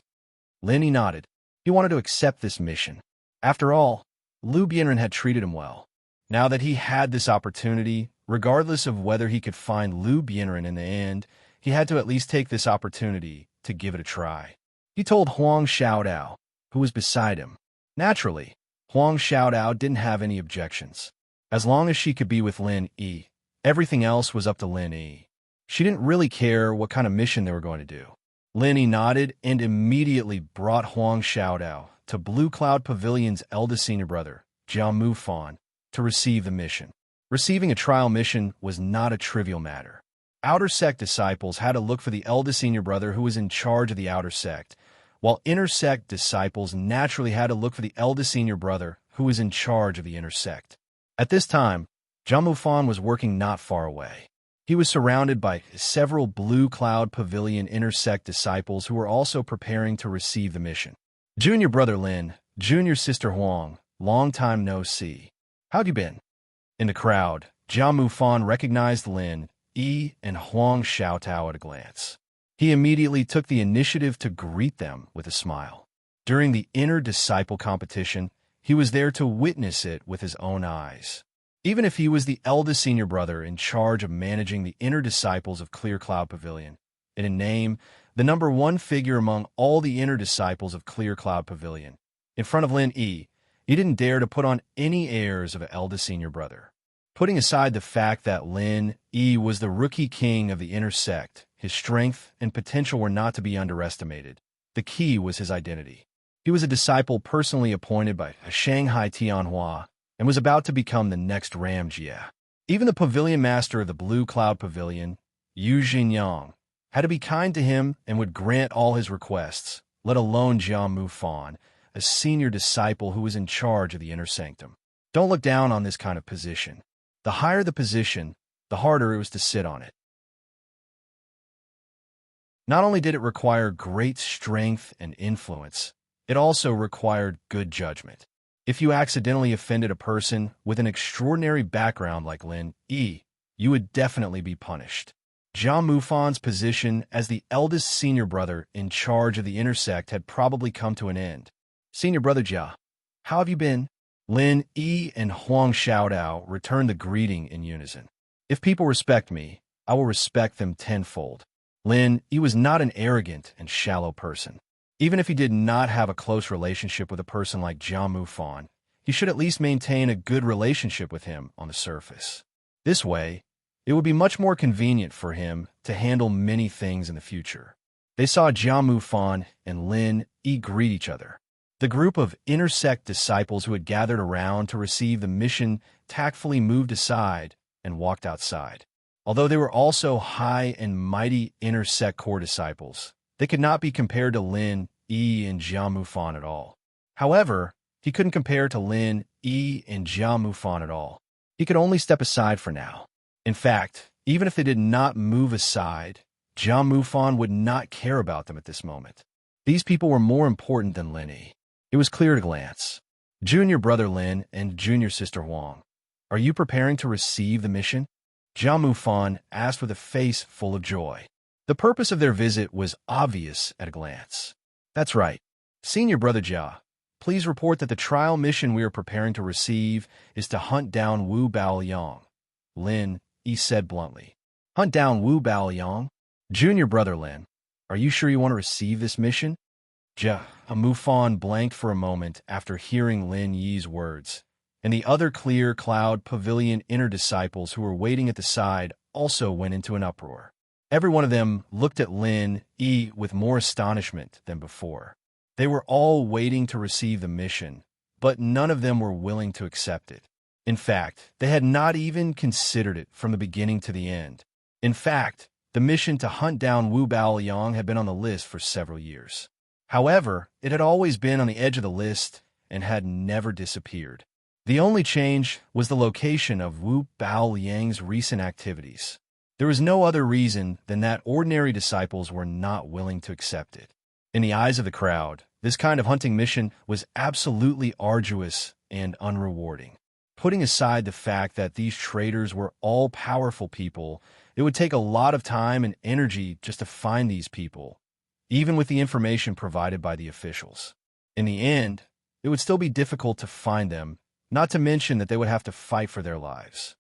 Lin nodded. He wanted to accept this mission. After all, Liu Bianren had treated him well. Now that he had this opportunity, regardless of whether he could find Liu Bianren in the end, he had to at least take this opportunity to give it a try. He told Huang Xiaodao, who was beside him. Naturally, Huang Xiaodao didn't have any objections. As long as she could be with Lin Yi, everything else was up to Lin Yi. She didn't really care what kind of mission they were going to do. Lin Yi nodded and immediately brought Huang Xiaodao to Blue Cloud Pavilion's eldest senior brother, Jiao Mufan, to receive the mission. Receiving a trial mission was not a trivial matter. Outer Sect disciples had to look for the eldest senior brother who was in charge of the Outer Sect, while Inner Sect disciples naturally had to look for the eldest senior brother who was in charge of the Inner Sect. At this time, Jiao Mufan was working not far away. He was surrounded by several Blue Cloud Pavilion Inner Sect disciples who were also preparing to receive the mission. Junior brother Lin, junior sister Huang, long time no see. How'd you been? In the crowd, Jiao Mufan recognized Lin Yi and Huang Xiaotao at a glance. He immediately took the initiative to greet them with a smile. During the inner disciple competition, he was there to witness it with his own eyes. Even if he was the eldest senior brother in charge of managing the inner disciples of Clear Cloud Pavilion, and in name, the number one figure among all the inner disciples of Clear Cloud Pavilion, in front of Lin Yi, he didn't dare to put on any airs of an eldest senior brother. Putting aside the fact that Lin Yi was the rookie king of the Inner Sect, his strength and potential were not to be underestimated. The key was his identity. He was a disciple personally appointed by Shanghai Tianhua and was about to become the next Ram Jia. Even the pavilion master of the Blue Cloud Pavilion, Yu Jinyang, had to be kind to him and would grant all his requests, let alone Jiao Mufan, a senior disciple who was in charge of the Inner Sanctum. Don't look down on this kind of position. The higher the position, the harder it was to sit on it. Not only did it require great strength and influence, it also required good judgment. If you accidentally offended a person with an extraordinary background like Lin Yi, you would definitely be punished. Jiao Mufan's position as the eldest senior brother in charge of the Inner Sect had probably come to an end. Senior brother Jia, how have you been? Lin Yi and Huang Xiaodao returned the greeting in unison. If people respect me, I will respect them tenfold. Lin Yi was not an arrogant and shallow person. Even if he did not have a close relationship with a person like Jia Mufan, he should at least maintain a good relationship with him on the surface. This way, it would be much more convenient for him to handle many things in the future. They saw Jia Mufan and Lin Yi greet each other. The group of intersect disciples who had gathered around to receive the mission tactfully moved aside and walked outside. Although they were also high and mighty intersect core disciples, they could not be compared to Lin Yi and Jia Mufan at all. However, he couldn't compare to Lin Yi and Jia Mufan at all. He could only step aside for now. In fact, even if they did not move aside, Jia Mufan would not care about them at this moment. These people were more important than Lin Yi. It was clear at a glance. Junior brother Lin and junior sister Huang, are you preparing to receive the mission? Jia Mufan asked with a face full of joy. The purpose of their visit was obvious at a glance. That's right. Senior brother Jia, please report that the trial mission we are preparing to receive is to hunt down Wu Baoyang. Lin Yi said bluntly. Hunt down Wu Baoyang? Junior brother Lin, are you sure you want to receive this mission? Jia Mufan blanked for a moment after hearing Lin Yi's words, and the other clear cloud pavilion inner disciples who were waiting at the side also went into an uproar. Every one of them looked at Lin Yi with more astonishment than before. They were all waiting to receive the mission, but none of them were willing to accept it. In fact, they had not even considered it from the beginning to the end. In fact, the mission to hunt down Wu Baoyang had been on the list for several years. However, it had always been on the edge of the list and had never disappeared. The only change was the location of Wu Baoyang's recent activities. There was no other reason than that ordinary disciples were not willing to accept it. In the eyes of the crowd, this kind of hunting mission was absolutely arduous and unrewarding. Putting aside the fact that these traitors were all-powerful people, it would take a lot of time and energy just to find these people, even with the information provided by the officials. In the end, it would still be difficult to find them, not to mention that they would have to fight for their lives.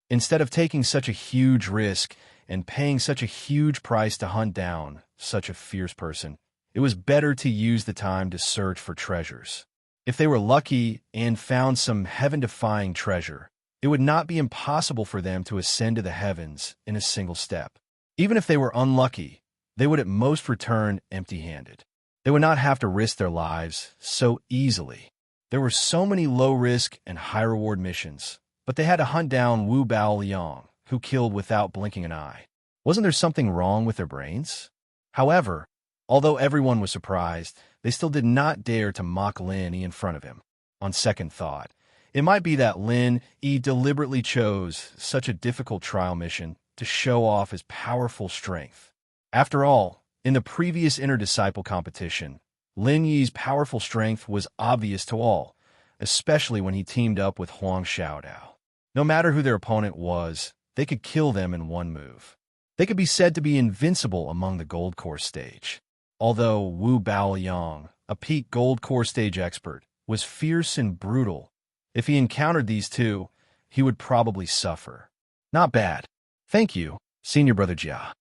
Instead of taking such a huge risk and paying such a huge price to hunt down such a fierce person, it was better to use the time to search for treasures. If they were lucky and found some heaven-defying treasure, it would not be impossible for them to ascend to the heavens in a single step. Even if they were unlucky, they would at most return empty-handed. They would not have to risk their lives so easily. There were so many low-risk and high-reward missions, but they had to hunt down Wu Baoyang, who killed without blinking an eye. Wasn't there something wrong with their brains? However, although everyone was surprised, they still did not dare to mock Lin Yi in front of him. On second thought, it might be that Lin Yi deliberately chose such a difficult trial mission to show off his powerful strength. After all, in the previous inter-disciple competition, Lin Yi's powerful strength was obvious to all, especially when he teamed up with Huang Xiaodao. No matter who their opponent was, they could kill them in one move. They could be said to be invincible among the Gold Core stage. Although Wu Baoyang, a peak Gold Core stage expert, was fierce and brutal, if he encountered these two, he would probably suffer. Not bad. Thank you, Senior Brother Jia.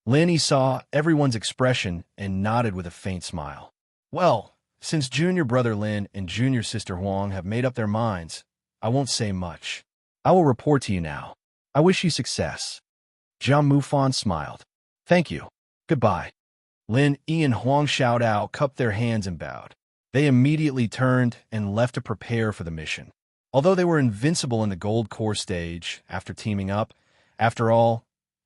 Lin Yi saw everyone's expression and nodded with a faint smile. Well, since Junior Brother Lin and Junior Sister Huang have made up their minds, I won't say much. I will report to you now. I wish you success. Jia Mufan smiled. Thank you. Goodbye. Lin Yi and Huang Xiaodao cupped their hands and bowed. They immediately turned and left to prepare for the mission. Although they were invincible in the Gold Core stage after teaming up, after all,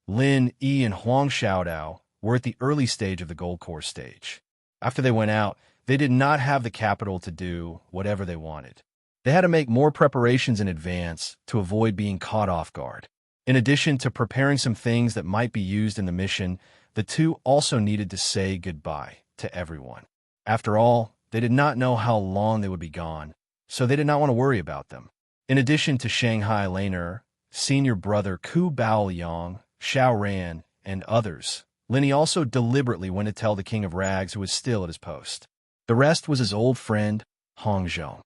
Lin Yi and Huang Xiaodao were at the early stage of the Gold Core stage. After they went out, they did not have the capital to do whatever they wanted. They had to make more preparations in advance to avoid being caught off guard. In addition to preparing some things that might be used in the mission, the two also needed to say goodbye to everyone. After all, they did not know how long they would be gone, so they did not want to worry about them. In addition to Shanghai Laner, Senior Brother Ku Baoyang, Xiao Ran, and others, Lin Yi also deliberately went to tell the King of Rags who was still at his post. The rest was his old friend, Hong Zhong.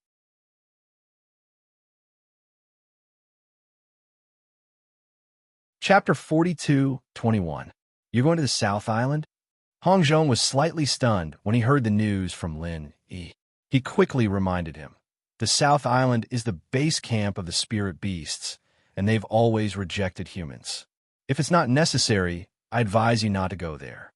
Chapter 42:21. You're going to the South Island? Hong Zhong was slightly stunned when he heard the news from Lin Yi. He quickly reminded him, the South Island is the base camp of the spirit beasts, and they've always rejected humans. If it's not necessary, I advise you not to go there.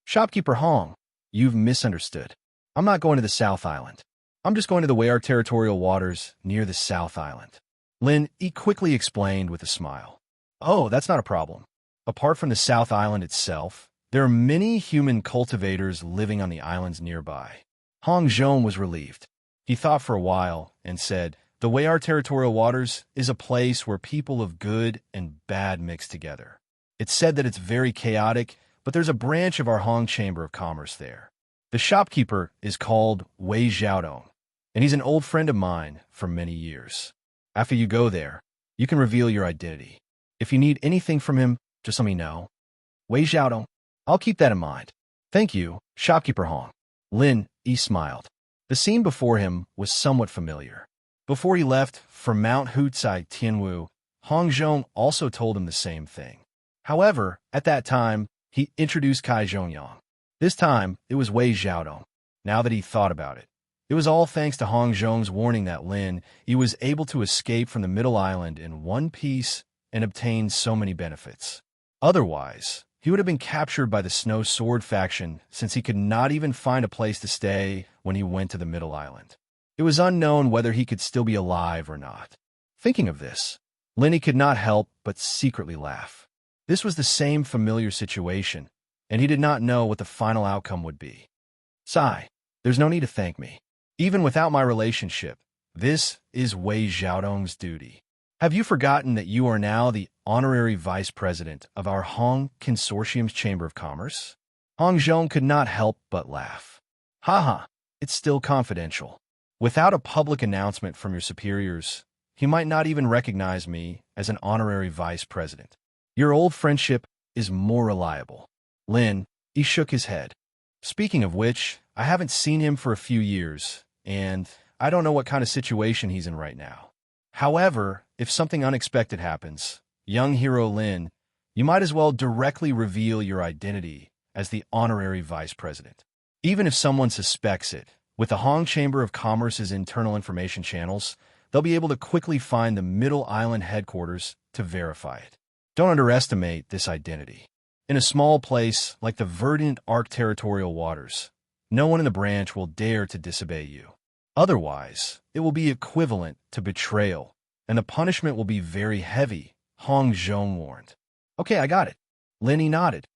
Shopkeeper Hong, you've misunderstood. I'm not going to the South Island. I'm just going to the Wei territorial waters near the South Island. Lin Yi quickly explained with a smile. Oh, that's not a problem. Apart from the South Island itself, there are many human cultivators living on the islands nearby. Hong Zhong was relieved. He thought for a while and said, the Wei territorial waters is a place where people of good and bad mix together. It's said that it's very chaotic, but there's a branch of our Hong Chamber of Commerce there. The shopkeeper is called Wei Xiaodong, and he's an old friend of mine for many years. After you go there, you can reveal your identity. If you need anything from him, just let me know. Wei Xiaodong, I'll keep that in mind. Thank you, Shopkeeper Hong. Lin Yi smiled. The scene before him was somewhat familiar. Before he left for Mount Hucai Tianwu, Hong Zhong also told him the same thing. However, at that time, he introduced Kai Zhongyang. This time, it was Wei Xiaodong. Now that he thought about it, it was all thanks to Hong Zhong's warning that Lin Yi was able to escape from the Middle Island in one piece and obtain so many benefits. Otherwise, he would have been captured by the Snow Sword faction since he could not even find a place to stay when he went to the Middle Island. It was unknown whether he could still be alive or not. Thinking of this, Lin Yi could not help but secretly laugh. This was the same familiar situation, and he did not know what the final outcome would be. Sigh, there's no need to thank me. Even without my relationship, this is Wei Xiaodong's duty. Have you forgotten that you are now the honorary vice president of our Hong Consortium's Chamber of Commerce? Hong Zhong could not help but laugh. Haha, it's still confidential. Without a public announcement from your superiors, he might not even recognize me as an honorary vice president. Your old friendship is more reliable. Lin Yi shook his head. Speaking of which, I haven't seen him for a few years, and I don't know what kind of situation he's in right now. However, if something unexpected happens, young hero Lin, you might as well directly reveal your identity as the honorary vice president. Even if someone suspects it, with the Hong Chamber of Commerce's internal information channels, they'll be able to quickly find the Middle Island headquarters to verify it. Don't underestimate this identity. In a small place like the Verdant Arc territorial waters, no one in the branch will dare to disobey you. Otherwise, it will be equivalent to betrayal, and the punishment will be very heavy, Hong Zhong warned. Okay, I got it. Lin Yi nodded.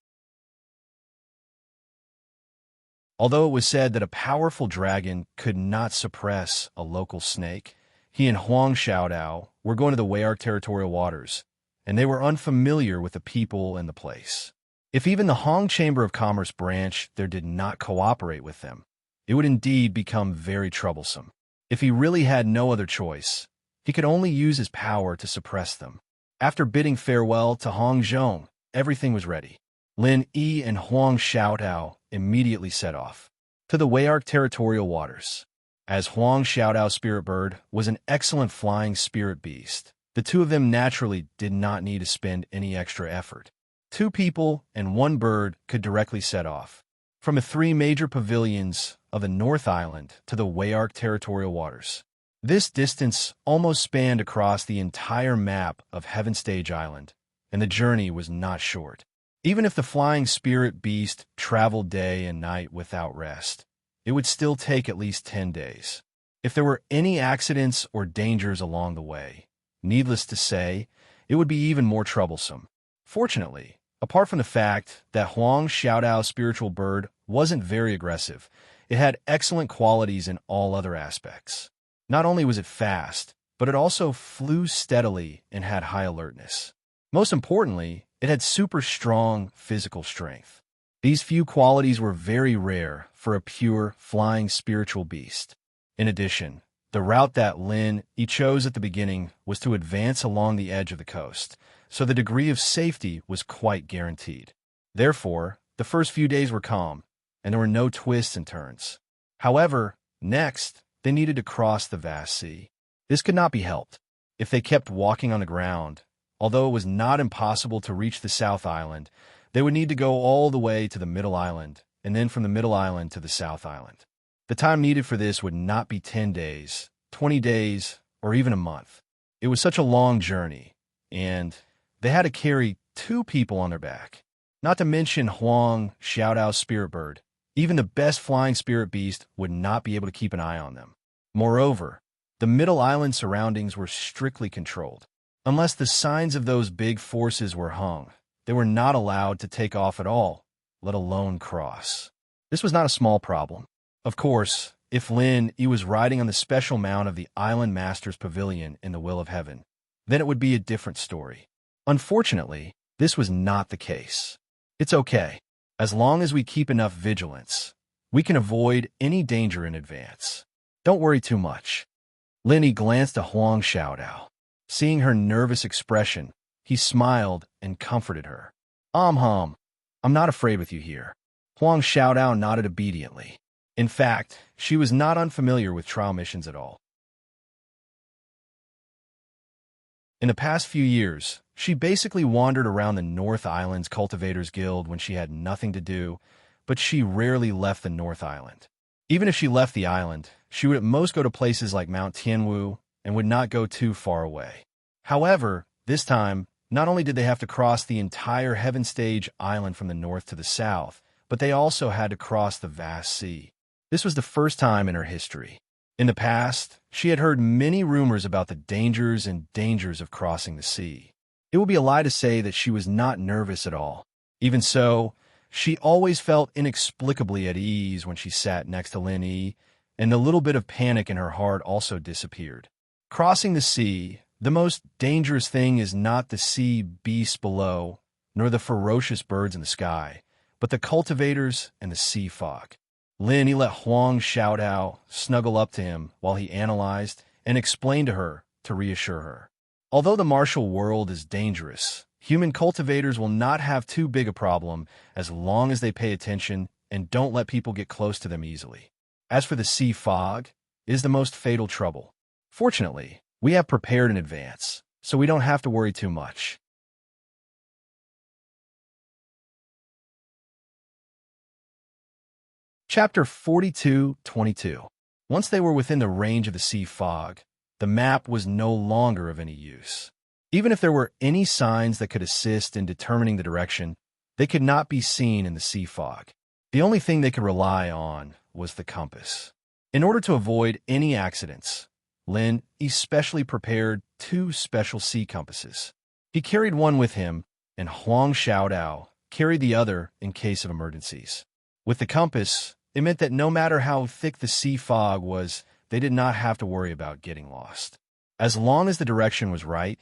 Although it was said that a powerful dragon could not suppress a local snake, he and Huang Xiaodao were going to the Wei territorial waters, and they were unfamiliar with the people and the place. If even the Hong Chamber of Commerce branch there did not cooperate with them, it would indeed become very troublesome. If he really had no other choice, he could only use his power to suppress them. After bidding farewell to Hong Zhong, everything was ready. Lin Yi and Huang Xiaodao immediately set off to the Wei territorial waters. As Huang Xiaodao's spirit bird was an excellent flying spirit beast, the two of them naturally did not need to spend any extra effort. 2 people and 1 bird could directly set off from the 3 major pavilions of the North Island to the Wei territorial waters. This distance almost spanned across the entire map of Heaven Stage Island, and the journey was not short. Even if the flying spirit beast traveled day and night without rest, it would still take at least 10 days. If there were any accidents or dangers along the way, needless to say, it would be even more troublesome. Fortunately, apart from the fact that Huang Xiaodao's spiritual bird wasn't very aggressive, it had excellent qualities in all other aspects. Not only was it fast, but it also flew steadily and had high alertness. Most importantly, it had super strong physical strength. These few qualities were very rare for a pure flying spiritual beast. In addition, the route that Lin Yi chose at the beginning was to advance along the edge of the coast, so the degree of safety was quite guaranteed. Therefore, the first few days were calm, and there were no twists and turns. However, next, they needed to cross the vast sea. This could not be helped. If they kept walking on the ground, although it was not impossible to reach the South Island, they would need to go all the way to the Middle Island and then from the middle island to the south island. The time needed for this would not be 10 days, 20 days, or even a month. It was such a long journey, and they had to carry 2 people on their back. Not to mention Huang Xiaodao's spirit bird. Even the best flying spirit beast would not be able to keep an eye on them. Moreover, the middle island surroundings were strictly controlled. Unless the signs of those big forces were hung, they were not allowed to take off at all, let alone cross. This was not a small problem. Of course, if Lin Yi was riding on the special mount of the Island Master's Pavilion in the Will of Heaven, then it would be a different story. Unfortunately, this was not the case. It's okay. As long as we keep enough vigilance, we can avoid any danger in advance. Don't worry too much. Lin Yi glanced at Huang Xiaodao. Seeing her nervous expression, he smiled and comforted her. I'm not afraid with you here. Huang Xiaodao nodded obediently. In fact, she was not unfamiliar with trial missions at all. In the past few years, she basically wandered around the North Island's Cultivators Guild when she had nothing to do, but she rarely left the North Island. Even if she left the island, she would at most go to places like Mount Tianwu and would not go too far away. However, this time, not only did they have to cross the entire Heaven Stage island from the north to the south, but they also had to cross the vast sea. This was the first time in her history. In the past, she had heard many rumors about the dangers of crossing the sea. It would be a lie to say that she was not nervous at all. Even so, she always felt inexplicably at ease when she sat next to Lin Yi, and the little bit of panic in her heart also disappeared. Crossing the sea, the most dangerous thing is not the sea beasts below, nor the ferocious birds in the sky, but the cultivators and the sea fog. Lin Yi let Huang Xiaodao snuggle up to him while he analyzed and explained to her to reassure her. Although the martial world is dangerous, human cultivators will not have too big a problem as long as they pay attention and don't let people get close to them easily. As for the sea fog, it is the most fatal trouble. Fortunately, we have prepared in advance, so we don't have to worry too much. Chapter 42:22. Once they were within the range of the sea fog, the map was no longer of any use. Even if there were any signs that could assist in determining the direction, they could not be seen in the sea fog. The only thing they could rely on was the compass. In order to avoid any accidents, Lin especially prepared 2 special sea compasses. He carried one with him, and Huang Xiaodao carried the other in case of emergencies. With the compass, it meant that no matter how thick the sea fog was, they did not have to worry about getting lost. As long as the direction was right,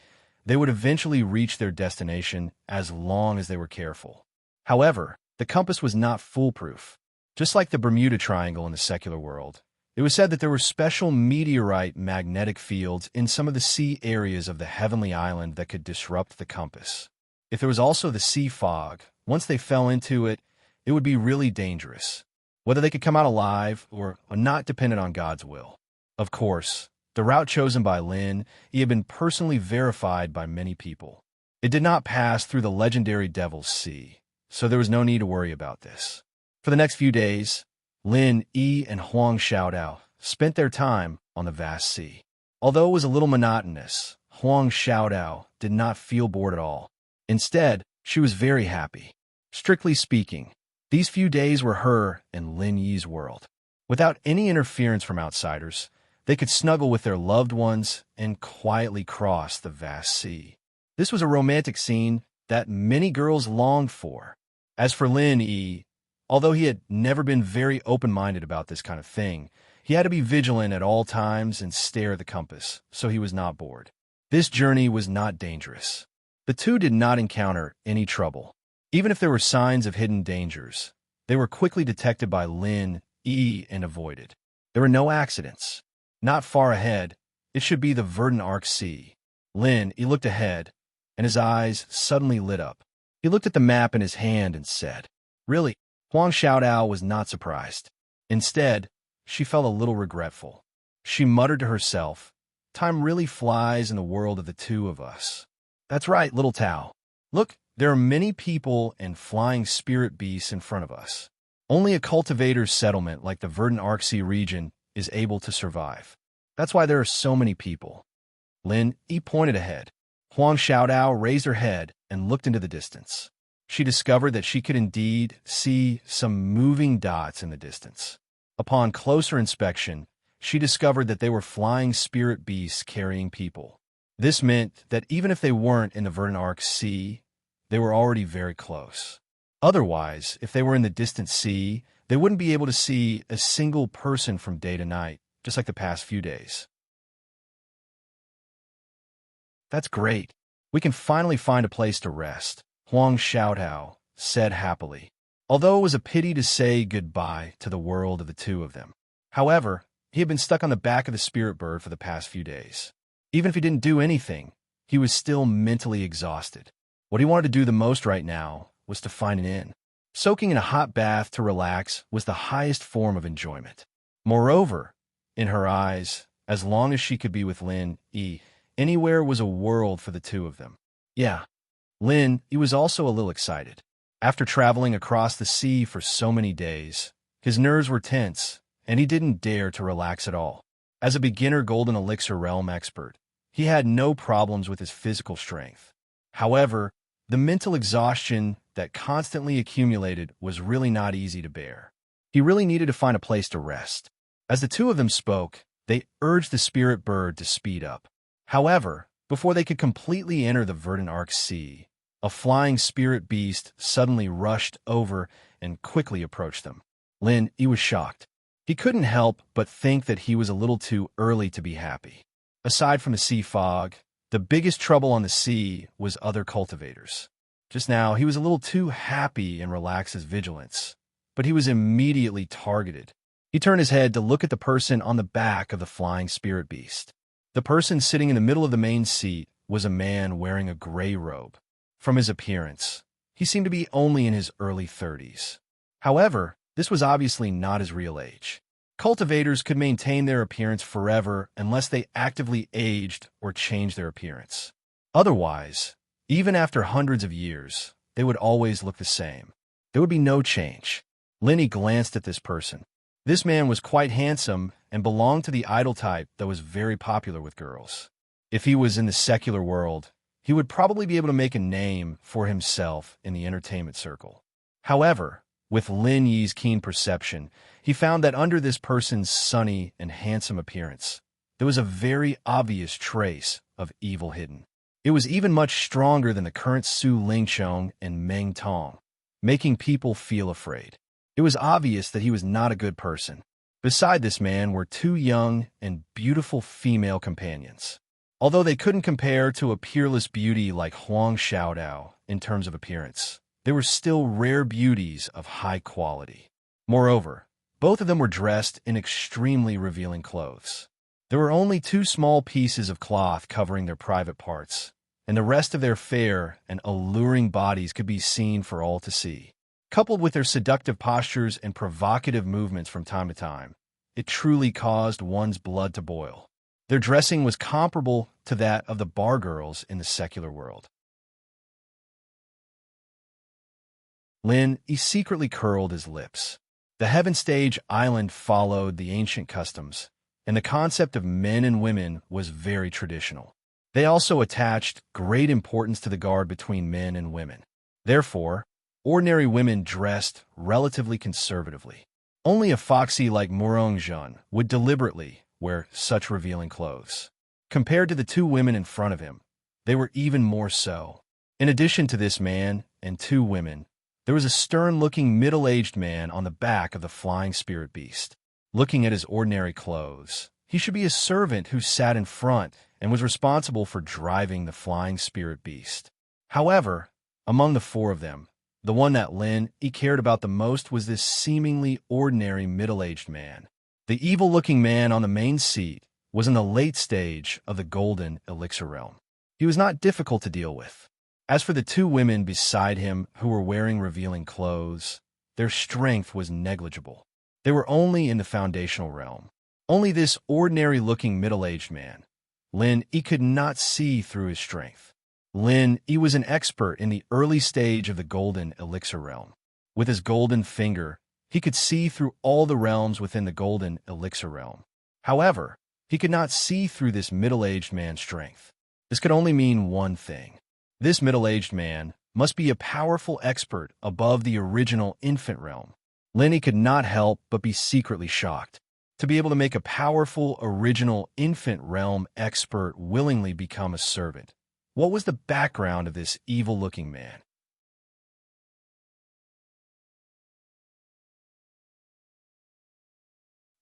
they would eventually reach their destination as long as they were careful. However, the compass was not foolproof. Just like the Bermuda Triangle in the secular world, it was said that there were special meteorite magnetic fields in some of the sea areas of the heavenly island that could disrupt the compass. If there was also the sea fog, once they fell into it, it would be really dangerous. Whether they could come out alive or not depended on God's will. Of course, the route chosen by Lin Yi had been personally verified by many people. It did not pass through the legendary Devil's Sea, so there was no need to worry about this. For the next few days, Lin Yi and Huang Xiaodao spent their time on the vast sea. Although it was a little monotonous, Huang Xiaodao did not feel bored at all. Instead, she was very happy. Strictly speaking, these few days were her and Lin Yi's world. Without any interference from outsiders, they could snuggle with their loved ones and quietly cross the vast sea. This was a romantic scene that many girls longed for. As for Lin Yi, although he had never been very open-minded about this kind of thing, he had to be vigilant at all times and stare at the compass, so he was not bored. This journey was not dangerous. The 2 did not encounter any trouble. Even if there were signs of hidden dangers, they were quickly detected by Lin Yi and avoided. There were no accidents. Not far ahead, it should be the Verdant Arc Sea. Lin Yi looked ahead, and his eyes suddenly lit up. He looked at the map in his hand and said, "Really?" Huang Xiaodao was not surprised. Instead, she felt a little regretful. She muttered to herself, "Time really flies in the world of the 2 of us." "That's right, little Tao. Look, there are many people and flying spirit beasts in front of us. Only a cultivator's settlement like the Verdant Arc-Sea region is able to survive. That's why there are so many people. Lin Yi pointed ahead. Huang Xiaodao raised her head and looked into the distance. She discovered that she could indeed see some moving dots in the distance. Upon closer inspection, she discovered that they were flying spirit beasts carrying people. This meant that even if they weren't in the Verdant Arc-Sea, they were already very close. Otherwise, if they were in the distant sea, they wouldn't be able to see a single person from day to night, just like the past few days. That's great. We can finally find a place to rest, Huang Xiaodao said happily, although it was a pity to say goodbye to the world of the two of them. However, he had been stuck on the back of the spirit bird for the past few days. Even if he didn't do anything, he was still mentally exhausted. What he wanted to do the most right now was to find an inn. Soaking in a hot bath to relax was the highest form of enjoyment. Moreover, in her eyes, as long as she could be with Lin Yi, anywhere was a world for the two of them. Yeah, Lin Yi was also a little excited. After traveling across the sea for so many days, his nerves were tense, and he didn't dare to relax at all. As a beginner Golden Elixir Realm expert, he had no problems with his physical strength. However, the mental exhaustion that constantly accumulated was really not easy to bear. He really needed to find a place to rest. As the two of them spoke, they urged the spirit bird to speed up. However, before they could completely enter the Verdant Arc-Sea, a flying spirit beast suddenly rushed over and quickly approached them. Lin Yi was shocked. He couldn't help but think that he was a little too early to be happy. Aside from the sea fog, the biggest trouble on the sea was other cultivators. Just now, he was a little too happy and relaxed his vigilance, but he was immediately targeted. He turned his head to look at the person on the back of the flying spirit beast. The person sitting in the middle of the main seat was a man wearing a gray robe. From his appearance, he seemed to be only in his early 30s. However, this was obviously not his real age. Cultivators could maintain their appearance forever unless they actively aged or changed their appearance. Otherwise, even after hundreds of years, they would always look the same. There would be no change. Lin Yi glanced at this person. This man was quite handsome and belonged to the idol type that was very popular with girls. If he was in the secular world, he would probably be able to make a name for himself in the entertainment circle. However, with Lin Yi's keen perception, he found that under this person's sunny and handsome appearance, there was a very obvious trace of evil hidden. It was even much stronger than the current Su Lingchong and Meng Tong, making people feel afraid. It was obvious that he was not a good person. Beside this man were two young and beautiful female companions. Although they couldn't compare to a peerless beauty like Huang Xiaodao in terms of appearance, they were still rare beauties of high quality. Moreover, both of them were dressed in extremely revealing clothes. There were only two small pieces of cloth covering their private parts, and the rest of their fair and alluring bodies could be seen for all to see. Coupled with their seductive postures and provocative movements from time to time, it truly caused one's blood to boil. Their dressing was comparable to that of the bar girls in the secular world. Lin Yi secretly curled his lips. The Heaven Stage Island followed the ancient customs, and the concept of men and women was very traditional. They also attached great importance to the guard between men and women. Therefore, ordinary women dressed relatively conservatively. Only a foxy like Murong would deliberately wear such revealing clothes. Compared to the two women in front of him, they were even more so. In addition to this man and two women, there was a stern-looking middle-aged man on the back of the flying spirit beast. Looking at his ordinary clothes, he should be a servant who sat in front and was responsible for driving the flying spirit beast. However, among the four of them, the one that Lin Yi cared about the most was this seemingly ordinary middle-aged man. The evil-looking man on the main seat was in the late stage of the Golden Elixir realm. He was not difficult to deal with. As for the two women beside him who were wearing revealing clothes, their strength was negligible. They were only in the foundational realm. Only this ordinary-looking middle-aged man, Lin Yi, could not see through his strength. Lin Yi was an expert in the early stage of the Golden Elixir realm. With his golden finger, He could see through all the realms within the golden elixir realm. However, he could not see through this middle-aged man's strength. This could only mean one thing. This middle-aged man must be a powerful expert above the original infant realm. Lenny could not help but be secretly shocked. To be able to make a powerful original infant realm expert willingly become a servant. What was the background of this evil-looking man?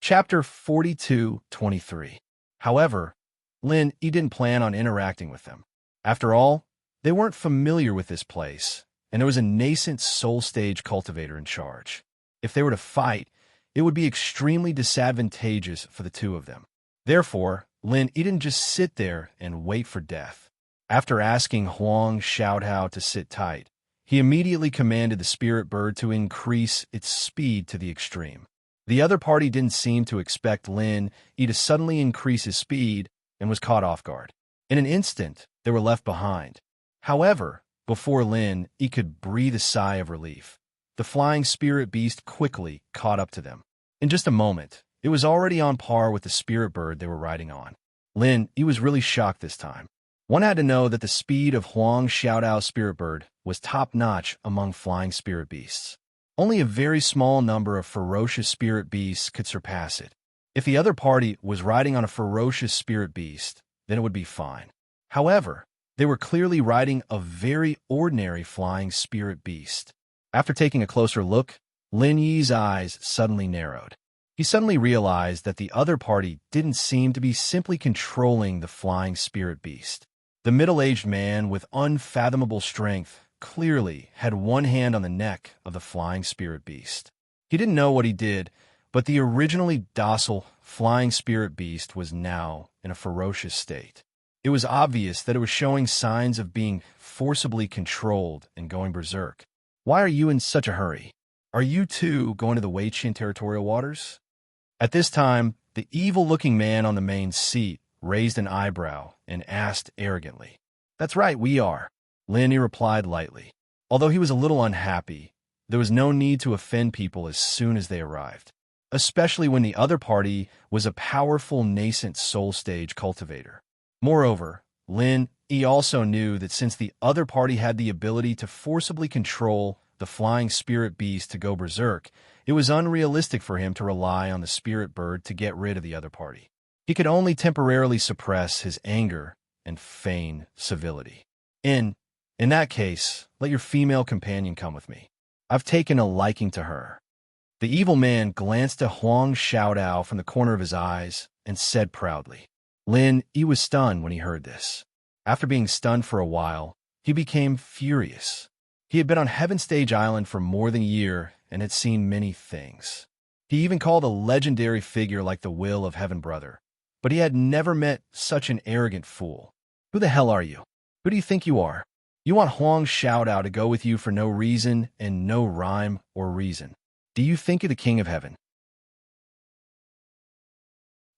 Chapter 42-23. However, he didn't plan on interacting with them. After all, they weren't familiar with this place, and there was a nascent soul stage cultivator in charge. If they were to fight, it would be extremely disadvantageous for the two of them. Therefore, he didn't just sit there and wait for death. After asking Huang Xiaotao to sit tight, he immediately commanded the spirit bird to increase its speed to the extreme. The other party didn't seem to expect He to suddenly increase his speed and was caught off guard. In an instant, they were left behind. However, before He could breathe a sigh of relief, the flying spirit beast quickly caught up to them. In just a moment, it was already on par with the spirit bird they were riding on. He was really shocked this time. One had to know that the speed of Huang Xiaodao's spirit bird was top-notch among flying spirit beasts. Only a very small number of ferocious spirit beasts could surpass it. If the other party was riding on a ferocious spirit beast, then it would be fine. However, they were clearly riding a very ordinary flying spirit beast. After taking a closer look, Lin Yi's eyes suddenly narrowed. He suddenly realized that the other party didn't seem to be simply controlling the flying spirit beast. The middle-aged man with unfathomable strength clearly had one hand on the neck of the flying spirit beast. He didn't know what he did, but the originally docile flying spirit beast was now in a ferocious state. It was obvious that it was showing signs of being forcibly controlled and going berserk. Why are you in such a hurry? Are you too going to the Weiqin territorial waters? At this time, the evil-looking man on the main seat raised an eyebrow and asked arrogantly. That's right, we are. He replied lightly. Although he was a little unhappy, there was no need to offend people as soon as they arrived, especially when the other party was a powerful nascent soul stage cultivator. Moreover, he also knew that since the other party had the ability to forcibly control the flying spirit beast to go berserk, it was unrealistic for him to rely on the spirit bird to get rid of the other party. He could only temporarily suppress his anger and feign civility. In that case, let your female companion come with me. I've taken a liking to her. The evil man glanced at Huang Xiaodao from the corner of his eyes and said proudly. He was stunned when he heard this. After being stunned for a while, he became furious. He had been on Heaven Stage Island for more than a year and had seen many things. He even called a legendary figure like the Will of Heaven Brother, but he had never met such an arrogant fool. Who the hell are you? Who do you think you are? You want Huang Xiaodao to go with you for no reason and no rhyme or reason. Do you think you're the king of heaven?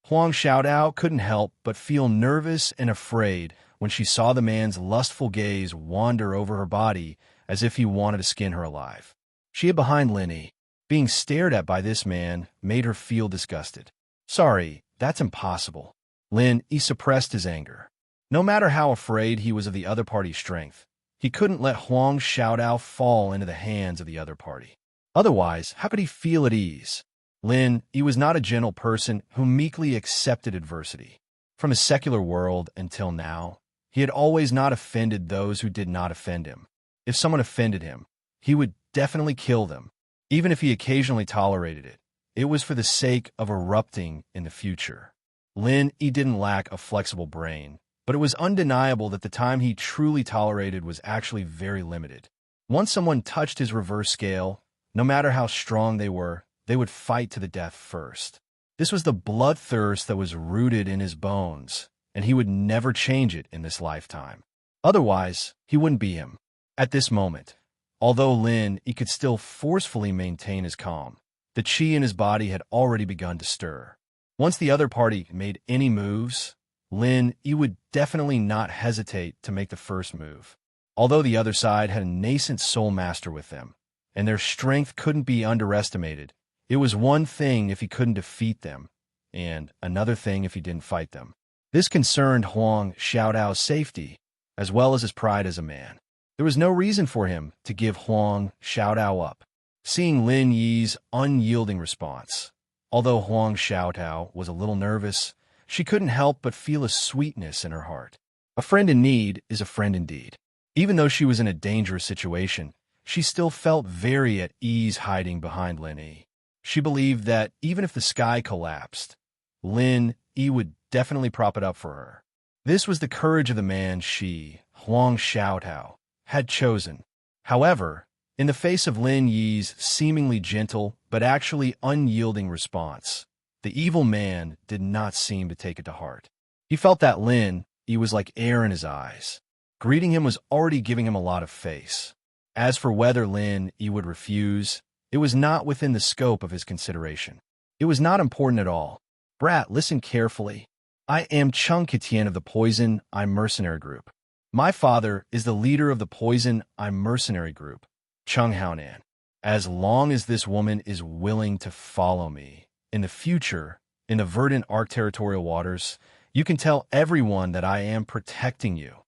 Huang Xiaodao couldn't help but feel nervous and afraid when she saw the man's lustful gaze wander over her body as if he wanted to skin her alive. She hid behind Linny. Being stared at by this man made her feel disgusted. Sorry, that's impossible. He suppressed his anger. No matter how afraid he was of the other party's strength, he couldn't let Huang Xiaodao fall into the hands of the other party. Otherwise, how could he feel at ease? He was not a gentle person who meekly accepted adversity. From his secular world until now, he had always not offended those who did not offend him. If someone offended him, he would definitely kill them. Even if he occasionally tolerated it, it was for the sake of erupting in the future. He didn't lack a flexible brain, but it was undeniable that the time he truly tolerated was actually very limited. Once someone touched his reverse scale, no matter how strong they would fight to the death first. This was the bloodthirst that was rooted in his bones, and he would never change it in this lifetime. Otherwise, he wouldn't be him. At this moment, although he could still forcefully maintain his calm, the qi in his body had already begun to stir. Once the other party made any moves, he would definitely not hesitate to make the first move. Although the other side had a nascent soul master with them, and their strength couldn't be underestimated, It was one thing if he couldn't defeat them, and another thing if he didn't fight them. This concerned Huang Xiaodao's safety, as well as his pride as a man. There was no reason for him to give Huang Xiaodao up. Seeing Lin Yi's unyielding response, although Huang Xiaodao was a little nervous, she couldn't help but feel a sweetness in her heart. A friend in need is a friend indeed. Even though she was in a dangerous situation, she still felt very at ease hiding behind Lin Yi. She believed that even if the sky collapsed, Lin Yi would definitely prop it up for her. This was the courage of the man she, Huang Xiaodao, had chosen. However, in the face of Lin Yi's seemingly gentle but actually unyielding response, the evil man did not seem to take it to heart. He felt that Lin Yi was like air in his eyes. Greeting him was already giving him a lot of face. As for whether Lin Yi would refuse, it was not within the scope of his consideration. It was not important at all. Brat, listen carefully. I am Chung Kitian of the Poison I'm Mercenary Group. My father is the leader of the Poison I'm Mercenary Group, Chung Haonan. As long as this woman is willing to follow me, in the future, in the verdant Arc territorial waters, you can tell everyone that I am protecting you.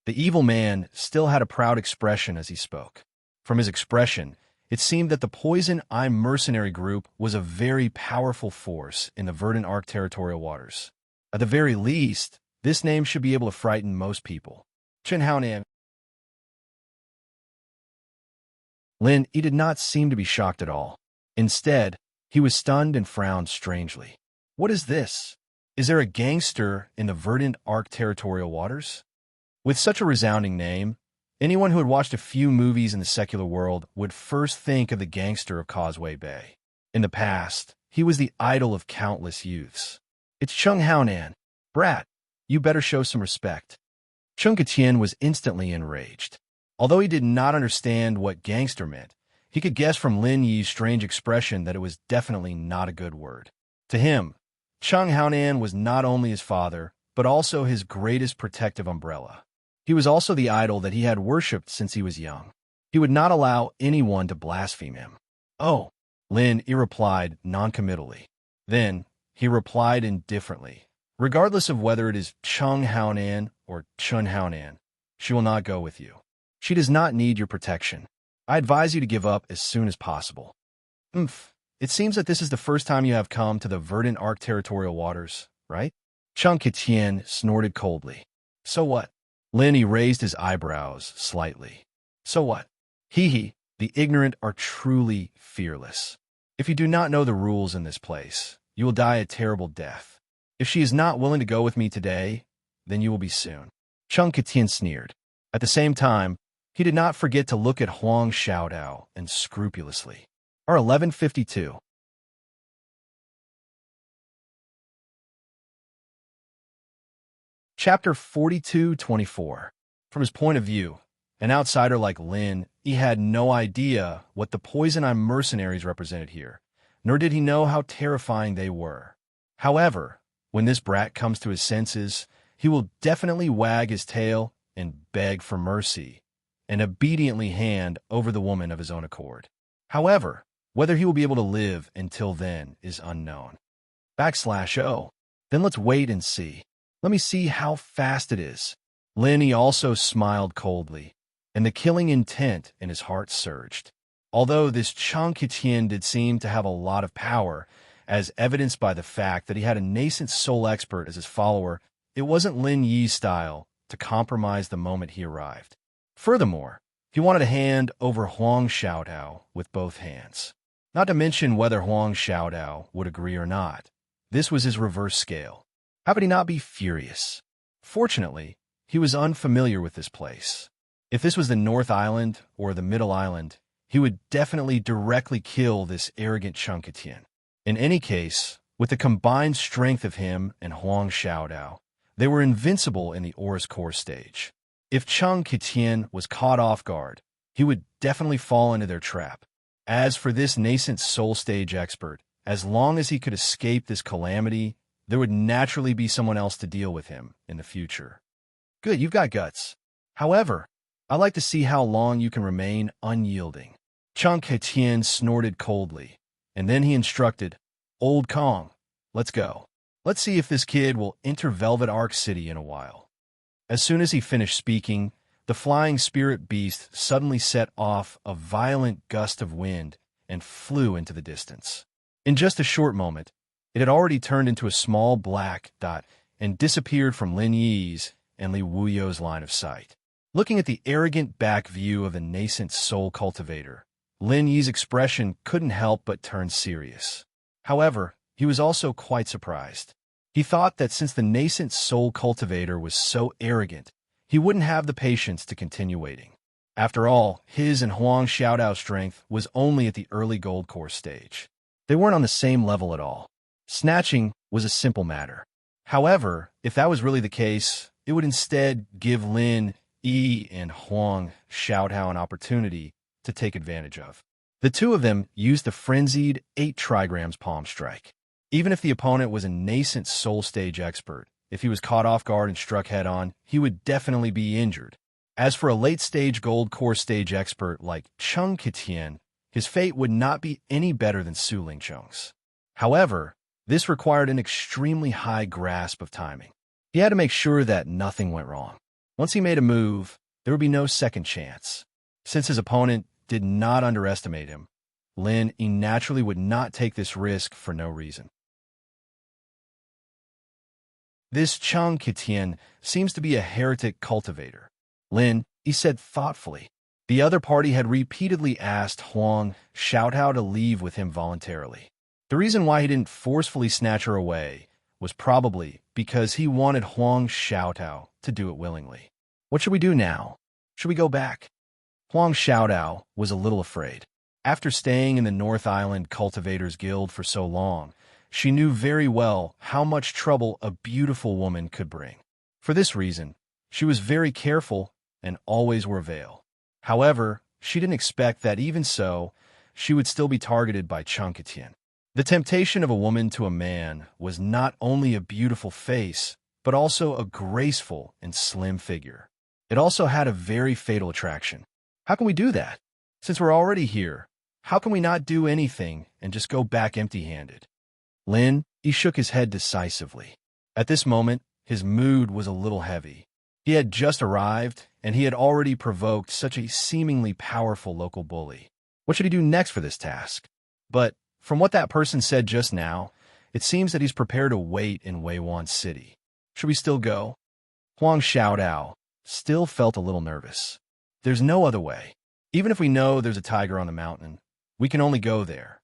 The evil man still had a proud expression as he spoke. From his expression, it seemed that the Poison I'm Mercenary Group was a very powerful force in the verdant Arc territorial waters. At the very least, this name should be able to frighten most people. Chen Haonan. Lin Yi did not seem to be shocked at all. Instead, he was stunned and frowned strangely. What is this? Is there a gangster in the verdant Arc territorial waters? With such a resounding name, anyone who had watched a few movies in the secular world would first think of the gangster of Causeway Bay. In the past, he was the idol of countless youths. It's Chung Haonan. Brat, you better show some respect. Chung Katian was instantly enraged. Although he did not understand what gangster meant, he could guess from Lin Yi's strange expression that it was definitely not a good word. To him, Chung Haonan was not only his father, but also his greatest protective umbrella. He was also the idol that he had worshipped since he was young. He would not allow anyone to blaspheme him. Oh, Lin Yi replied noncommittally. Then, he replied indifferently. Regardless of whether it is Chung Haonan or Chun Haonan, she will not go with you. She does not need your protection. I advise you to give up as soon as possible. It seems that this is the first time you have come to the verdant Arc territorial waters, right? Chung Kitian snorted coldly. So what? Lin Yi raised his eyebrows slightly. So what? The ignorant are truly fearless. If you do not know the rules in this place, you will die a terrible death. If she is not willing to go with me today, then you will be soon. Chung Kitian sneered. At the same time, he did not forget to look at Huang Xiaodao and scrupulously. R1152. Chapter 42-24. From his point of view, an outsider like Lin Yi had no idea what the Poison I'm Mercenaries represented here, nor did he know how terrifying they were. However, when this brat comes to his senses, he will definitely wag his tail and beg for mercy, and obediently hand over the woman of his own accord. However, whether he will be able to live until then is unknown. /O. Then let's wait and see. Let me see how fast it is. Lin Yi also smiled coldly, and the killing intent in his heart surged. Although this Chung Kitian did seem to have a lot of power, as evidenced by the fact that he had a nascent soul expert as his follower, it wasn't Lin Yi's style to compromise the moment he arrived. Furthermore, he wanted to hand over Huang Xiaodao with both hands. Not to mention whether Huang Xiaodao would agree or not. This was his reverse scale. How could he not be furious? Fortunately, he was unfamiliar with this place. If this was the North Island or the Middle Island, he would definitely directly kill this arrogant Chung Kitian. In any case, with the combined strength of him and Huang Xiaodao, they were invincible in the Aura's core stage. If Chung Kitian was caught off guard, he would definitely fall into their trap. As for this nascent soul stage expert, as long as he could escape this calamity, there would naturally be someone else to deal with him in the future. Good, you've got guts. However, I'd like to see how long you can remain unyielding. Chung Kitian snorted coldly, And then he instructed, "Old Kong, let's go. Let's see if this kid will enter Velvet Arc City in a while." As soon as he finished speaking, the flying spirit beast suddenly set off a violent gust of wind and flew into the distance. In just a short moment, it had already turned into a small black dot and disappeared from Lin Yi's and Li Wuyo's line of sight. Looking at the arrogant back view of the nascent soul cultivator, Lin Yi's expression couldn't help but turn serious. However, he was also quite surprised. He thought that since the nascent soul cultivator was so arrogant, he wouldn't have the patience to continue waiting. After all, his and Huang Xiaodao's strength was only at the early gold core stage. They weren't on the same level at all. Snatching was a simple matter. However, if that was really the case, it would instead give Lin Yi and Huang Xiaodao an opportunity to take advantage of. The two of them used the frenzied 8 trigrams palm strike. Even if the opponent was a nascent soul stage expert, if he was caught off guard and struck head-on, he would definitely be injured. As for a late-stage gold core stage expert like Cheng Qitian, his fate would not be any better than Su Lingcheng's. However, this required an extremely high grasp of timing. He had to make sure that nothing went wrong. Once he made a move, there would be no second chance. Since his opponent did not underestimate him, Lin Yi naturally would not take this risk for no reason. This Cheng Qitian seems to be a heretic cultivator. Lin Yi said thoughtfully. The other party had repeatedly asked Huang Xiaodao to leave with him voluntarily. The reason why he didn't forcefully snatch her away was probably because he wanted Huang Xiaodao to do it willingly. What should we do now? Should we go back? Huang Xiaodao was a little afraid. After staying in the North Island Cultivators Guild for so long, she knew very well how much trouble a beautiful woman could bring. For this reason, she was very careful and always wore veil. However, she didn't expect that even so, she would still be targeted by Cheng Qitian. The temptation of a woman to a man was not only a beautiful face, but also a graceful and slim figure. It also had a very fatal attraction. How can we do that? Since we're already here, how can we not do anything and just go back empty-handed? Lin Yi shook his head decisively. At this moment, his mood was a little heavy. He had just arrived, and he had already provoked such a seemingly powerful local bully. What should he do next for this task? But from what that person said just now, it seems that he's prepared to wait in Weiwan City. Should we still go? Huang Xiaodao still felt a little nervous. There's no other way. Even if we know there's a tiger on the mountain, we can only go there.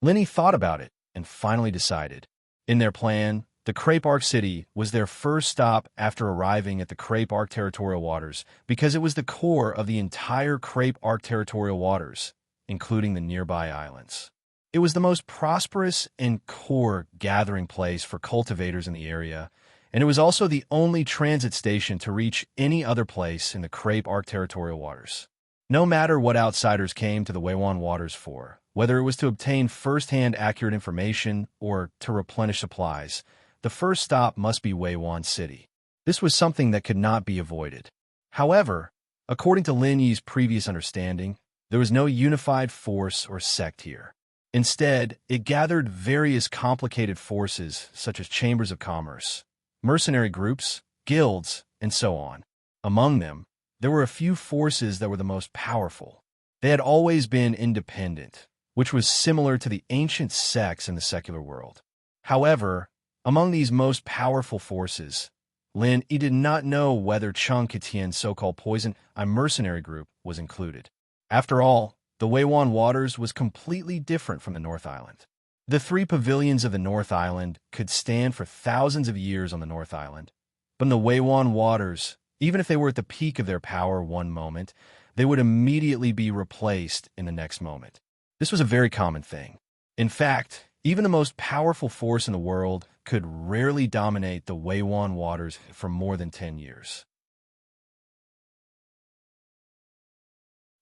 Lin Yi thought about it and finally decided. In their plan, the Crepe Arc City was their first stop after arriving at the Crepe Arc Territorial Waters because it was the core of the entire Crepe Arc Territorial Waters, including the nearby islands. It was the most prosperous and core gathering place for cultivators in the area, and it was also the only transit station to reach any other place in the Crepe Arc Territorial Waters. No matter what outsiders came to the Weiwan Waters for, whether it was to obtain first-hand accurate information or to replenish supplies, the first stop must be Weiwan City. This was something that could not be avoided. However, according to Lin Yi's previous understanding, there was no unified force or sect here. Instead, it gathered various complicated forces such as chambers of commerce, mercenary groups, guilds, and so on. Among them, there were a few forces that were the most powerful. They had always been independent, which was similar to the ancient sects in the secular world. However, among these most powerful forces, Lin Yi did not know whether Cheng Qitian's so-called poison mercenary group was included. After all, the Weiwan Waters was completely different from the North Island. The 3 pavilions of the North Island could stand for thousands of years on the North Island, but in the Weiwan Waters, even if they were at the peak of their power one moment, they would immediately be replaced in the next moment. This was a very common thing. In fact, even the most powerful force in the world could rarely dominate the Weiwan Waters for more than 10 years.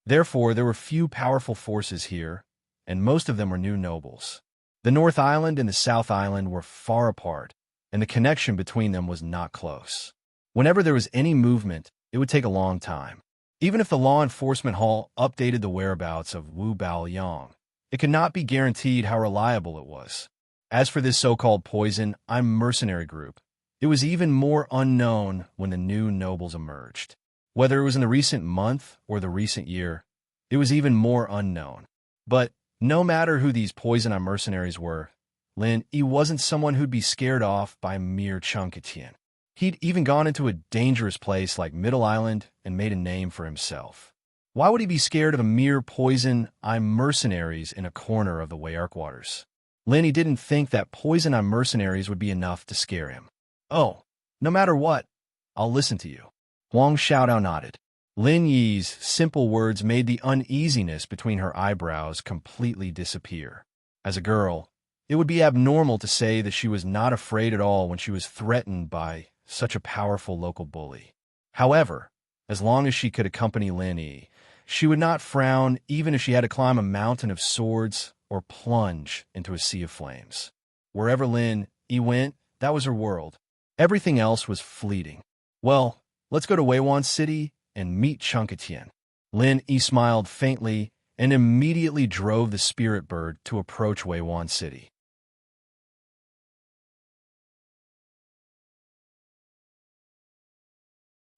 Therefore, there were few powerful forces here, and most of them were new nobles. The North Island and the South Island were far apart, and the connection between them was not close. Whenever there was any movement, it would take a long time. Even if the law enforcement hall updated the whereabouts of Wu Baoyang, it could not be guaranteed how reliable it was. As for this so-called poison, I'm mercenary group. It was even more unknown when the new nobles emerged. Whether it was in the recent month or the recent year, it was even more unknown. But no matter who these poison mercenaries were, Lin, he wasn't someone who'd be scared off by mere Chunkatian. He'd even gone into a dangerous place like Middle Island and made a name for himself. Why would he be scared of a mere poison mercenaries in a corner of the Wayark waters? Lin, he didn't think that poison mercenaries would be enough to scare him. Oh, no matter what, I'll listen to you. Huang Xiaodao nodded. Lin Yi's simple words made the uneasiness between her eyebrows completely disappear. As a girl, it would be abnormal to say that she was not afraid at all when she was threatened by such a powerful local bully. However, as long as she could accompany Lin Yi, she would not frown even if she had to climb a mountain of swords or plunge into a sea of flames. Wherever Lin Yi went, that was her world. Everything else was fleeting. Well, let's go to Weiwan City and meet Chunkatian. Lin Yi smiled faintly and immediately drove the spirit bird to approach Weiwan City.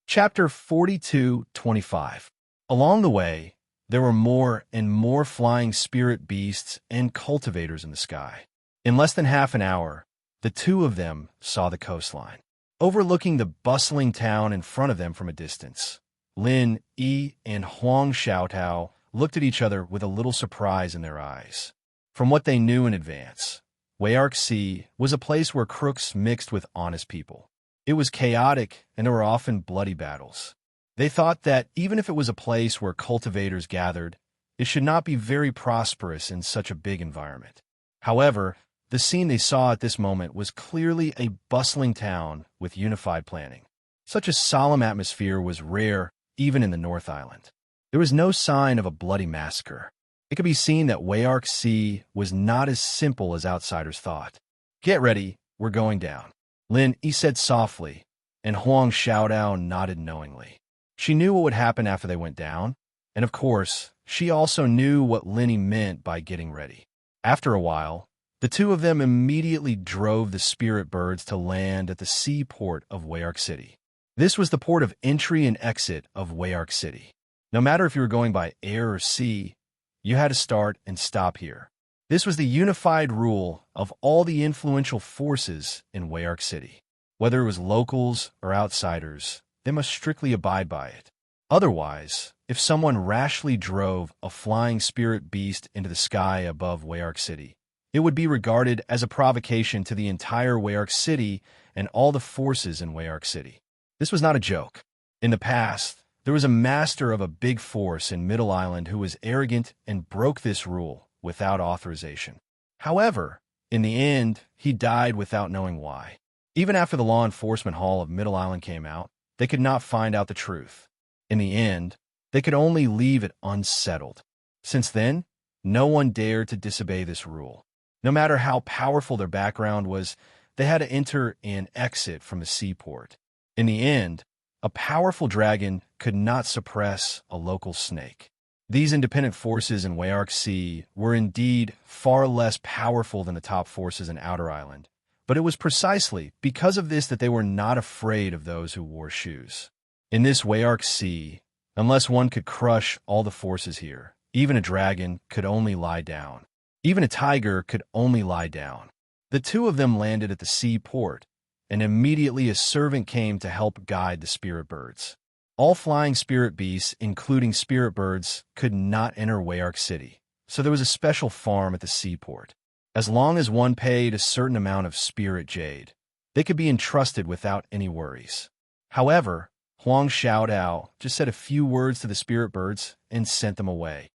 Chapter 42-25. Along the way, there were more and more flying spirit beasts and cultivators in the sky. In less than half an hour, the two of them saw the coastline, overlooking the bustling town in front of them from a distance. Lin Yi and Huang Xiaotao looked at each other with a little surprise in their eyes. From what they knew in advance, Wayark Sea was a place where crooks mixed with honest people. It was chaotic, and there were often bloody battles. They thought that even if it was a place where cultivators gathered, it should not be very prosperous in such a big environment. However, the scene they saw at this moment was clearly a bustling town with unified planning. Such a solemn atmosphere was rare even in the North Island. There was no sign of a bloody massacre. It could be seen that Wayark Sea was not as simple as outsiders thought. Get ready, we're going down. Lin Yi said softly, and Huang Xiaodao nodded knowingly. She knew what would happen after they went down, and of course, she also knew what Lin Yi meant by getting ready. After a while, the two of them immediately drove the spirit birds to land at the seaport of Wayark City. This was the port of entry and exit of Wayark City. No matter if you were going by air or sea, you had to start and stop here. This was the unified rule of all the influential forces in Wayark City. Whether it was locals or outsiders, they must strictly abide by it. Otherwise, if someone rashly drove a flying spirit beast into the sky above Wayark City, it would be regarded as a provocation to the entire Wayark City and all the forces in Wayark City. This was not a joke. In the past, there was a master of a big force in Middle Island who was arrogant and broke this rule without authorization. However, in the end, he died without knowing why. Even after the law enforcement hall of Middle Island came out, they could not find out the truth. In the end, they could only leave it unsettled. Since then, no one dared to disobey this rule. No matter how powerful their background was, they had to enter and exit from the seaport. In the end, a powerful dragon could not suppress a local snake. These independent forces in Wayark Sea were indeed far less powerful than the top forces in Outer Island, but it was precisely because of this that they were not afraid of those who wore shoes. In this Wayark Sea, unless one could crush all the forces here, even a dragon could only lie down. Even a tiger could only lie down. The two of them landed at the seaport, and immediately a servant came to help guide the spirit birds. All flying spirit beasts, including spirit birds, could not enter Wayark City, so there was a special farm at the seaport. As long as one paid a certain amount of spirit jade, they could be entrusted without any worries. However, Huang Xiaodao just said a few words to the spirit birds and sent them away.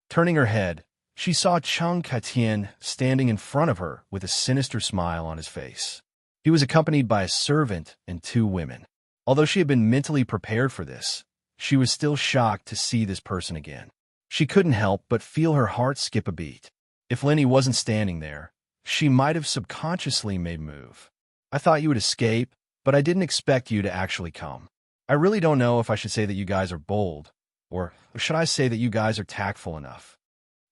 Turning her head, she saw Cheng Katian standing in front of her with a sinister smile on his face. He was accompanied by a servant and two women. Although she had been mentally prepared for this, she was still shocked to see this person again. She couldn't help but feel her heart skip a beat. If Lenny wasn't standing there, she might have subconsciously made a move. I thought you would escape, but I didn't expect you to actually come. I really don't know if I should say that you guys are bold, Or should I say that you guys are tactful enough?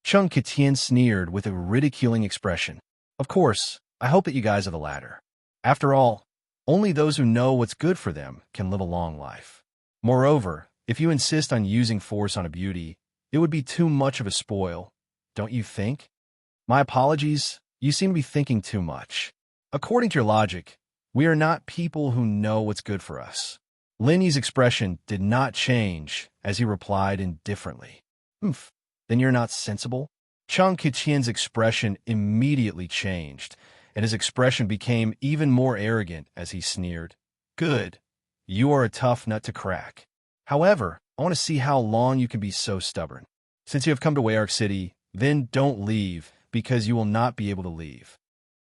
Chung Kitian sneered with a ridiculing expression. Of course, I hope that you guys are the latter. After all, only those who know what's good for them can live a long life. Moreover, if you insist on using force on a beauty, it would be too much of a spoil, don't you think? My apologies, you seem to be thinking too much. According to your logic, we are not people who know what's good for us. Lin Yi's expression did not change as he replied indifferently. Humph, then you're not sensible? Chung Kitian's expression immediately changed, and his expression became even more arrogant as he sneered. Good. You are a tough nut to crack. However, I want to see how long you can be so stubborn. Since you have come to Wayark City, then don't leave, because you will not be able to leave.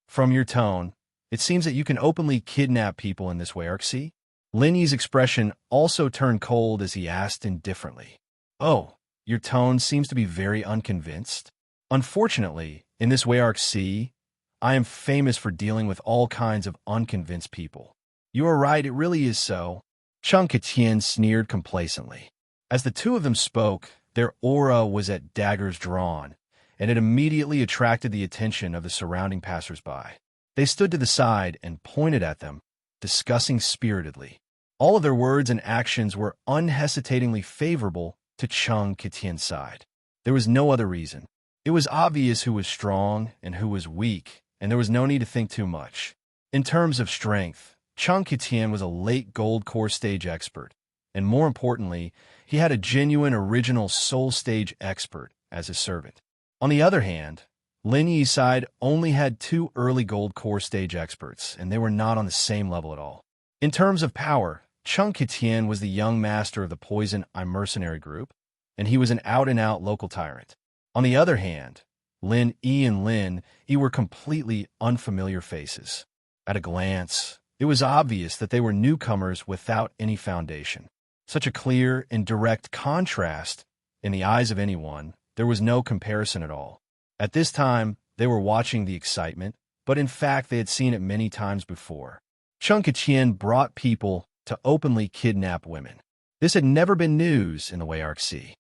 From your tone, it seems that you can openly kidnap people in this Wayark Sea. Lin Yi's expression also turned cold as he asked indifferently. Oh, your tone seems to be very unconvinced. Unfortunately, in this Wayark Sea, I am famous for dealing with all kinds of unconvinced people. You are right, it really is so. Chung Kitian sneered complacently. As the two of them spoke, their aura was at daggers drawn, and it immediately attracted the attention of the surrounding passers-by. They stood to the side and pointed at them, discussing spiritedly. All of their words and actions were unhesitatingly favorable to Chung Kitian's side. There was no other reason. It was obvious who was strong and who was weak, and there was no need to think too much. In terms of strength, Chung Kitian was a late gold core stage expert, and more importantly, he had a genuine original soul stage expert as his servant. On the other hand, Lin Yi's side only had 2 early gold core stage experts, and they were not on the same level at all. In terms of power, Chung Kitian was the young master of the Poison Mercenary Group, and he was an out-and-out local tyrant. On the other hand, Lin Yi and Lin Yi were completely unfamiliar faces. At a glance, it was obvious that they were newcomers without any foundation. Such a clear and direct contrast in the eyes of anyone, there was no comparison at all. At this time, they were watching the excitement, but in fact they had seen it many times before. Chung Kitian brought people to openly kidnap women. This had never been news in the Wayark Sea.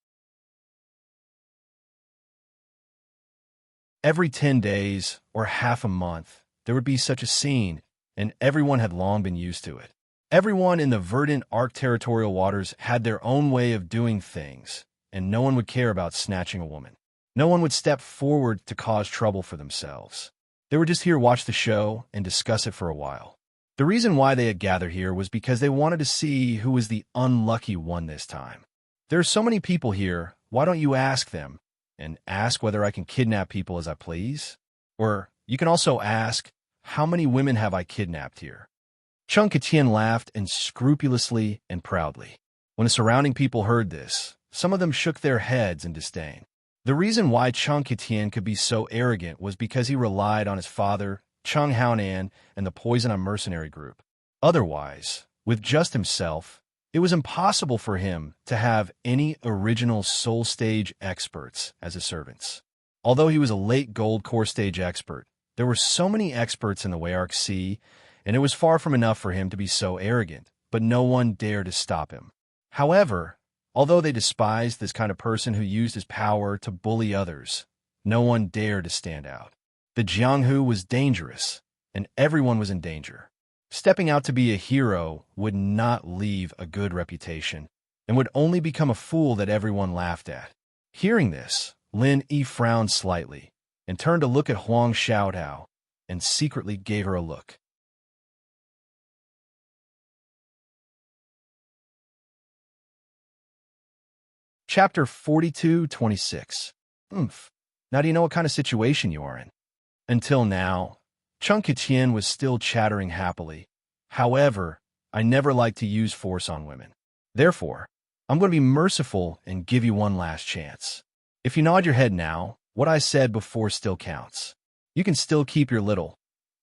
Every 10 days, or half a month, there would be such a scene, and everyone had long been used to it. Everyone in the verdant Ark territorial waters had their own way of doing things, and no one would care about snatching a woman. No one would step forward to cause trouble for themselves. They were just here to watch the show and discuss it for a while. The reason why they had gathered here was because they wanted to see who was the unlucky one this time. There are so many people here, why don't you ask them, and ask whether I can kidnap people as I please? Or you can also ask, how many women have I kidnapped here? Chung Kitian laughed unscrupulously and proudly. When the surrounding people heard this, some of them shook their heads in disdain. The reason why Chung Kitian could be so arrogant was because he relied on his father, Chung Haonan, and the Poison Mercenary Group. Otherwise, with just himself, it was impossible for him to have any original soul stage experts as his servants. Although he was a late gold core stage expert, there were so many experts in the Wayark Sea, and it was far from enough for him to be so arrogant, but no one dared to stop him. However, although they despised this kind of person who used his power to bully others, no one dared to stand out. The Jianghu was dangerous, and everyone was in danger. Stepping out to be a hero would not leave a good reputation, and would only become a fool that everyone laughed at. Hearing this, Lin Yi frowned slightly, and turned to look at Huang Xiaodao, and secretly gave her a look. Chapter 42-26. Oomph. Now do you know what kind of situation you are in? Until now, Chung Kitian was still chattering happily. However, I never like to use force on women. Therefore, I'm going to be merciful and give you one last chance. If you nod your head now, what I said before still counts. You can still keep your little.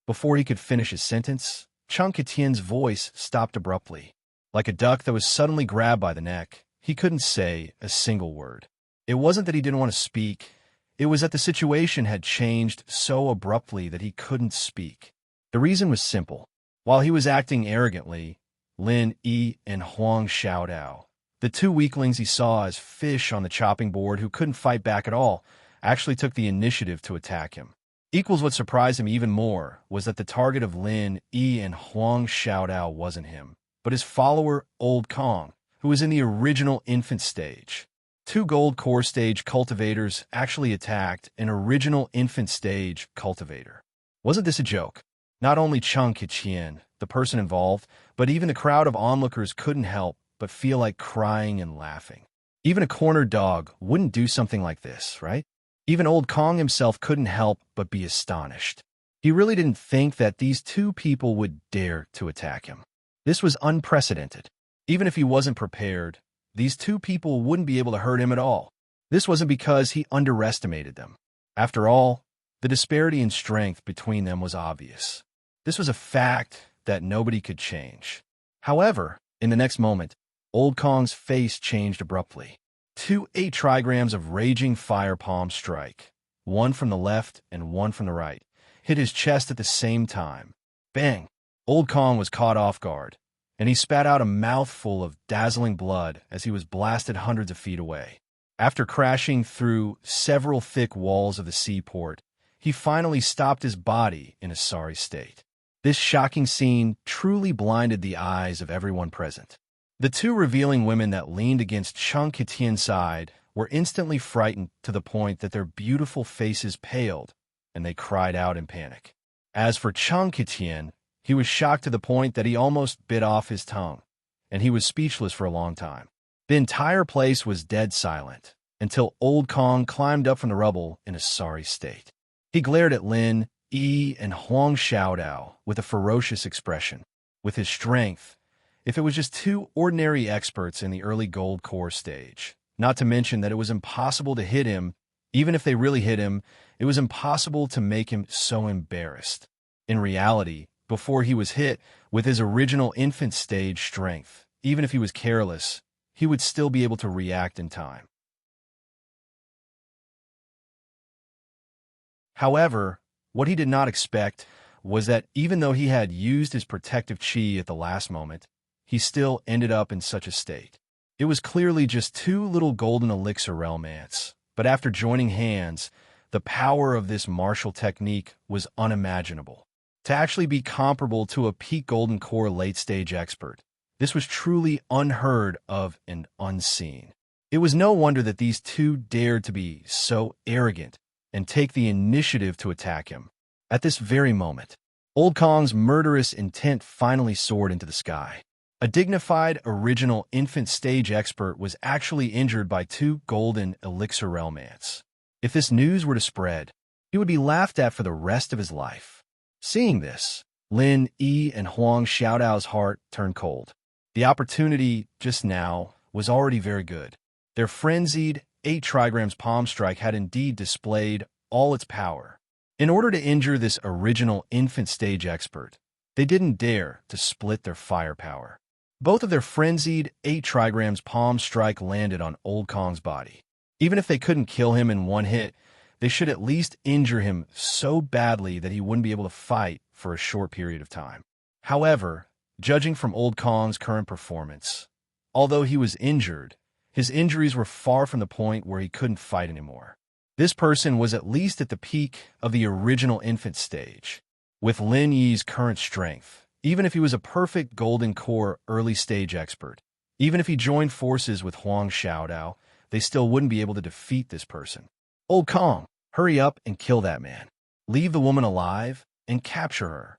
Before he could finish his sentence, Chung Kitian's voice stopped abruptly. Like a duck that was suddenly grabbed by the neck, he couldn't say a single word. It wasn't that he didn't want to speak. It was that the situation had changed so abruptly that he couldn't speak. The reason was simple. While he was acting arrogantly, Lin Yi and Huang Xiaodao, The two weaklings he saw as fish on the chopping board who couldn't fight back at all actually took the initiative to attack him. Equals what surprised him even more was that the target of Lin Yi and Huang Xiaodao wasn't him, but his follower Old Kong, who was in the original infant stage. Two gold core stage cultivators actually attacked an original infant stage cultivator. Wasn't this a joke? Not only Cheng Qiqian, the person involved, but even the crowd of onlookers couldn't help but feel like crying and laughing. Even a cornered dog wouldn't do something like this, right? Even Old Kong himself couldn't help but be astonished. He really didn't think that these two people would dare to attack him. This was unprecedented. Even if he wasn't prepared, these two people wouldn't be able to hurt him at all. This wasn't because he underestimated them. After all, the disparity in strength between them was obvious. This was a fact that nobody could change. However, in the next moment, Old Kong's face changed abruptly. 2 8 trigrams of raging fire palm strike, one from the left and one from the right, hit his chest at the same time. Bang! Old Kong was caught off guard, and he spat out a mouthful of dazzling blood as he was blasted hundreds of feet away. After crashing through several thick walls of the seaport, he finally stopped his body in a sorry state. This shocking scene truly blinded the eyes of everyone present. The two revealing women that leaned against Cheng Qiqian's side were instantly frightened to the point that their beautiful faces paled, and they cried out in panic. As for Cheng Qiqian, he was shocked to the point that he almost bit off his tongue, and he was speechless for a long time. The entire place was dead silent, until Old Kong climbed up from the rubble in a sorry state. He glared at Lin Yi and Huang Xiaodao with a ferocious expression. With his strength, if it was just two ordinary experts in the early gold core stage, not to mention that it was impossible to hit him, even if they really hit him, it was impossible to make him so embarrassed. In reality, before he was hit with his original infant stage strength, even if he was careless, he would still be able to react in time. However, what he did not expect was that even though he had used his protective chi at the last moment, he still ended up in such a state. It was clearly just two little golden elixir romance, but after joining hands, the power of this martial technique was unimaginable. To actually be comparable to a peak golden core late-stage expert, this was truly unheard of and unseen. It was no wonder that these two dared to be so arrogant and take the initiative to attack him. At this very moment, Old Kong's murderous intent finally soared into the sky. A dignified original infant stage expert was actually injured by two golden elixir romance. If this news were to spread, he would be laughed at for the rest of his life. Seeing this, Lin Yi and Huang Xiaodao's heart turned cold. The opportunity, just now, was already very good. Their frenzied 8 trigrams palm strike had indeed displayed all its power. In order to injure this original infant stage expert, they didn't dare to split their firepower. Both of their frenzied 8 trigrams palm strike landed on Old Kong's body. Even if they couldn't kill him in one hit, they should at least injure him so badly that he wouldn't be able to fight for a short period of time. However, judging from Old Kong's current performance, although he was injured, his injuries were far from the point where he couldn't fight anymore. This person was at least at the peak of the original infant stage. With Lin Yi's current strength, even if he was a perfect golden core early stage expert, even if he joined forces with Huang Xiaodao, they still wouldn't be able to defeat this person. Old Kong, hurry up and kill that man. Leave the woman alive and capture her.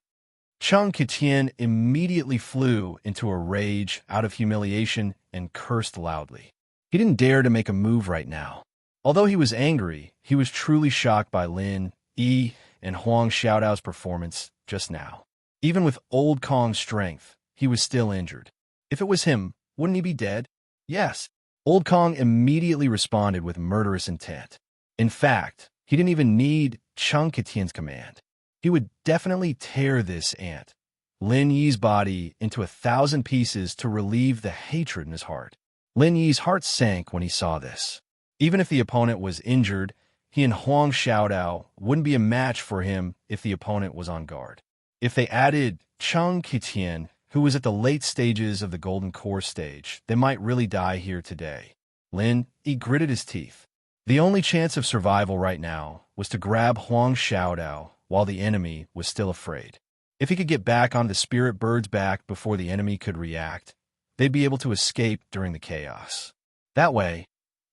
Cheng Qiqian immediately flew into a rage out of humiliation and cursed loudly. He didn't dare to make a move right now. Although he was angry, he was truly shocked by Lin Yi and Huang Xiaodao's performance just now. Even with Old Kong's strength, he was still injured. If it was him, wouldn't he be dead? Yes. Old Kong immediately responded with murderous intent. In fact, he didn't even need Cheng Qiqian's command. He would definitely tear this ant, Lin Yi's body, into 1,000 pieces to relieve the hatred in his heart. Lin Yi's heart sank when he saw this. Even if the opponent was injured, he and Huang Xiaodao wouldn't be a match for him if the opponent was on guard. If they added Cheng Qiqian, who was at the late stages of the Golden Core stage, they might really die here today. Lin, he gritted his teeth. The only chance of survival right now was to grab Huang Xiaodao while the enemy was still afraid. If he could get back on the spirit bird's back before the enemy could react, they'd be able to escape during the chaos. That way,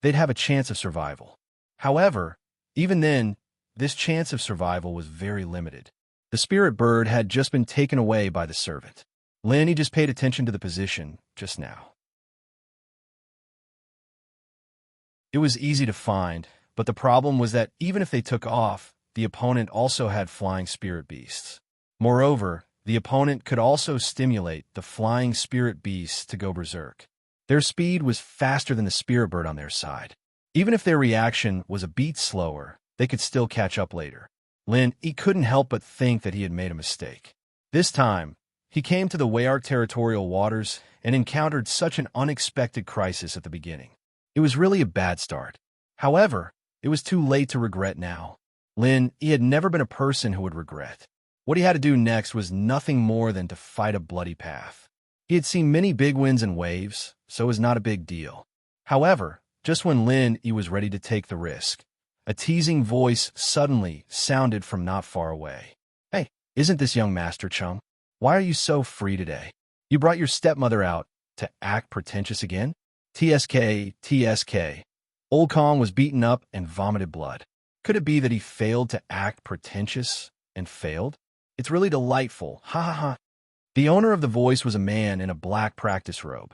they'd have a chance of survival. However, even then, this chance of survival was very limited. The spirit bird had just been taken away by the servant. Lin, he just paid attention to the position just now. It was easy to find, but the problem was that even if they took off, the opponent also had flying spirit beasts. Moreover, the opponent could also stimulate the flying spirit beasts to go berserk. Their speed was faster than the spirit bird on their side. Even if their reaction was a beat slower, they could still catch up later. Lin, he couldn't help but think that he had made a mistake. This time, he came to the Weyark territorial waters and encountered such an unexpected crisis at the beginning. It was really a bad start. However, it was too late to regret now. Lin, he had never been a person who would regret. What he had to do next was nothing more than to fight a bloody path. He had seen many big winds and waves, so it was not a big deal. However, just when Lin, he was ready to take the risk, a teasing voice suddenly sounded from not far away. "Hey, isn't this young Master Chung? Why are you so free today? You brought your stepmother out to act pretentious again?" TSK, TSK. Old Kong was beaten up and vomited blood. Could it be that he failed to act pretentious and failed? It's really delightful. Ha ha ha. The owner of the voice was a man in a black practice robe.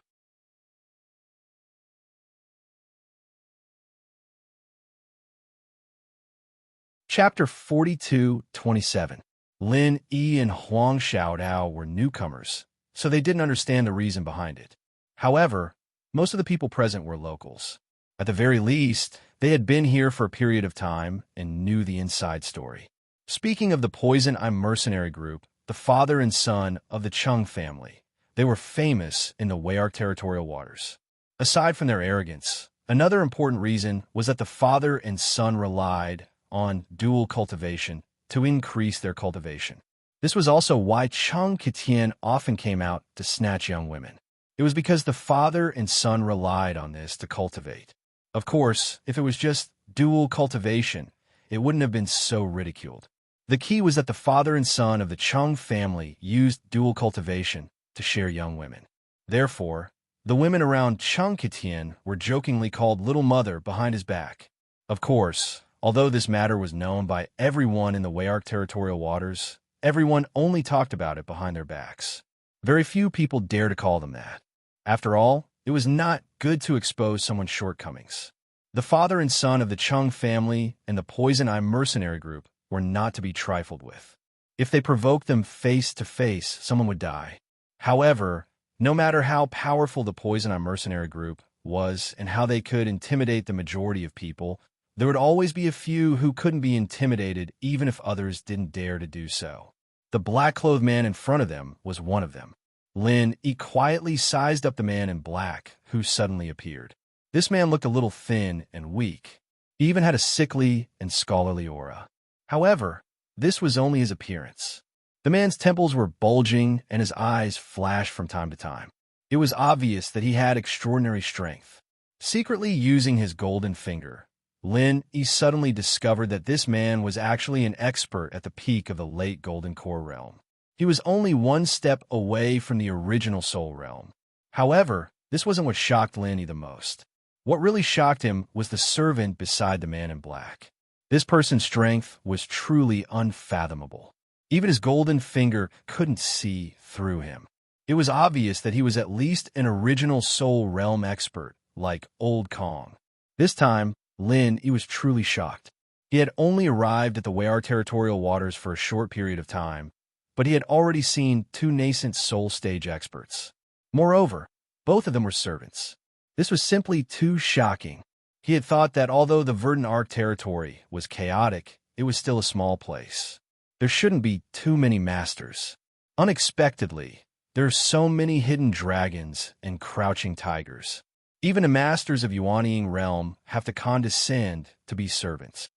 Chapter 42-27. Lin Yi and Huang Xiaodao were newcomers, so they didn't understand the reason behind it. However, most of the people present were locals. At the very least, they had been here for a period of time and knew the inside story. Speaking of the Poison Eye mercenary group, the father and son of the Chung family, they were famous in the Weyark territorial waters. Aside from their arrogance, another important reason was that the father and son relied on dual cultivation to increase their cultivation. This was also why Chung Qitian often came out to snatch young women. It was because the father and son relied on this to cultivate. Of course, if it was just dual cultivation, it wouldn't have been so ridiculed. The key was that the father and son of the Chung family used dual cultivation to share young women. Therefore, the women around Chung Qitian were jokingly called Little Mother behind his back. Of course, although this matter was known by everyone in the Weyark territorial waters, everyone only talked about it behind their backs. Very few people dare to call them that. After all, it was not good to expose someone's shortcomings. The father and son of the Chung family and the Poison Eye mercenary group were not to be trifled with. If they provoked them face to face, someone would die. However, no matter how powerful the Poison Eye mercenary group was and how they could intimidate the majority of people, there would always be a few who couldn't be intimidated even if others didn't dare to do so. The black-clothed man in front of them was one of them. Lin, he quietly sized up the man in black who suddenly appeared. This man looked a little thin and weak. He even had a sickly and scholarly aura. However, this was only his appearance. The man's temples were bulging and his eyes flashed from time to time. It was obvious that he had extraordinary strength. Secretly using his golden finger, Lin, he suddenly discovered that this man was actually an expert at the peak of the late Golden Core realm. He was only one step away from the original Soul realm. However, this wasn't what shocked Lin the most. What really shocked him was the servant beside the man in black. This person's strength was truly unfathomable. Even his golden finger couldn't see through him. It was obvious that he was at least an original Soul realm expert, like Old Kong. This time, Lin, he was truly shocked. He had only arrived at the Weyark territorial waters for a short period of time, but he had already seen two nascent Soul stage experts. Moreover, both of them were servants. This was simply too shocking. He had thought that although the Verdant Arc territory was chaotic, it was still a small place. There shouldn't be too many masters. Unexpectedly, there are so many hidden dragons and crouching tigers. Even the masters of Yuanying realm have to condescend to be servants.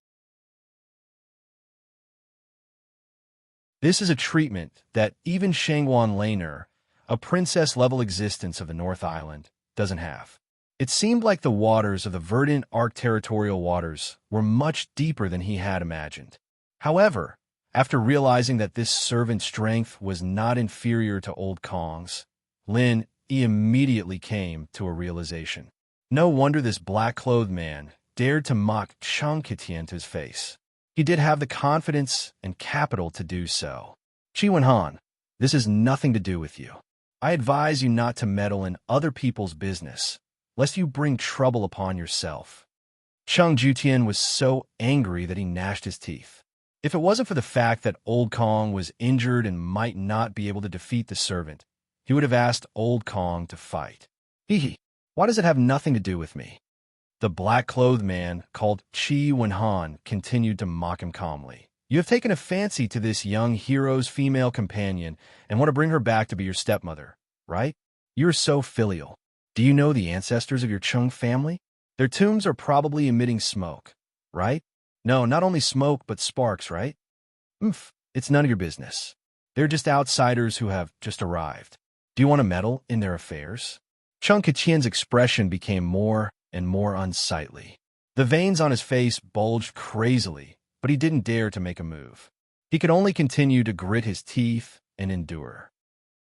This is a treatment that even Shangguan Laner, a princess-level existence of the North Island doesn't have. It seemed like the waters of the verdant Arc territorial waters were much deeper than he had imagined. However, after realizing that this servant's strength was not inferior to Old Kong's, Lin immediately came to a realization. No wonder this black-clothed man dared to mock Cheng Qitian to his face. He did have the confidence and capital to do so. Qi Wenhan, this has nothing to do with you. I advise you not to meddle in other people's business, lest you bring trouble upon yourself. Cheng Jutian was so angry that he gnashed his teeth. If it wasn't for the fact that Old Kong was injured and might not be able to defeat the servant, he would have asked Old Kong to fight. Hee, why does it have nothing to do with me? The black-clothed man, called Qi Wenhan, continued to mock him calmly. You have taken a fancy to this young hero's female companion and want to bring her back to be your stepmother, right? You're so filial. Do you know the ancestors of your Cheng family? Their tombs are probably emitting smoke, right? No, not only smoke, but sparks, right? It's none of your business. They're just outsiders who have just arrived. Do you want to meddle in their affairs? Cheng Qitian's expression became more and more unsightly. The veins on his face bulged crazily, but he didn't dare to make a move. He could only continue to grit his teeth and endure.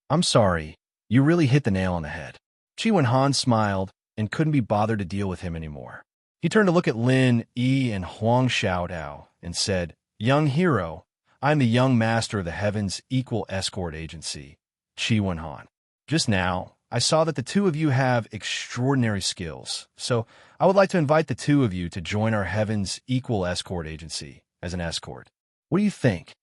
I'm sorry, you really hit the nail on the head. Qi Wenhan smiled and couldn't be bothered to deal with him anymore. He turned to look at Lin Yi and Huang Xiaodao and said, Young hero, I am the young master of the Heaven's Equal Escort Agency, Qi Wenhan. Just now, I saw that the two of you have extraordinary skills, so I would like to invite the two of you to join our Heaven's Equal Escort Agency as an escort. What do you think?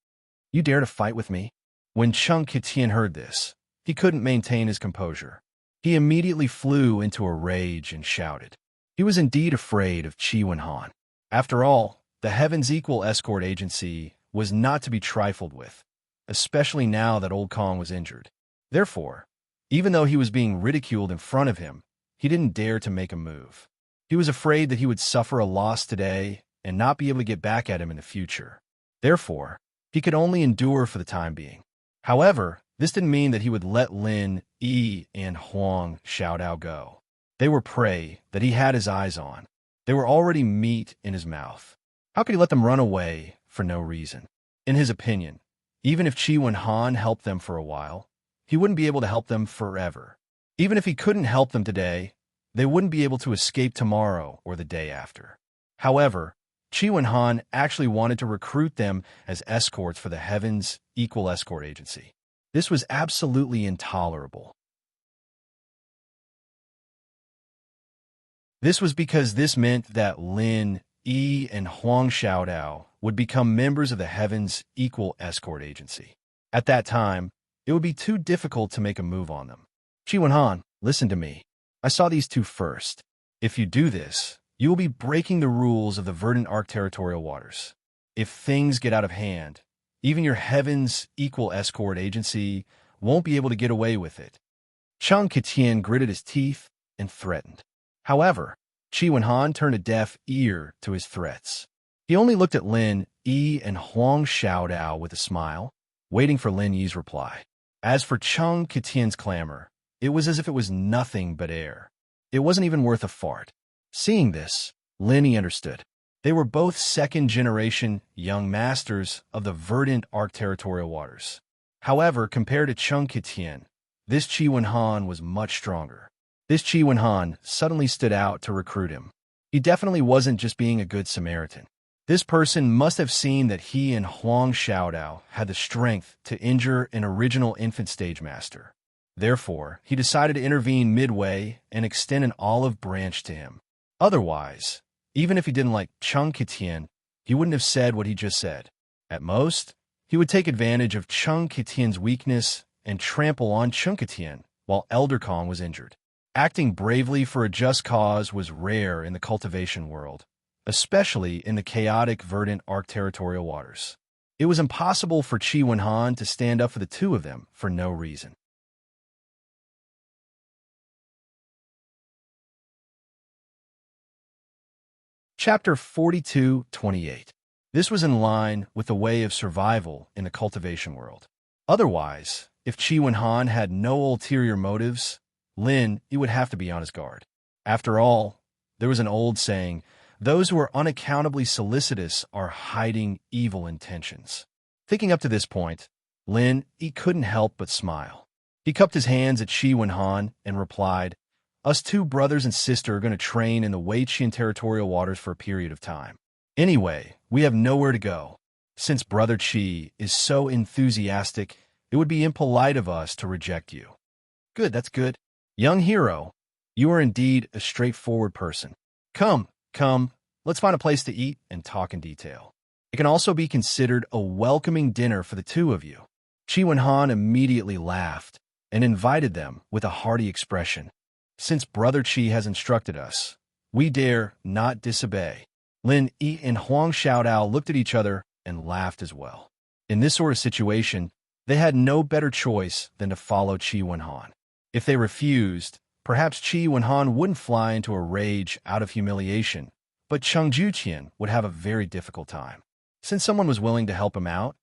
You dare to fight with me? When Cheng Qitian heard this, he couldn't maintain his composure. He immediately flew into a rage and shouted. He was indeed afraid of Qi Wenhan. After all, the Heaven's Equal Escort Agency was not to be trifled with, especially now that Old Kong was injured. Therefore, even though he was being ridiculed in front of him, he didn't dare to make a move. He was afraid that he would suffer a loss today and not be able to get back at him in the future. Therefore, he could only endure for the time being. However, this didn't mean that he would let Lin Yi and Huang Xiaodao go. They were prey that he had his eyes on. They were already meat in his mouth. How could he let them run away for no reason? In his opinion, even if Qi Wenhan helped them for a while, he wouldn't be able to help them forever. Even if he couldn't help them today, they wouldn't be able to escape tomorrow or the day after. However, Qi Wenhan actually wanted to recruit them as escorts for the Heaven's Equal Escort Agency. This was absolutely intolerable. This was because this meant that Lin Yi and Huang Xiaodao would become members of the Heaven's Equal Escort Agency. At that time, it would be too difficult to make a move on them. Qi Wenhan, listen to me. I saw these two first. If you do this, you will be breaking the rules of the verdant Arc territorial waters. If things get out of hand, even your Heaven's Equal Escort Agency won't be able to get away with it. Cheng Qitian gritted his teeth and threatened. However, Qi Wenhan turned a deaf ear to his threats. He only looked at Lin Yi and Huang Xiaodao with a smile, waiting for Lin Yi's reply. As for Cheng Qitian's clamor, it was as if it was nothing but air. It wasn't even worth a fart. Seeing this, Lin Yi understood. They were both second-generation young masters of the verdant Arc territorial waters. However, compared to Cheng Qitian, this Qi Wenhan was much stronger. This Qi Wenhan suddenly stood out to recruit him. He definitely wasn't just being a good Samaritan. This person must have seen that he and Huang Xiaodao had the strength to injure an original infant stage master. Therefore, he decided to intervene midway and extend an olive branch to him. Otherwise, even if he didn't like Cheng Qitian, he wouldn't have said what he just said. At most, he would take advantage of Cheng Qitian's weakness and trample on Cheng Qitian while Elder Kong was injured. Acting bravely for a just cause was rare in the cultivation world, especially in the chaotic verdant Arc territorial waters. It was impossible for Qi Wenhan to stand up for the two of them for no reason. Chapter 42:28. This was in line with the way of survival in the cultivation world. Otherwise, If Chi Wen-han had no ulterior motives, Lin, he would have to be on his guard. After all, there was an old saying, those who are unaccountably solicitous are hiding evil intentions. Thinking up to this point, Lin, he couldn't help but smile. He cupped his hands at Chi Wen-han and replied, us two brothers and sister are going to train in the Weiqian territorial waters for a period of time. Anyway, we have nowhere to go. Since Brother Chi is so enthusiastic, it would be impolite of us to reject you. Good, that's good. Young hero, you are indeed a straightforward person. Come, let's find a place to eat and talk in detail. It can also be considered a welcoming dinner for the two of you. Chi Wen-han immediately laughed and invited them with a hearty expression. Since Brother Chi has instructed us, we dare not disobey. Lin Yi and Huang Xiaodao looked at each other and laughed as well. In this sort of situation, they had no better choice than to follow Chi Wen-han. If they refused, perhaps Chi Wen-han wouldn't fly into a rage out of humiliation, but Cheng Juqian would have a very difficult time. Since someone was willing to help him out,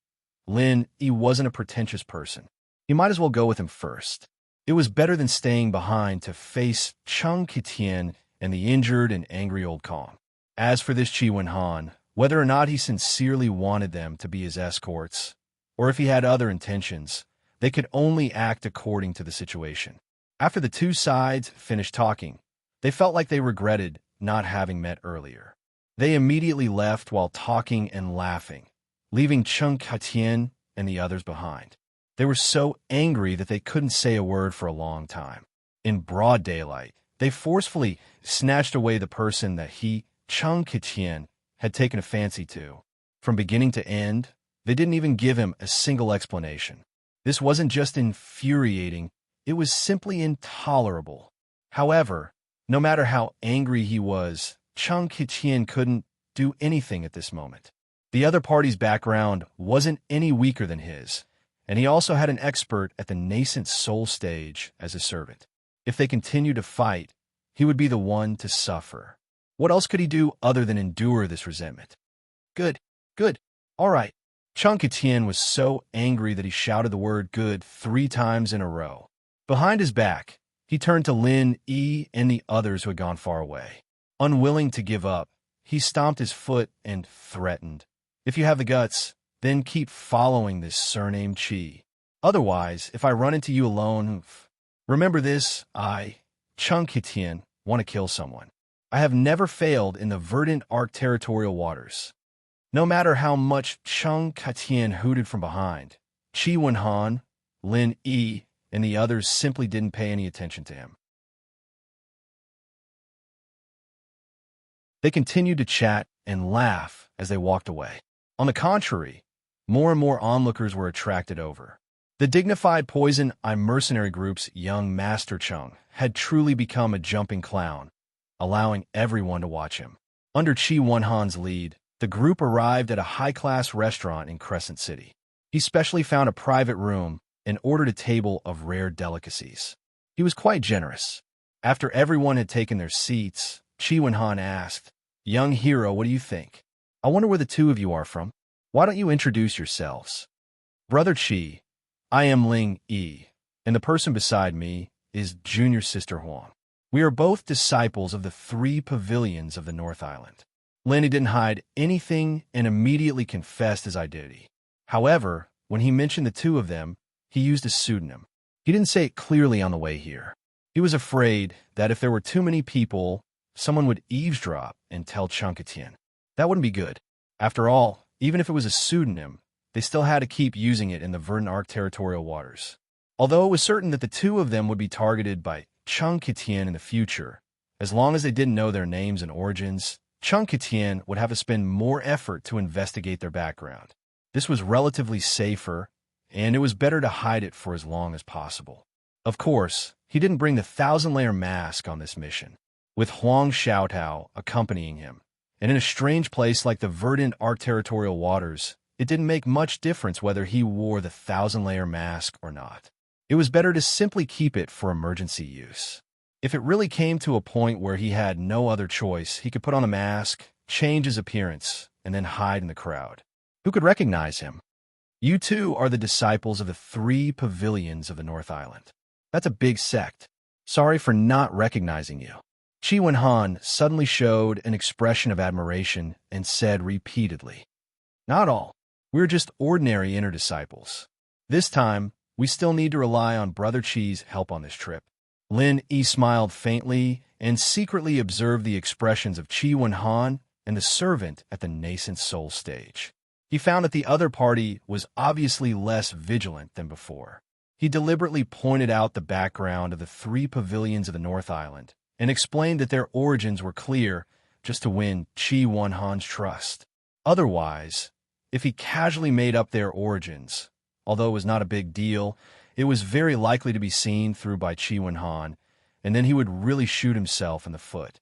Lin Yi wasn't a pretentious person. He might as well go with him first. It was better than staying behind to face Cheng Kitian and the injured and angry old Kong. As for this Chi Wen-han, whether or not he sincerely wanted them to be his escorts, or if he had other intentions, they could only act according to the situation. After the two sides finished talking, they felt like they regretted not having met earlier. They immediately left while talking and laughing, leaving Cheng Kitian and the others behind. They were so angry that they couldn't say a word for a long time. In broad daylight, they forcefully snatched away the person that he, Cheng Kitian, had taken a fancy to. From beginning to end, they didn't even give him a single explanation. This wasn't just infuriating, it was simply intolerable. However, no matter how angry he was, Cheng Kitian couldn't do anything at this moment. The other party's background wasn't any weaker than his, and he also had an expert at the nascent soul stage as a servant. If they continued to fight, he would be the one to suffer. What else could he do other than endure this resentment? Good, all right. Cheng Kitian was so angry that he shouted the word good 3 times in a row. Behind his back, he turned to Lin Yi and the others who had gone far away. Unwilling to give up, he stomped his foot and threatened, if you have the guts, then keep following this surname Chi. Otherwise, if I run into you alone, remember this, I, Cheng Kitian, want to kill someone. I have never failed in the verdant Arc territorial waters. No matter how much Cheng Kitian hooted from behind, Chi Wen-han, Lin Yi, and the others simply didn't pay any attention to him. They continued to chat and laugh as they walked away. On the contrary, more and more onlookers were attracted over. The dignified Poison Eye mercenary group's young master Cheng had truly become a jumping clown, allowing everyone to watch him. Under Chi Wen-han's lead, the group arrived at a high-class restaurant in Crescent City. He specially found a private room and ordered a table of rare delicacies. He was quite generous. After everyone had taken their seats, Chi Wen-han asked, "Young hero, what do you think? I wonder where the two of you are from. Why don't you introduce yourselves?" "Brother Chi, I am Ling Yi, and the person beside me is junior sister Huang. We are both disciples of the 3 pavilions of the North Island." Lin didn't hide anything and immediately confessed his identity. However, when he mentioned the two of them, he used a pseudonym. He didn't say it clearly on the way here. He was afraid that if there were too many people, someone would eavesdrop and tell Cheng Kitian. That wouldn't be good. After all, even if it was a pseudonym, they still had to keep using it in the Verdant Arc territorial waters. Although it was certain that the two of them would be targeted by Cheng Kitian in the future, as long as they didn't know their names and origins, Cheng Kitian would have to spend more effort to investigate their background. This was relatively safer, and it was better to hide it for as long as possible. Of course, he didn't bring the 1,000-layer mask on this mission, with Huang Xiaotao accompanying him. And in a strange place like the Verdant Arc territorial waters, it didn't make much difference whether he wore the 1,000-layer mask or not. It was better to simply keep it for emergency use. If it really came to a point where he had no other choice, he could put on a mask, change his appearance, and then hide in the crowd. Who could recognize him? You two are the disciples of the 3 pavilions of the North Island. That's a big sect. Sorry for not recognizing you. Chi Wen-han suddenly showed an expression of admiration and said repeatedly, "Not all. We're just ordinary inner disciples. This time, we still need to rely on Brother Chi's help on this trip." Lin Yi smiled faintly and secretly observed the expressions of Chi Wen-han and the servant at the nascent soul stage. He found that the other party was obviously less vigilant than before. He deliberately pointed out the background of the 3 pavilions of the North Island and explained that their origins were clear just to win Chi Wen-han's trust. Otherwise, if he casually made up their origins, although it was not a big deal, it was very likely to be seen through by Chi Wen-han, and then he would really shoot himself in the foot.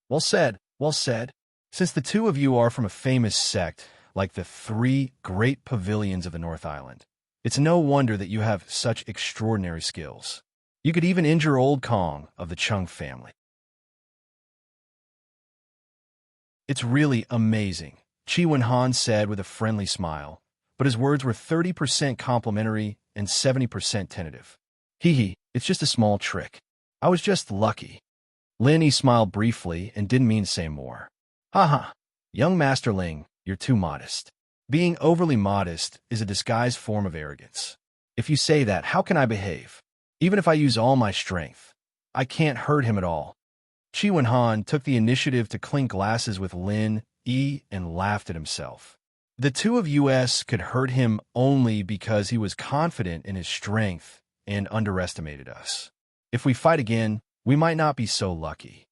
Well said, well said. Since the two of you are from a famous sect, like the 3 great pavilions of the North Island, it's no wonder that you have such extraordinary skills. You could even injure old Kong of the Chung family. It's really amazing, Chi Wen-han said with a friendly smile, but his words were 30% complimentary and 70% tentative. Hee, it's just a small trick. I was just lucky. Lin Yi smiled briefly and didn't mean to say more. Haha, young Master Ling, you're too modest. Being overly modest is a disguised form of arrogance. If you say that, how can I behave? Even if I use all my strength, I can't hurt him at all. Chi Wen-han took the initiative to clink glasses with Lin Yi and laughed at himself. The two of us could hurt him only because he was confident in his strength and underestimated us. If we fight again, we might not be so lucky.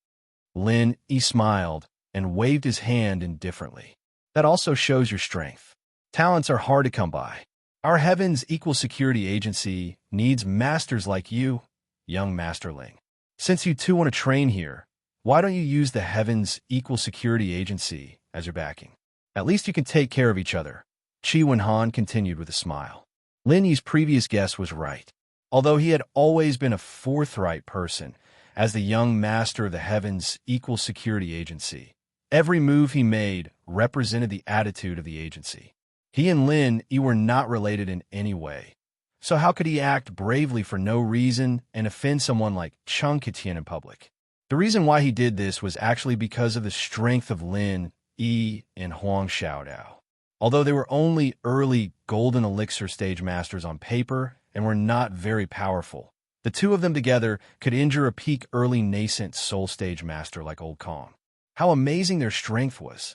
Lin Yi smiled and waved his hand indifferently. That also shows your strength. Talents are hard to come by. Our Heaven's Equal Security Agency needs masters like you, young Masterling. Since you two want to train here, why don't you use the Heaven's Equal Security Agency as your backing? At least you can take care of each other. Chi Wen-han continued with a smile. Lin Yi's previous guess was right. Although he had always been a forthright person, as the young master of the Heaven's Equal Security Agency, every move he made represented the attitude of the agency. He and Lin Yi were not related in any way. So how could he act bravely for no reason and offend someone like Chung Kitian in public? The reason why he did this was actually because of the strength of Lin Yi and Huang Xiaodao. Although they were only early golden elixir stage masters on paper and were not very powerful, the two of them together could injure a peak early nascent soul stage master like Old Kong. How amazing their strength was.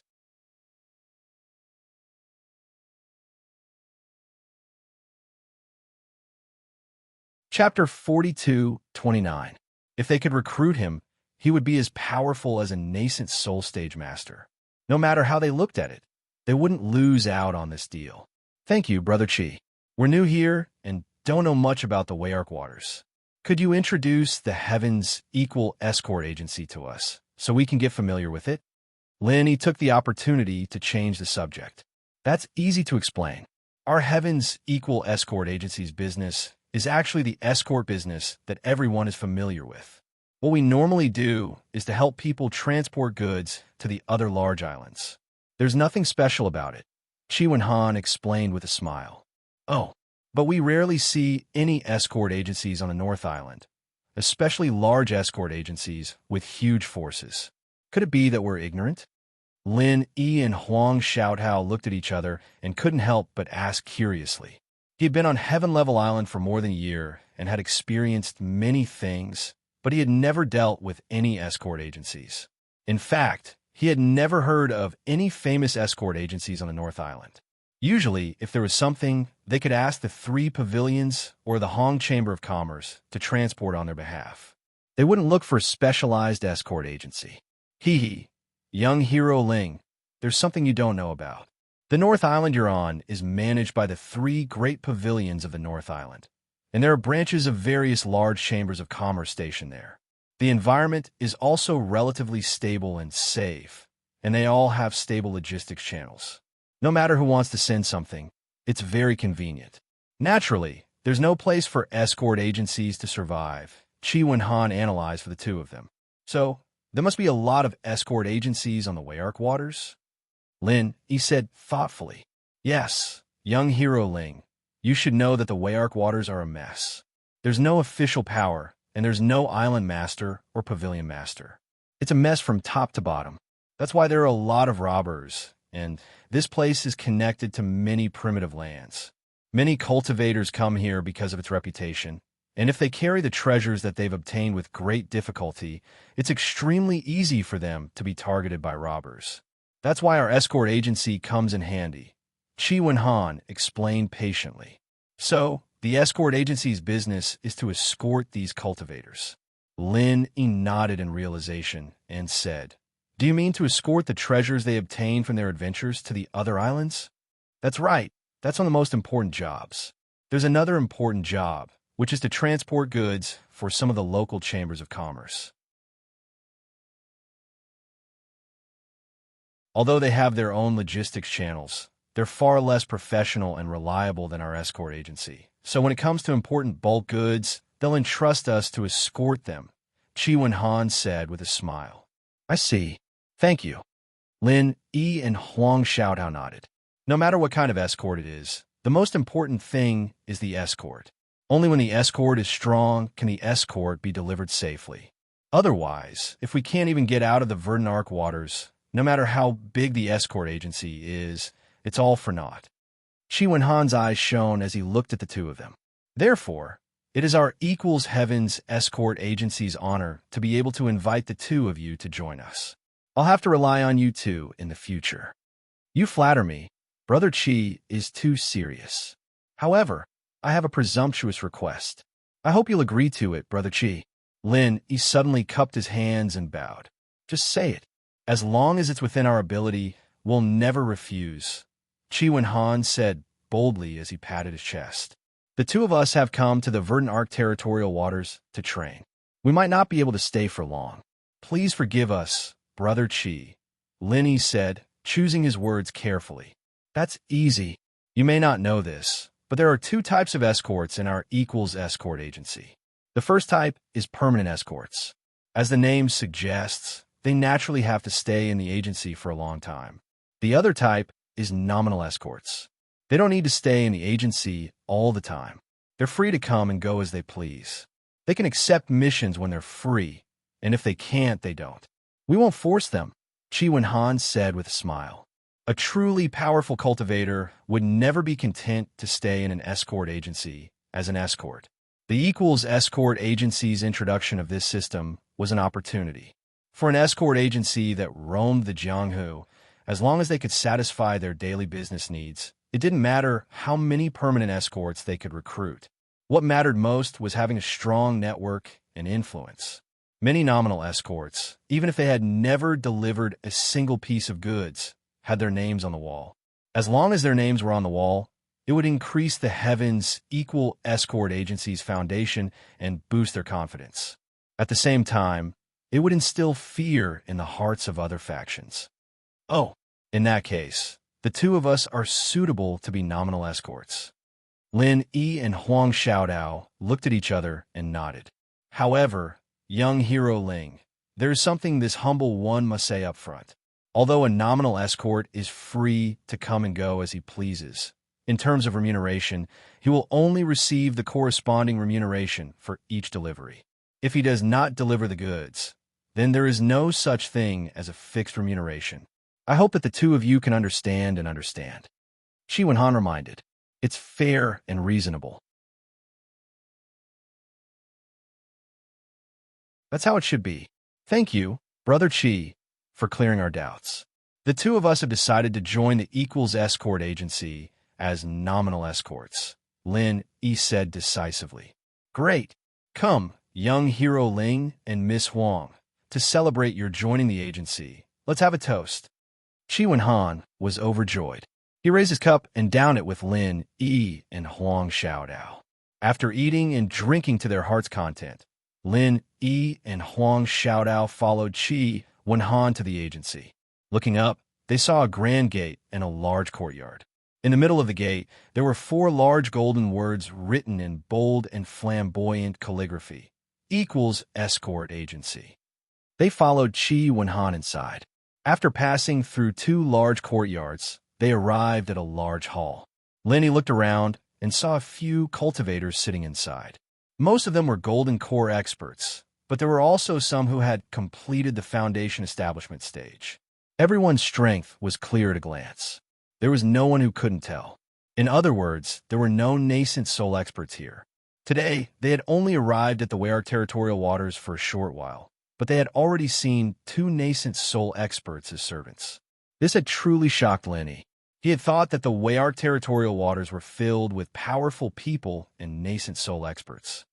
Chapter 42-29. If they could recruit him, he would be as powerful as a nascent soul stage master. No matter how they looked at it, they wouldn't lose out on this deal. Thank you, Brother Chi. We're new here and don't know much about the Wayark waters. Could you introduce the Heaven's Equal Escort Agency to us so we can get familiar with it? Lin Yi took the opportunity to change the subject. That's easy to explain. Our Heaven's Equal Escort Agency's business is actually the escort business that everyone is familiar with. What we normally do is to help people transport goods to the other large islands. There's nothing special about it, Chi Wen-han explained with a smile. Oh, but we rarely see any escort agencies on the North Island, especially large escort agencies with huge forces. Could it be that we're ignorant? Lin Yi and Huang Xiaodao looked at each other and couldn't help but ask curiously. He had been on Heaven Level Island for more than a year and had experienced many things, but he had never dealt with any escort agencies. In fact, he had never heard of any famous escort agencies on the North Island. Usually, if there was something, they could ask the 3 pavilions or the Hong Chamber of Commerce to transport on their behalf. They wouldn't look for a specialized escort agency. Hee, young Hero Ling, there's something you don't know about. The North Island you're on is managed by the 3 great pavilions of the North Island, and there are branches of various large chambers of commerce stationed there. The environment is also relatively stable and safe, and they all have stable logistics channels. No matter who wants to send something, it's very convenient. Naturally, there's no place for escort agencies to survive, Chi Wen-han analyzed for the two of them. So, there must be a lot of escort agencies on the Wayark waters? Lin Yi said thoughtfully. Yes, young hero Ling, you should know that the Wayark waters are a mess. There's no official power, and there's no island master or pavilion master. It's a mess from top to bottom. That's why there are a lot of robbers, and this place is connected to many primitive lands. Many cultivators come here because of its reputation, and if they carry the treasures that they've obtained with great difficulty, it's extremely easy for them to be targeted by robbers. That's why our escort agency comes in handy. Chi Wenhan explained patiently. So, the escort agency's business is to escort these cultivators. Lin Yi nodded in realization and said, "Do you mean to escort the treasures they obtain from their adventures to the other islands?" "That's right. That's one of the most important jobs. There's another important job, which is to transport goods for some of the local chambers of commerce. Although they have their own logistics channels, they're far less professional and reliable than our escort agency. So when it comes to important bulk goods, they'll entrust us to escort them," Chi Wenhan said with a smile. "I see. Thank you." Lin Yi and Huang Xiaotao nodded. No matter what kind of escort it is, the most important thing is the escort. Only when the escort is strong can the escort be delivered safely. Otherwise, if we can't even get out of the Verdant Arc waters, no matter how big the escort agency is, it's all for naught. Chi Wenhan's eyes shone as he looked at the two of them. Therefore, it is our Equals Heavens escort agency's honor to be able to invite the two of you to join us. I'll have to rely on you two in the future. You flatter me. Brother Chi is too serious. However, I have a presumptuous request. I hope you'll agree to it, Brother Chi. Lin Yi suddenly cupped his hands and bowed. Just say it. As long as it's within our ability, we'll never refuse, Chi Wenhan said boldly as he patted his chest. The two of us have come to the Verdant Arc territorial waters to train. We might not be able to stay for long. Please forgive us, Brother Chi, Lin Yi said, choosing his words carefully. That's easy. You may not know this, but there are two types of escorts in our Equals escort agency. The first type is permanent escorts. As the name suggests, they naturally have to stay in the agency for a long time. The other type is nominal escorts. They don't need to stay in the agency all the time. They're free to come and go as they please. They can accept missions when they're free, and if they can't, they don't. We won't force them, Chi Wenhan said with a smile. A truly powerful cultivator would never be content to stay in an escort agency as an escort. The Equals escort agency's introduction of this system was an opportunity. For an escort agency that roamed the Jianghu, as long as they could satisfy their daily business needs, it didn't matter how many permanent escorts they could recruit. What mattered most was having a strong network and influence. Many nominal escorts, even if they had never delivered a single piece of goods, had their names on the wall. As long as their names were on the wall, it would increase the Heavens Equal Escort Agency's foundation and boost their confidence. At the same time, it would instill fear in the hearts of other factions. Oh, in that case, the two of us are suitable to be nominal escorts. Lin Yi and Huang Xiaodao looked at each other and nodded. However, young hero Ling, there is something this humble one must say up front. Although a nominal escort is free to come and go as he pleases, in terms of remuneration, he will only receive the corresponding remuneration for each delivery. If he does not deliver the goods, then there is no such thing as a fixed remuneration. I hope that the two of you can understand and understand. Chi Wenhan reminded. It's fair and reasonable. That's how it should be. Thank you, Brother Chi, for clearing our doubts. The two of us have decided to join the Equals Escort Agency as nominal escorts, Lin Yi said decisively. Great. Come, young hero Ling and Miss Huang, to celebrate your joining the agency. Let's have a toast. Chi Wenhan was overjoyed. He raised his cup and downed it with Lin Yi and Huang Xiaodao. After eating and drinking to their heart's content, Lin Yi and Huang Xiaodao followed Chi Wenhan to the agency. Looking up, they saw a grand gate and a large courtyard. In the middle of the gate, there were 4 large golden words written in bold and flamboyant calligraphy. Equals Escort Agency. They followed Chi Wenhan inside. After passing through 2 large courtyards, they arrived at a large hall. Lenny looked around and saw a few cultivators sitting inside. Most of them were golden core experts, but there were also some who had completed the foundation establishment stage. Everyone's strength was clear at a glance. There was no one who couldn't tell. In other words, there were no nascent soul experts here. Today, they had only arrived at the Weyark territorial waters for a short while, but they had already seen 2 nascent soul experts as servants. This had truly shocked Lenny. He had thought that the Weyark territorial waters were filled with powerful people and nascent soul experts.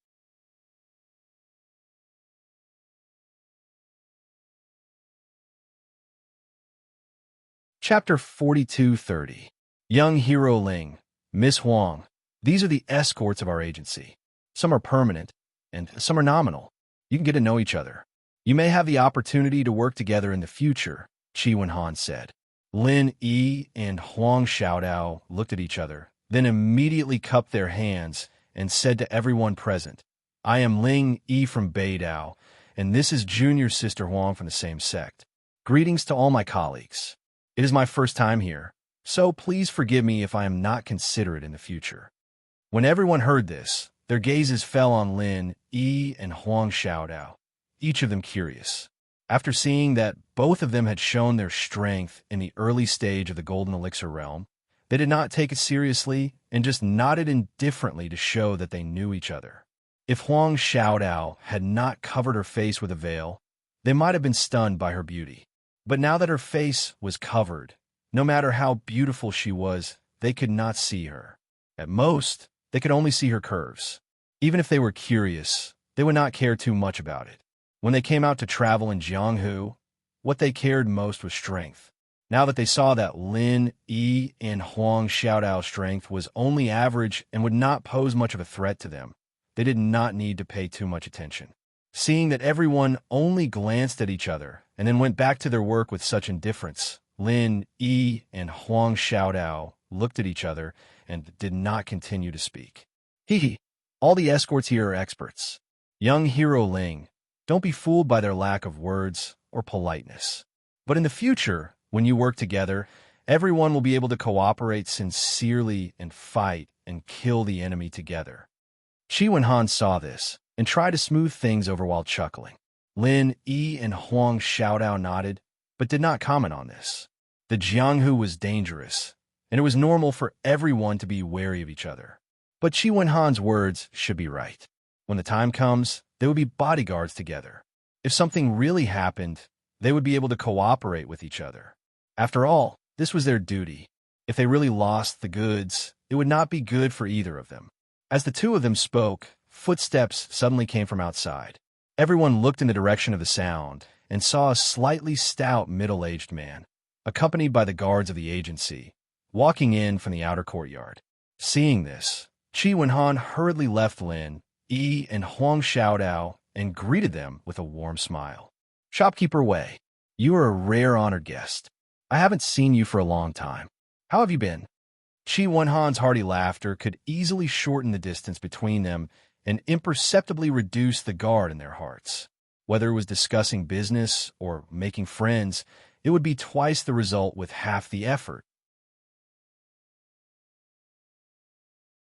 Chapter 4230. Young Hero Ling, Miss Huang. These are the escorts of our agency. Some are permanent, and some are nominal. You can get to know each other. You may have the opportunity to work together in the future, Qi Wenhan said. Lin Yi and Huang Xiaodao looked at each other, then immediately cupped their hands and said to everyone present, I am Ling Yi from Beidao, and this is junior sister Huang from the same sect. Greetings to all my colleagues. It is my first time here, so please forgive me if I am not considerate in the future. When everyone heard this, their gazes fell on Lin Yi and Huang Xiaodao, each of them curious. After seeing that both of them had shown their strength in the early stage of the Golden Elixir realm, they did not take it seriously and just nodded indifferently to show that they knew each other. If Huang Xiaodao had not covered her face with a veil, they might have been stunned by her beauty. But now that her face was covered, no matter how beautiful she was, they could not see her. At most, they could only see her curves. Even if they were curious, they would not care too much about it. When they came out to travel in Jianghu, what they cared most was strength. Now that they saw that Lin Yi and Huang Xiaodao's strength was only average and would not pose much of a threat to them, they did not need to pay too much attention. Seeing that everyone only glanced at each other and then went back to their work with such indifference, Lin Yi and Huang Xiaodao looked at each other and did not continue to speak. Hee, all the escorts here are experts. Young Hero Ling, don't be fooled by their lack of words or politeness. But in the future, when you work together, everyone will be able to cooperate sincerely and fight and kill the enemy together. Qi Wenhan saw this and tried to smooth things over while chuckling. Lin Yi and Huang Xiaodao nodded, but did not comment on this. The Jianghu was dangerous, and it was normal for everyone to be wary of each other. But Qi Wenhan's words should be right. When the time comes, they would be bodyguards together. If something really happened, they would be able to cooperate with each other. After all, this was their duty. If they really lost the goods, it would not be good for either of them. As the two of them spoke, footsteps suddenly came from outside. Everyone looked in the direction of the sound and saw a slightly stout middle-aged man, accompanied by the guards of the agency, walking in from the outer courtyard. Seeing this, Qi Wenhan hurriedly left Lin Yi and Huang Xiaodao and greeted them with a warm smile. Shopkeeper Wei, you are a rare honored guest. I haven't seen you for a long time. How have you been? Qi Wenhan's hearty laughter could easily shorten the distance between them and imperceptibly reduce the guard in their hearts. Whether it was discussing business or making friends, it would be twice the result with half the effort.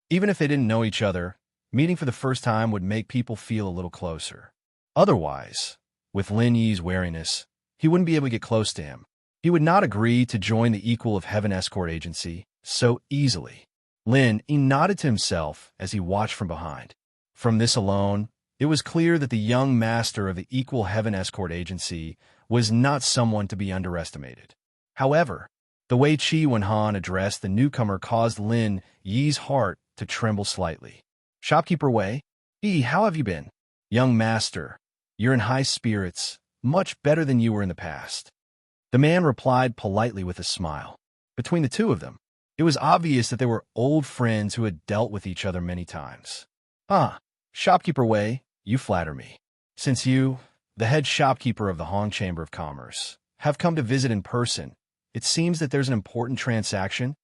Even if they didn't know each other, meeting for the first time would make people feel a little closer. Otherwise, with Lin Yi's wariness, he wouldn't be able to get close to him. He would not agree to join the Equal of Heaven Escort Agency so easily. Lin Yi nodded to himself as he watched from behind. From this alone, it was clear that the young master of the Equal Heaven Escort Agency was not someone to be underestimated. However, the way Qi Wenhan addressed the newcomer caused Lin Yi's heart to tremble slightly. Shopkeeper Wei, Yi, how have you been? Young master, you're in high spirits, much better than you were in the past. The man replied politely with a smile. Between the two of them, it was obvious that they were old friends who had dealt with each other many times. Shopkeeper Wei, you flatter me. Since you, the head shopkeeper of the Hong Chamber of Commerce, have come to visit in person, it seems that there's an important transaction?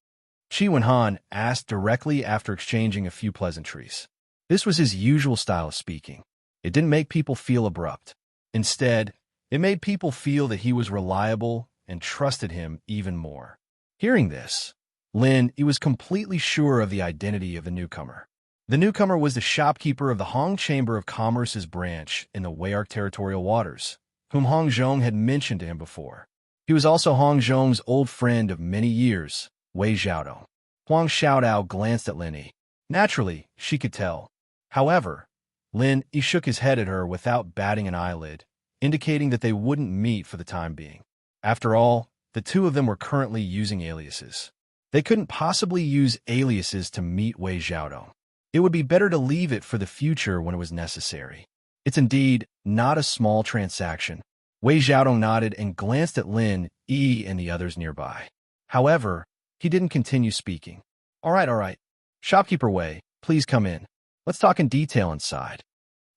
Qi Wenhan asked directly after exchanging a few pleasantries. This was his usual style of speaking. It didn't make people feel abrupt. Instead, it made people feel that he was reliable and trusted him even more. Hearing this, Lin, he was completely sure of the identity of the newcomer. The newcomer was the shopkeeper of the Hong Chamber of Commerce's branch in the Wayark territorial waters, whom Hong Zhong had mentioned to him before. He was also Hong Zhong's old friend of many years, Wei Xiaodong. Huang Xiaodao glanced at Lin Yi. Naturally, she could tell. However, Lin Yi shook his head at her without batting an eyelid, indicating that they wouldn't meet for the time being. After all, the two of them were currently using aliases. They couldn't possibly use aliases to meet Wei Xiaodong. It would be better to leave it for the future when it was necessary. It's indeed not a small transaction. Wei Xiaodong nodded and glanced at Lin Yi and the others nearby. However, he didn't continue speaking. All right. Shopkeeper Wei, please come in. Let's talk in detail inside.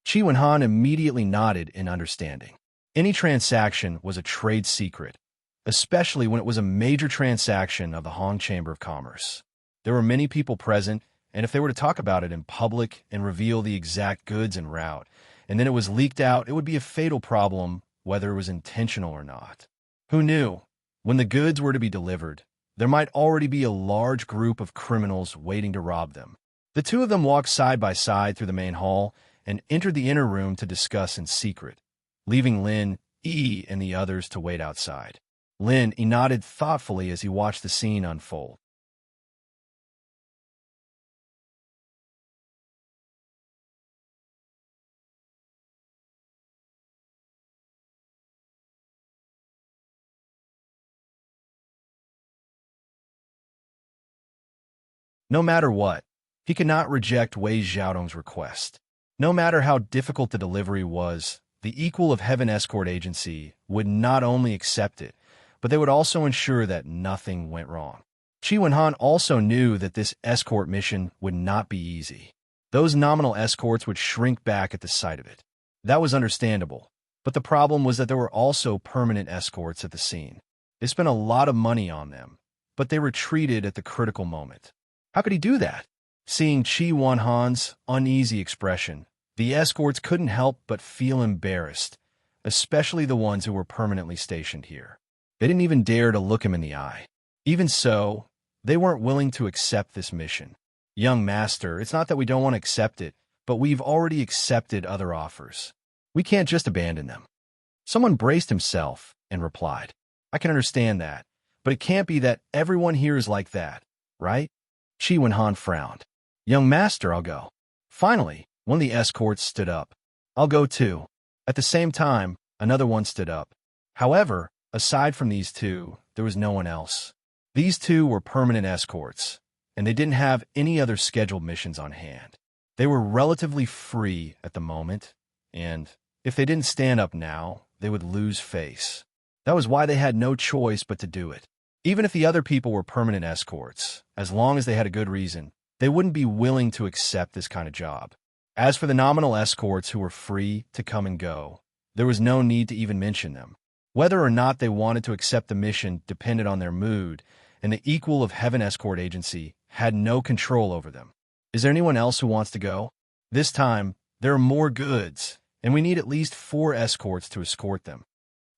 Qi Wenhan immediately nodded in understanding. Any transaction was a trade secret, especially when it was a major transaction of the Hong Chamber of Commerce. There were many people present, and if they were to talk about it in public and reveal the exact goods en route, and then it was leaked out, it would be a fatal problem, whether it was intentional or not. Who knew? When the goods were to be delivered, there might already be a large group of criminals waiting to rob them. The two of them walked side by side through the main hall and entered the inner room to discuss in secret, leaving Lin Yi and the others to wait outside. Lin Yi nodded thoughtfully as he watched the scene unfold. No matter what, he could not reject Wei Xiaodong's request. No matter how difficult the delivery was, the Equal of Heaven Escort Agency would not only accept it, but they would also ensure that nothing went wrong. Qi Wenhan also knew that this escort mission would not be easy. Those nominal escorts would shrink back at the sight of it. That was understandable, but the problem was that there were also permanent escorts at the scene. They spent a lot of money on them, but they retreated at the critical moment. How could he do that? Seeing Qi Wenhan's uneasy expression, the escorts couldn't help but feel embarrassed, especially the ones who were permanently stationed here. They didn't even dare to look him in the eye. Even so, they weren't willing to accept this mission. Young master, it's not that we don't want to accept it, but we've already accepted other offers. We can't just abandon them. Someone braced himself and replied, I can understand that, but it can't be that everyone here is like that, right? Qi Wenhan frowned. Young master, I'll go. Finally, one of the escorts stood up. I'll go too. At the same time, another one stood up. However, aside from these two, there was no one else. These two were permanent escorts, and they didn't have any other scheduled missions on hand. They were relatively free at the moment, and if they didn't stand up now, they would lose face. That was why they had no choice but to do it. Even if the other people were permanent escorts, as long as they had a good reason, they wouldn't be willing to accept this kind of job. As for the nominal escorts who were free to come and go, there was no need to even mention them. Whether or not they wanted to accept the mission depended on their mood, and the Equal of Heaven Escort Agency had no control over them. Is there anyone else who wants to go? This time, there are more goods, and we need at least 4 escorts to escort them.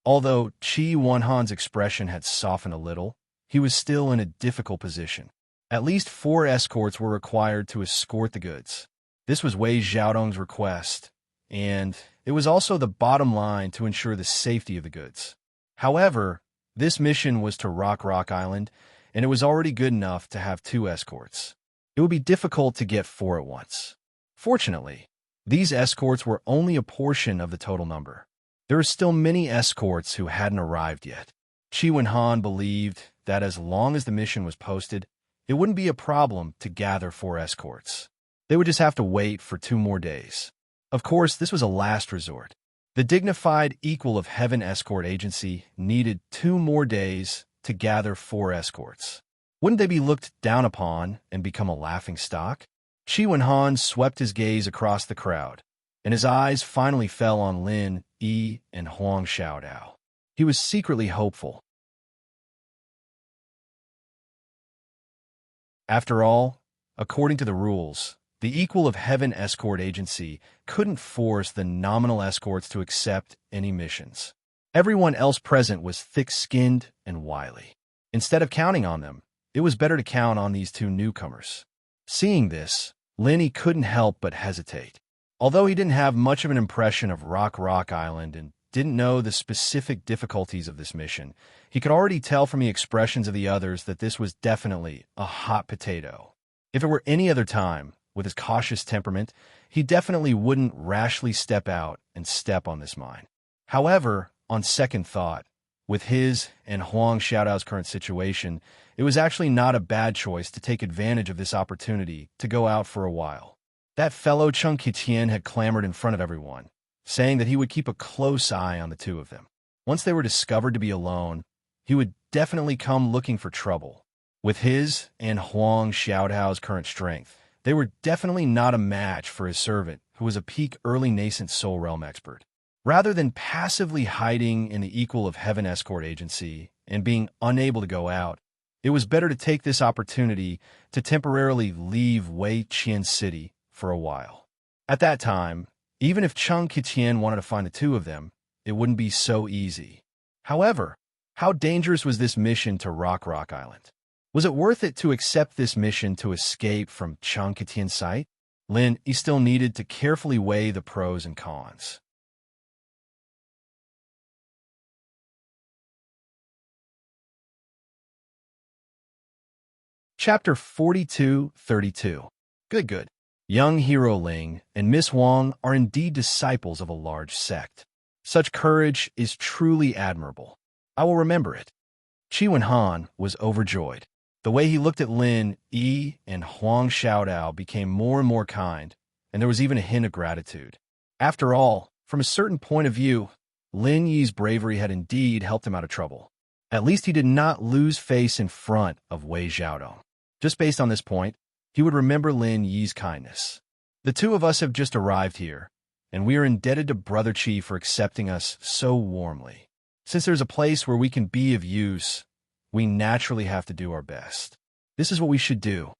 Although Qi Wenhan's expression had softened a little, he was still in a difficult position. At least 4 escorts were required to escort the goods. This was Wei Xiaodong's request, and it was also the bottom line to ensure the safety of the goods. However, this mission was to Rock Island, and it was already good enough to have 2 escorts. It would be difficult to get 4 at once. Fortunately, these escorts were only a portion of the total number. There were still many escorts who hadn't arrived yet. Qi Wenhan believed that as long as the mission was posted, it wouldn't be a problem to gather 4 escorts. They would just have to wait for 2 more days. Of course, this was a last resort. The dignified Equal of Heaven Escort Agency needed 2 more days to gather 4 escorts. Wouldn't they be looked down upon and become a laughing stock? Qi Wenhan swept his gaze across the crowd, and his eyes finally fell on Lin Yi and Huang Xiaodao. He was secretly hopeful. After all, according to the rules, the Equal of Heaven Escort Agency couldn't force the nominal escorts to accept any missions. Everyone else present was thick-skinned and wily. Instead of counting on them, it was better to count on these two newcomers. Seeing this, Lin couldn't help but hesitate. Although he didn't have much of an impression of Rock Island and didn't know the specific difficulties of this mission, he could already tell from the expressions of the others that this was definitely a hot potato. If it were any other time, with his cautious temperament, he definitely wouldn't rashly step out and step on this mine. However, on second thought, with his and Huang Xiaodao's current situation, it was actually not a bad choice to take advantage of this opportunity to go out for a while. That fellow Cheng Qitian had clamored in front of everyone, saying that he would keep a close eye on the two of them. Once they were discovered to be alone, he would definitely come looking for trouble. With his and Huang Xiaodao's current strength, they were definitely not a match for his servant, who was a peak early nascent soul realm expert. Rather than passively hiding in the Equal of Heaven escort agency and being unable to go out, it was better to take this opportunity to temporarily leave Wei Qian City for a while. At that time, even if Cheng Qitian wanted to find the two of them, it wouldn't be so easy. However, how dangerous was this mission to Rock Island? Was it worth it to accept this mission to escape from Cheng Qitian's sight? Lin still needed to carefully weigh the pros and cons. Chapter 42-32. Good. Young hero Ling and Miss Huang are indeed disciples of a large sect. Such courage is truly admirable. I will remember it. Qi Wenhan was overjoyed. The way he looked at Lin Yi and Huang Xiaodao became more and more kind, and there was even a hint of gratitude. After all, from a certain point of view, Lin Yi's bravery had indeed helped him out of trouble. At least he did not lose face in front of Wei Xiaodong. Just based on this point, he would remember Lin Yi's kindness. The two of us have just arrived here, and we are indebted to Brother Qi for accepting us so warmly. Since there's a place where we can be of use, we naturally have to do our best. This is what we should do.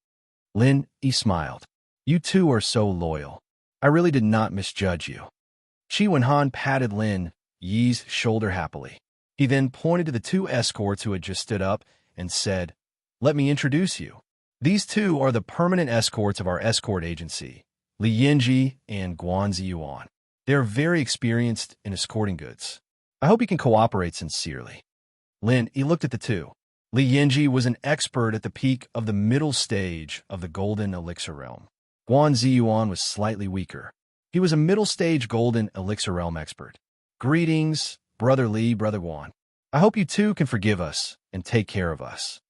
Lin Yi smiled. You two are so loyal. I really did not misjudge you. Qi Wenhan patted Lin Yi's shoulder happily. He then pointed to the two escorts who had just stood up and said, "Let me introduce you. These two are the permanent escorts of our escort agency, Li Yinji and Guanzi Yuan. They are very experienced in escorting goods. I hope you can cooperate sincerely." Lin Yi looked at the two. Li Yinji was an expert at the peak of the middle stage of the Golden Elixir Realm. Guanzi Yuan was slightly weaker. He was a middle-stage Golden Elixir Realm expert. Greetings, Brother Li, Brother Guan. I hope you two can forgive us and take care of us.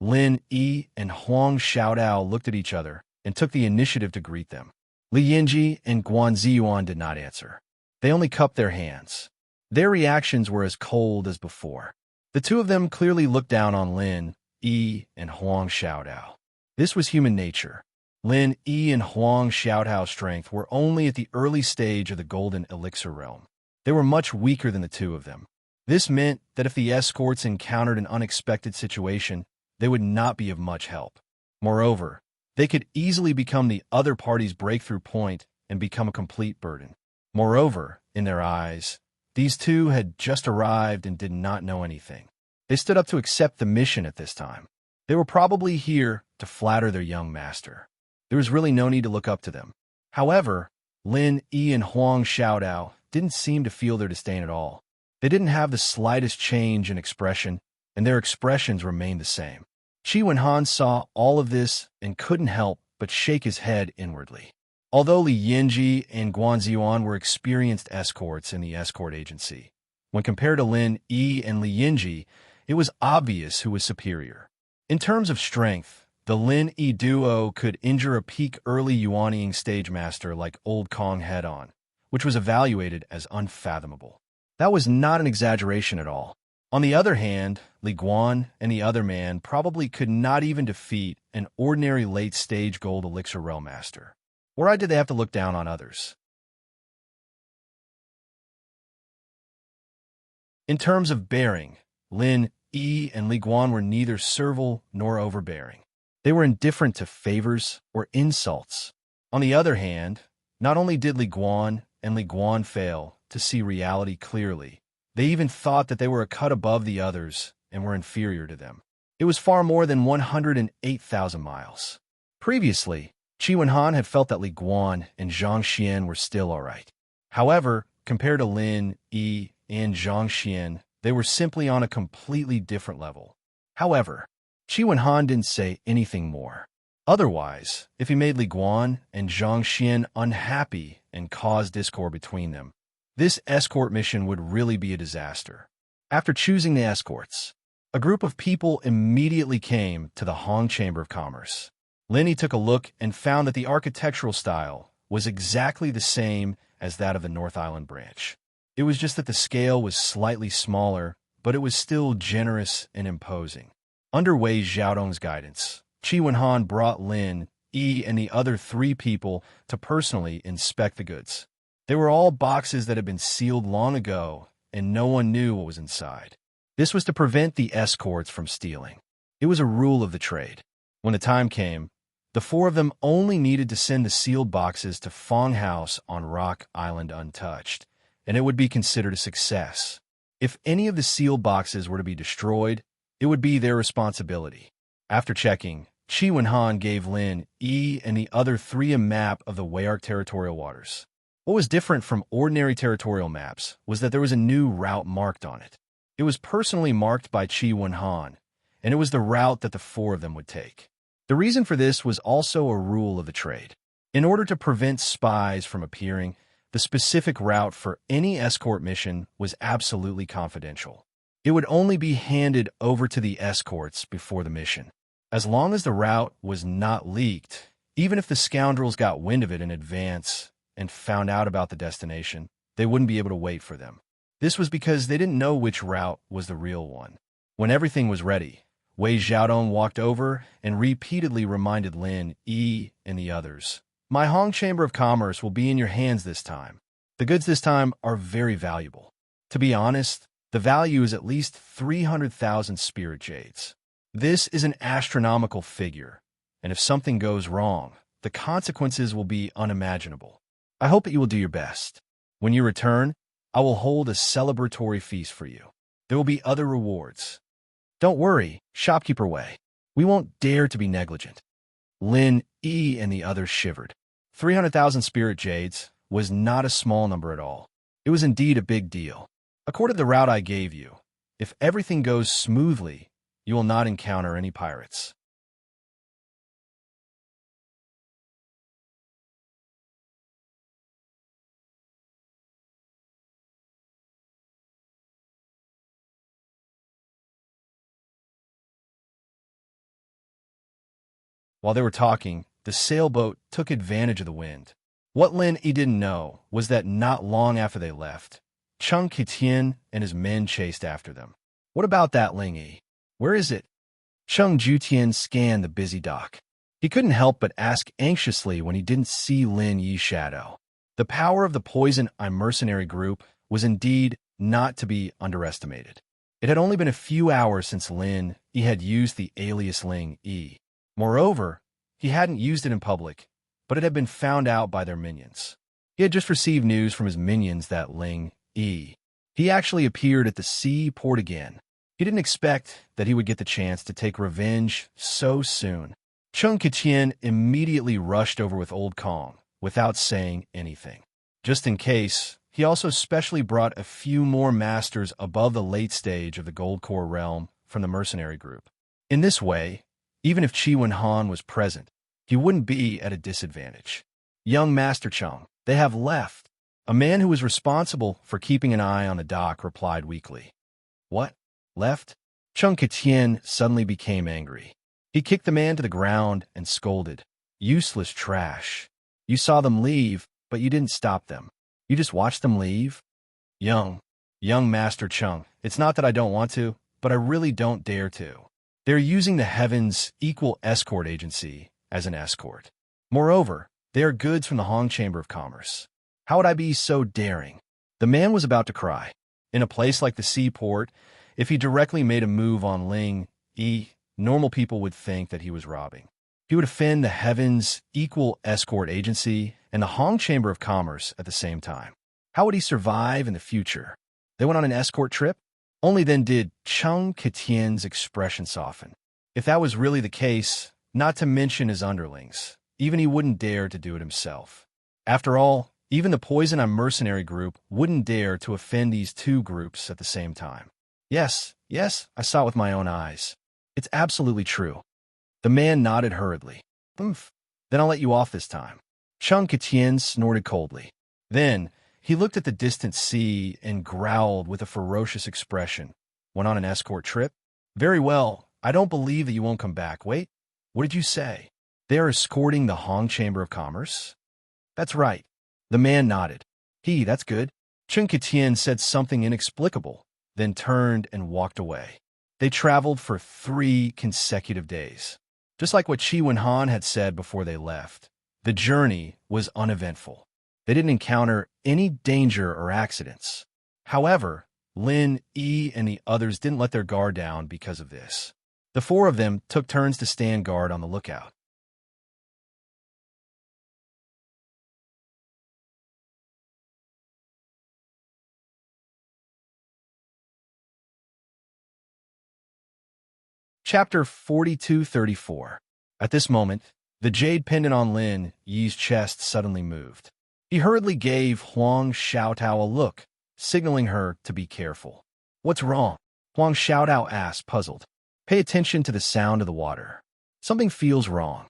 Lin Yi and Huang Xiaodao looked at each other and took the initiative to greet them. Li Yinji and Guanzi Yuan did not answer. They only cupped their hands. Their reactions were as cold as before. The two of them clearly looked down on Lin Yi and Huang Xiaodao. This was human nature. Lin Yi and Huang Xiaodao's strength were only at the early stage of the Golden Elixir Realm. They were much weaker than the two of them. This meant that if the escorts encountered an unexpected situation, they would not be of much help. Moreover, they could easily become the other party's breakthrough point and become a complete burden. Moreover, in their eyes, these two had just arrived and did not know anything. They stood up to accept the mission at this time. They were probably here to flatter their young master. There was really no need to look up to them. However, Lin Yi and Huang Xiaodao didn't seem to feel their disdain at all. They didn't have the slightest change in expression, and their expressions remained the same. Qi Wenhan saw all of this and couldn't help but shake his head inwardly. Although Li Yinji and Guanzi Yuan were experienced escorts in the escort agency, when compared to Lin Yi and Li Yinji, it was obvious who was superior. In terms of strength, the Lin Yi duo could injure a peak early Yuanying stage master like Old Kong head-on, which was evaluated as unfathomable. That was not an exaggeration at all. On the other hand, Li Guan and the other man probably could not even defeat an ordinary late-stage Gold Elixir Realm Master. Why did they have to look down on others? In terms of bearing, Lin Yi and Li Guan were neither servile nor overbearing. They were indifferent to favors or insults. On the other hand, not only did Li Guan and Li Guan fail to see reality clearly, they even thought that they were a cut above the others and were inferior to them. It was far more than 108,000 miles. Previously, Qi Wenhan had felt that Li Guan and Zhang Xian were still all right. However, compared to Lin, Yi, and Zhang Xian, they were simply on a completely different level. However, Qi Wenhan didn't say anything more. Otherwise, if he made Li Guan and Zhang Xian unhappy and caused discord between them, this escort mission would really be a disaster. After choosing the escorts, a group of people immediately came to the Hong Chamber of Commerce. Linny took a look and found that the architectural style was exactly the same as that of the North Island branch. It was just that the scale was slightly smaller, but it was still generous and imposing. Under Wei Xiaodong's guidance, Qi Wenhan brought Lin, Yi, and the other 3 people to personally inspect the goods. They were all boxes that had been sealed long ago, and no one knew what was inside. This was to prevent the escorts from stealing. It was a rule of the trade. When the time came, the 4 of them only needed to send the sealed boxes to Fong House on Rock Island untouched, and it would be considered a success. If any of the sealed boxes were to be destroyed, it would be their responsibility. After checking, Qi Wenhan gave Lin, Yi, and the other 3 a map of the Weyark territorial waters. What was different from ordinary territorial maps was that there was a new route marked on it. It was personally marked by Qi Wenhan, and it was the route that the 4 of them would take. The reason for this was also a rule of the trade. In order to prevent spies from appearing, the specific route for any escort mission was absolutely confidential. It would only be handed over to the escorts before the mission. As long as the route was not leaked, even if the scoundrels got wind of it in advance and found out about the destination, they wouldn't be able to wait for them. This was because they didn't know which route was the real one. When everything was ready, Wei Xiaodong walked over and repeatedly reminded Lin, Yi, and the others, "My Hong Chamber of Commerce will be in your hands this time. The goods this time are very valuable. To be honest, the value is at least 300,000 spirit jades. This is an astronomical figure, and if something goes wrong, the consequences will be unimaginable. I hope that you will do your best. When you return, I will hold a celebratory feast for you. There will be other rewards. Don't worry, shopkeeper Wei. We won't dare to be negligent." Lin, Yi, and the others shivered. 300,000 spirit jades was not a small number at all. It was indeed a big deal. According to the route I gave you, if everything goes smoothly, you will not encounter any pirates. While they were talking, the sailboat took advantage of the wind. What Lin Yi didn't know was that not long after they left, Chung Qitian and his men chased after them. "What about that, Ling Yi? Where is it?" Chung Jutian scanned the busy dock. He couldn't help but ask anxiously when he didn't see Lin Yi's shadow. The power of the poison mercenary group was indeed not to be underestimated. It had only been a few hours since Lin Yi had used the alias Ling Yi. Moreover, he hadn't used it in public, but it had been found out by their minions. He had just received news from his minions that Ling Yi. He actually appeared at the seaport again. He didn't expect that he would get the chance to take revenge so soon. Chung Qitian immediately rushed over with Old Kong without saying anything. Just in case, he also specially brought a few more masters above the late stage of the Gold Core realm from the mercenary group. In this way, even if Qi Wenhan was present, he wouldn't be at a disadvantage. "Young Master Chung, they have left." A man who was responsible for keeping an eye on the dock replied weakly. "What? Left?" Chung Qitian suddenly became angry. He kicked the man to the ground and scolded, "Useless trash. You saw them leave, but you didn't stop them. You just watched them leave?" Young Master Chung, it's not that I don't want to, but I really don't dare to. They're using the Heaven's Equal Escort Agency as an escort. Moreover, they are goods from the Hong Chamber of Commerce. How would I be so daring?" The man was about to cry. In a place like the seaport, if he directly made a move on Ling Yi, normal people would think that he was robbing. He would offend the Heaven's Equal Escort Agency and the Hong Chamber of Commerce at the same time. How would he survive in the future? They went on an escort trip? Only then did Chung Qitian's expression soften. If that was really the case, not to mention his underlings, even he wouldn't dare to do it himself. After all, even the Poison Eye mercenary group wouldn't dare to offend these two groups at the same time. Yes, I saw it with my own eyes. It's absolutely true. The man nodded hurriedly. Oomph. Then I'll let you off this time. Chung Ketien snorted coldly. Then he looked at the distant sea and growled with a ferocious expression. Went on an escort trip? Very well. I don't believe that you won't come back. Wait, what did you say? They are escorting the Hong Chamber of Commerce? That's right. The man nodded. That's good. Chung Ketien said something inexplicable, then turned and walked away. They traveled for 3 consecutive days. Just like what Chi Wen-han had said before they left, the journey was uneventful. They didn't encounter any danger or accidents. However, Lin, Yi, and the others didn't let their guard down because of this. The 4 of them took turns to stand guard on the lookout. Chapter 4234. At this moment, the jade pendant on Lin Yi's chest suddenly moved. He hurriedly gave Huang Xiaotao a look, signaling her to be careful. What's wrong? Huang Xiaotao asked, puzzled. Pay attention to the sound of the water. Something feels wrong.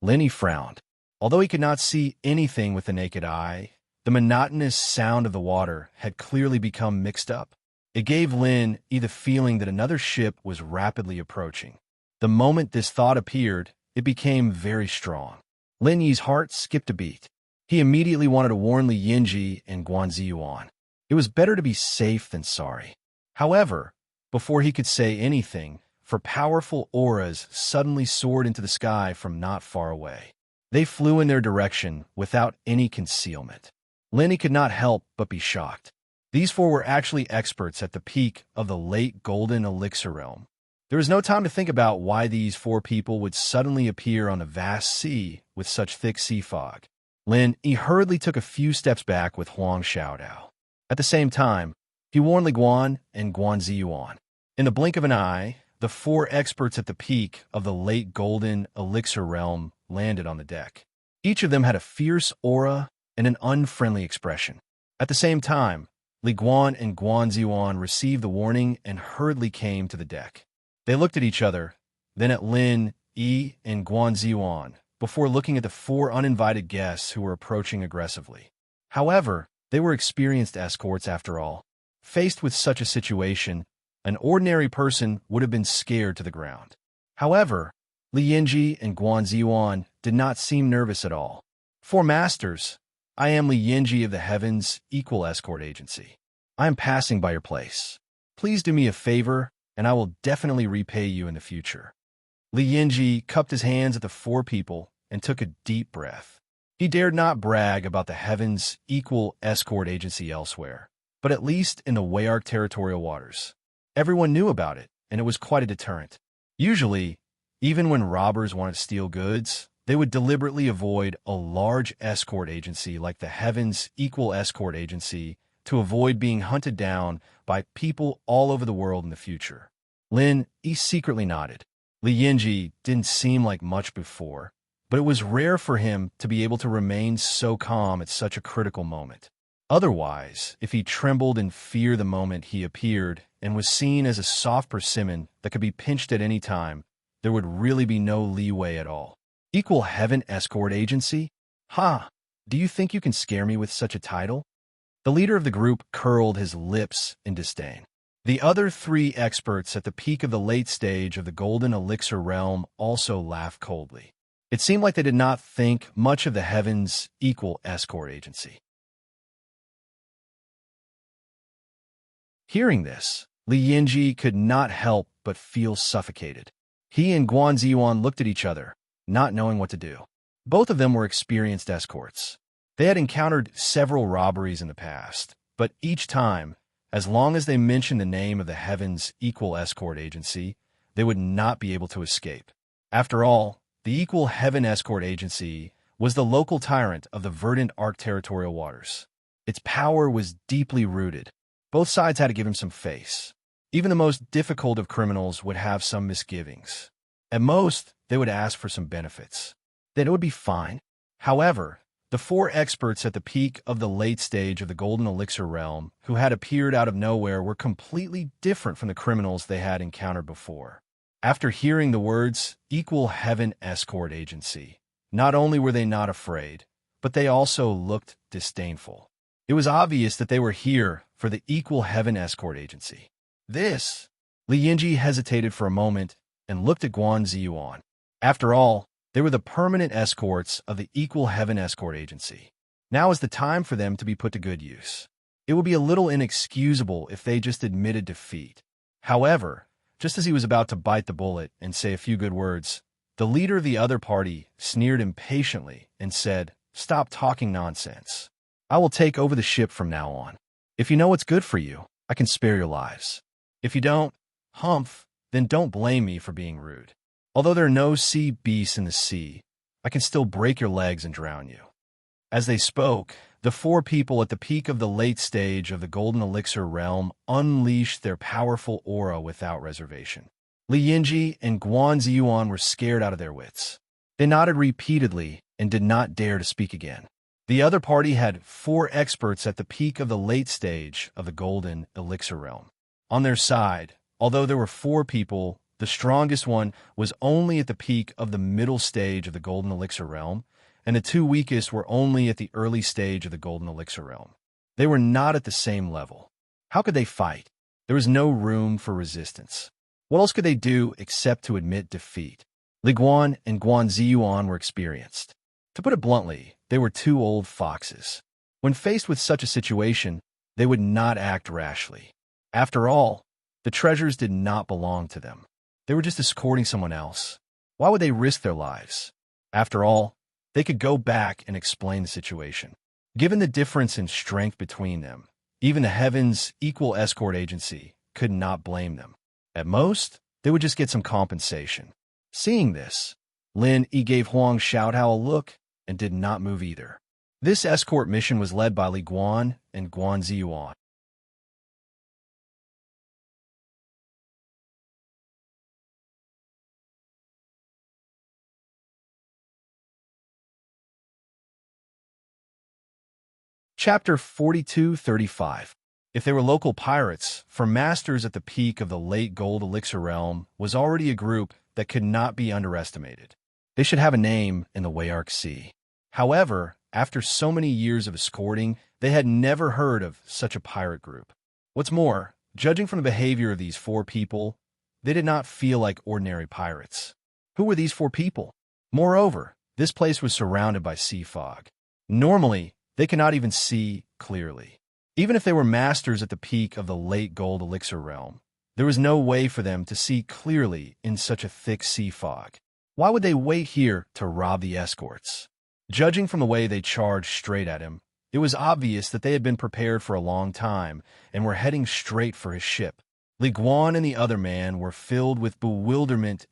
Lin Yi frowned. Although he could not see anything with the naked eye, the monotonous sound of the water had clearly become mixed up. It gave Lin Yi the feeling that another ship was rapidly approaching. The moment this thought appeared, it became very strong. Lin Yi's heart skipped a beat. He immediately wanted to warn Li Yinji and Guanzi Yuan. It was better to be safe than sorry. However, before he could say anything, for powerful auras suddenly soared into the sky from not far away. They flew in their direction without any concealment. Lin Yi could not help but be shocked. These 4 were actually experts at the peak of the late Golden Elixir realm. There was no time to think about why these 4 people would suddenly appear on a vast sea with such thick sea fog. Lin Yi hurriedly took a few steps back with Huang Xiaodao. At the same time, he warned Li Guan and Guanzi Yuan. In the blink of an eye, the 4 experts at the peak of the late Golden Elixir realm landed on the deck. Each of them had a fierce aura and an unfriendly expression. At the same time, Li Guan and Guanzi Yuan received the warning and hurriedly came to the deck. They looked at each other, then at Lin Yi and Guanzi Yuan, before looking at the 4 uninvited guests who were approaching aggressively. However, they were experienced escorts after all. Faced with such a situation, an ordinary person would have been scared to the ground. However, Li Yinji and Guanzi Yuan did not seem nervous at all. 4 masters, I am Li Yinji of the Heavens Equal Escort Agency. I am passing by your place. Please do me a favor, and I will definitely repay you in the future. Li Yinji cupped his hands at the 4 people and took a deep breath. He dared not brag about the Heavens Equal Escort Agency elsewhere, but at least in the Wayark territorial waters. Everyone knew about it, and it was quite a deterrent. Usually, even when robbers wanted to steal goods, they would deliberately avoid a large escort agency like the Heavens Equal Escort Agency to avoid being hunted down by people all over the world in the future. Lin Yi secretly nodded. Li Yinji didn't seem like much before, but it was rare for him to be able to remain so calm at such a critical moment. Otherwise, if he trembled in fear the moment he appeared and was seen as a soft persimmon that could be pinched at any time, there would really be no leeway at all. Equal Heaven Escort Agency? Ha! Do you think you can scare me with such a title? The leader of the group curled his lips in disdain. The other 3 experts at the peak of the late stage of the Golden Elixir realm also laughed coldly. It seemed like they did not think much of the Heavens Equal Escort Agency. Hearing this, Li Yinji could not help but feel suffocated. He and Guanzi Yuan looked at each other, not knowing what to do. Both of them were experienced escorts. They had encountered several robberies in the past, but each time, as long as they mentioned the name of the Heavens Equal Escort Agency, they would not be able to escape. After all, the Equal Heaven Escort Agency was the local tyrant of the Verdant Arc territorial waters. Its power was deeply rooted. Both sides had to give him some face. Even the most difficult of criminals would have some misgivings. At most, they would ask for some benefits. Then it would be fine. However, the four experts at the peak of the late stage of the Golden Elixir realm who had appeared out of nowhere were completely different from the criminals they had encountered before. After hearing the words, Equal Heaven Escort Agency, not only were they not afraid, but they also looked disdainful. It was obvious that they were here for the Equal Heaven Escort Agency. This, Li Yinji hesitated for a moment and looked at Guan Ziyuan. After all, they were the permanent escorts of the Equal Heaven Escort Agency. Now is the time for them to be put to good use. It would be a little inexcusable if they just admitted defeat. However, just as he was about to bite the bullet and say a few good words, the leader of the other party sneered impatiently and said, "Stop talking nonsense. I will take over the ship from now on. If you know what's good for you, I can spare your lives. If you don't, humph, then don't blame me for being rude. Although there are no sea beasts in the sea, I can still break your legs and drown you." As they spoke, the four people at the peak of the late stage of the Golden Elixir realm unleashed their powerful aura without reservation. Li Yinji and Guan Ziyuan were scared out of their wits. They nodded repeatedly and did not dare to speak again. The other party had four experts at the peak of the late stage of the Golden Elixir realm. On their side, although there were four people, the strongest one was only at the peak of the middle stage of the Golden Elixir realm, and the two weakest were only at the early stage of the Golden Elixir realm. They were not at the same level. How could they fight? There was no room for resistance. What else could they do except to admit defeat? Li Guan and Guan Ziyuan were experienced. To put it bluntly, they were two old foxes. When faced with such a situation, they would not act rashly. After all, the treasures did not belong to them. They were just escorting someone else. Why would they risk their lives? After all, they could go back and explain the situation. Given the difference in strength between them, even the Heaven's Equal Escort Agency could not blame them. At most, they would just get some compensation. Seeing this, Lin Yi gave Huang Xiaotao a look and did not move either. This escort mission was led by Li Guan and Guan Ziyuan. Chapter 42-35. If they were local pirates, for masters at the peak of the late Gold Elixir realm was already a group that could not be underestimated. They should have a name in the Wayark Sea. However, after so many years of escorting, they had never heard of such a pirate group. What's more, judging from the behavior of these four people, they did not feel like ordinary pirates. Who were these four people? Moreover, this place was surrounded by sea fog. Normally, they could not even see clearly. Even if they were masters at the peak of the late Gold Elixir realm, there was no way for them to see clearly in such a thick sea fog. Why would they wait here to rob the escorts? Judging from the way they charged straight at him, it was obvious that they had been prepared for a long time and were heading straight for his ship. Li Guan and the other man were filled with bewilderment,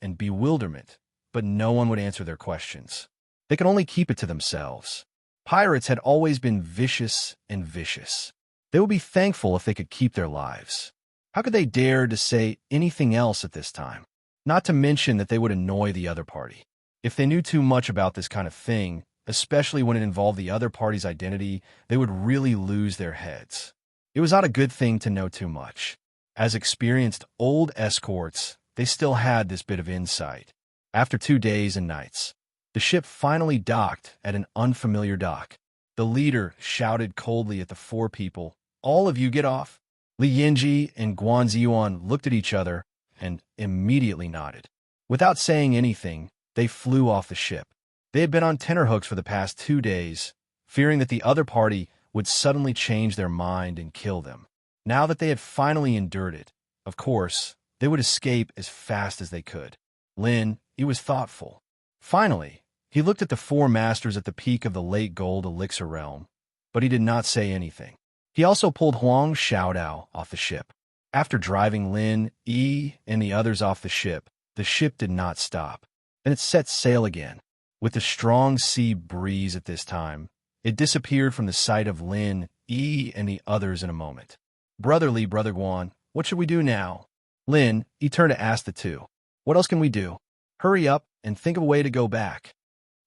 but no one would answer their questions. They could only keep it to themselves. Pirates had always been vicious and vicious. They would be thankful if they could keep their lives. How could they dare to say anything else at this time? Not to mention that they would annoy the other party. If they knew too much about this kind of thing, especially when it involved the other party's identity, they would really lose their heads. It was not a good thing to know too much. As experienced old escorts, they still had this bit of insight. After 2 days and nights, the ship finally docked at an unfamiliar dock. The leader shouted coldly at the four people, "All of you get off." Li Yinji and Guan Ziyuan looked at each other and immediately nodded. Without saying anything, they flew off the ship. They had been on tenterhooks for the past 2 days, fearing that the other party would suddenly change their mind and kill them. Now that they had finally endured it, of course, they would escape as fast as they could. Lin, he was thoughtful. Finally, he looked at the four masters at the peak of the late Gold Elixir realm, but he did not say anything. He also pulled Huang Xiaodao off the ship. After driving Lin Yi and the others off the ship did not stop. Then it set sail again. With the strong sea breeze at this time, it disappeared from the sight of Lin Yi and the others in a moment. Brother Guan, what should we do now? Lin Yi turned to ask the two. What else can we do? Hurry up and think of a way to go back.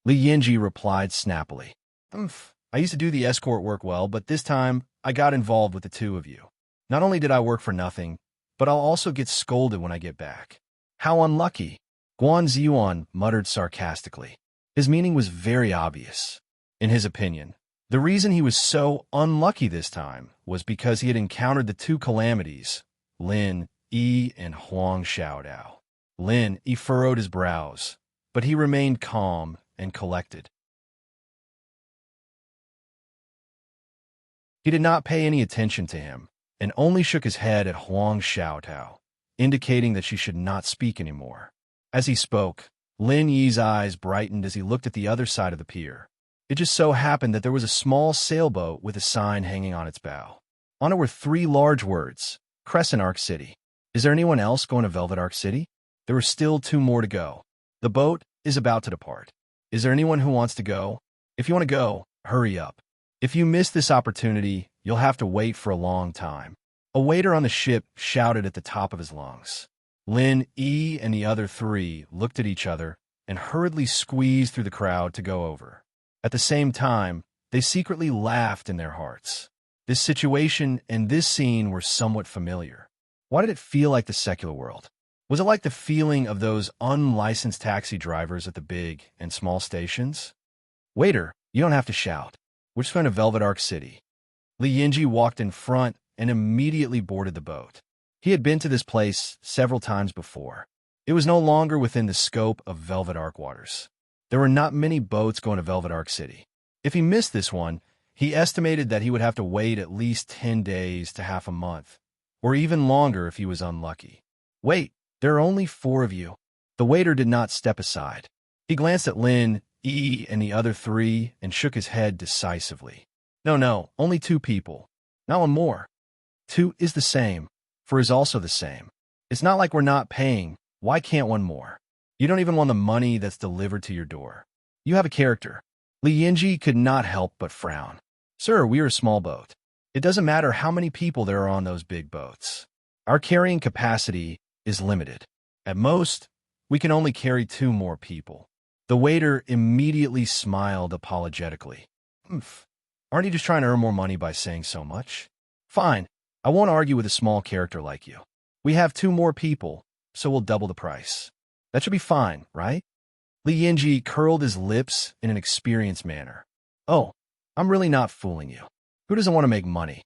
Li Yinji replied snappily. I used to do the escort work well, but this time I got involved with the two of you. Not only did I work for nothing, but I'll also get scolded when I get back. How unlucky, Guan Ziyuan muttered sarcastically. His meaning was very obvious. In his opinion, the reason he was so unlucky this time was because he had encountered the two calamities, Lin Yi and Huang Xiaodao. Lin Yi furrowed his brows, but he remained calm and collected. He did not pay any attention to him, and only shook his head at Huang Xiaotao, indicating that she should not speak anymore. As he spoke, Lin Yi's eyes brightened as he looked at the other side of the pier. It just so happened that there was a small sailboat with a sign hanging on its bow. On it were 3 large words, Crescent Arc City. Is there anyone else going to Velvet Arc City? There were still 2 more to go. The boat is about to depart. Is there anyone who wants to go? If you want to go, hurry up. If you miss this opportunity, you'll have to wait for a long time. A waiter on the ship shouted at the top of his lungs. Lin Yi and the other 3 looked at each other and hurriedly squeezed through the crowd to go over. At the same time, they secretly laughed in their hearts. This situation and this scene were somewhat familiar. Why did it feel like the secular world? Was it like the feeling of those unlicensed taxi drivers at the big and small stations? Waiter, you don't have to shout. We're just going to Velvet Arc City. Li Yinji walked in front and immediately boarded the boat. He had been to this place several times before. It was no longer within the scope of Velvet Arc waters. There were not many boats going to Velvet Arc City. If he missed this one, he estimated that he would have to wait at least 10 days to half a month, or even longer if he was unlucky. Wait, there are only 4 of you. The waiter did not step aside. He glanced at Lin Yi and the other 3 and shook his head decisively. No, only 2 people. Not one more. 2 is the same. 4 is also the same. It's not like we're not paying. Why can't one more? You don't even want the money that's delivered to your door. You have a character. Li Yinji could not help but frown. Sir, we are a small boat. It doesn't matter how many people there are on those big boats. Our carrying capacity is limited. At most, we can only carry 2 more people. The waiter immediately smiled apologetically. Aren't you just trying to earn more money by saying so much? Fine, I won't argue with a small character like you. We have 2 more people, so we'll double the price. That should be fine, right? Li Yinji curled his lips in an experienced manner. Oh, I'm really not fooling you. Who doesn't want to make money?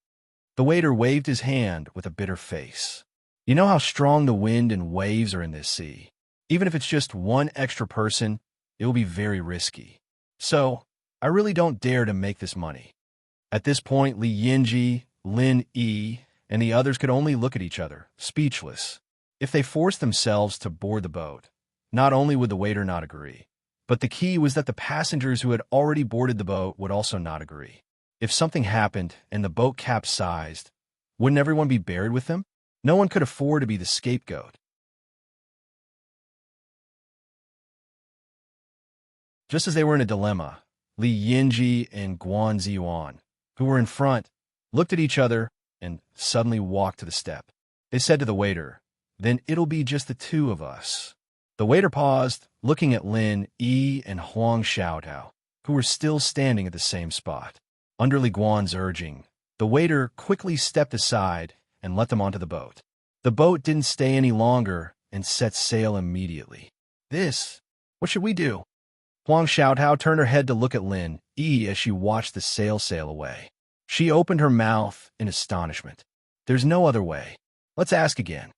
The waiter waved his hand with a bitter face. You know how strong the wind and waves are in this sea. Even if it's just 1 extra person, it will be very risky. So, I really don't dare to make this money. At this point, Li Yinji, Lin Yi, and the others could only look at each other, speechless. If they forced themselves to board the boat, not only would the waiter not agree, but the key was that the passengers who had already boarded the boat would also not agree. If something happened and the boat capsized, wouldn't everyone be buried with them? No one could afford to be the scapegoat. Just as they were in a dilemma, Li Yinji and Guan Ziyuan, who were in front, looked at each other and suddenly walked to the step. They said to the waiter, "Then it'll be just the 2 of us." The waiter paused, looking at Lin Yi and Huang Xiaotao, who were still standing at the same spot. Under Li Guan's urging, the waiter quickly stepped aside and let them onto the boat. The boat didn't stay any longer and set sail immediately. What should we do? Huang Xiaotao turned her head to look at Lin Yi as she watched the sail away. She opened her mouth in astonishment. There's no other way. Let's ask again.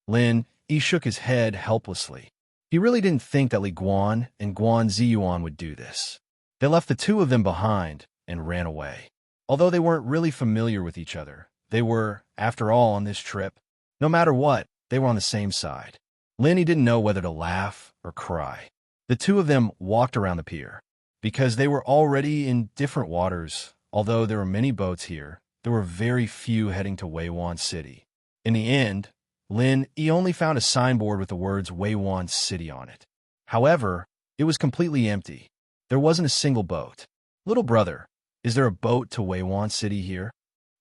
Lin Yi shook his head helplessly. He really didn't think that Li Guan and Guan Ziyuan would do this. They left the 2 of them behind and ran away. Although they weren't really familiar with each other, they were, after all, on this trip. No matter what, they were on the same side. Lin Yi didn't know whether to laugh or cry. The 2 of them walked around the pier. Because they were already in different waters, although there were many boats here, there were very few heading to Weiwan City. In the end, Lin Yi only found a signboard with the words Weiwan City on it. However, it was completely empty. There wasn't a single boat. Little brother, is there a boat to Weiwan City here?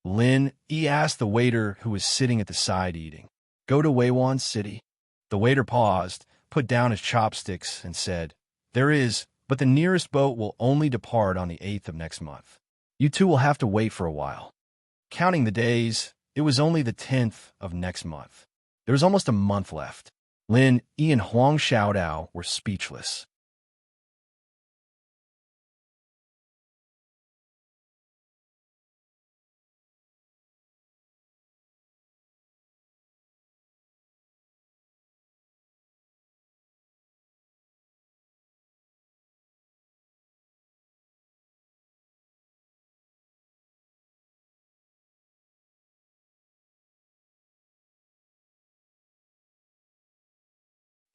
Lin Yi asked the waiter who was sitting at the side eating. Go to Weiwan City? The waiter paused, put down his chopsticks and said, "There is, but the nearest boat will only depart on the 8th of next month. You two will have to wait for a while." Counting the days, it was only the 10th of next month. There was almost a month left. Lin, Yi, and Huang Xiaodao were speechless.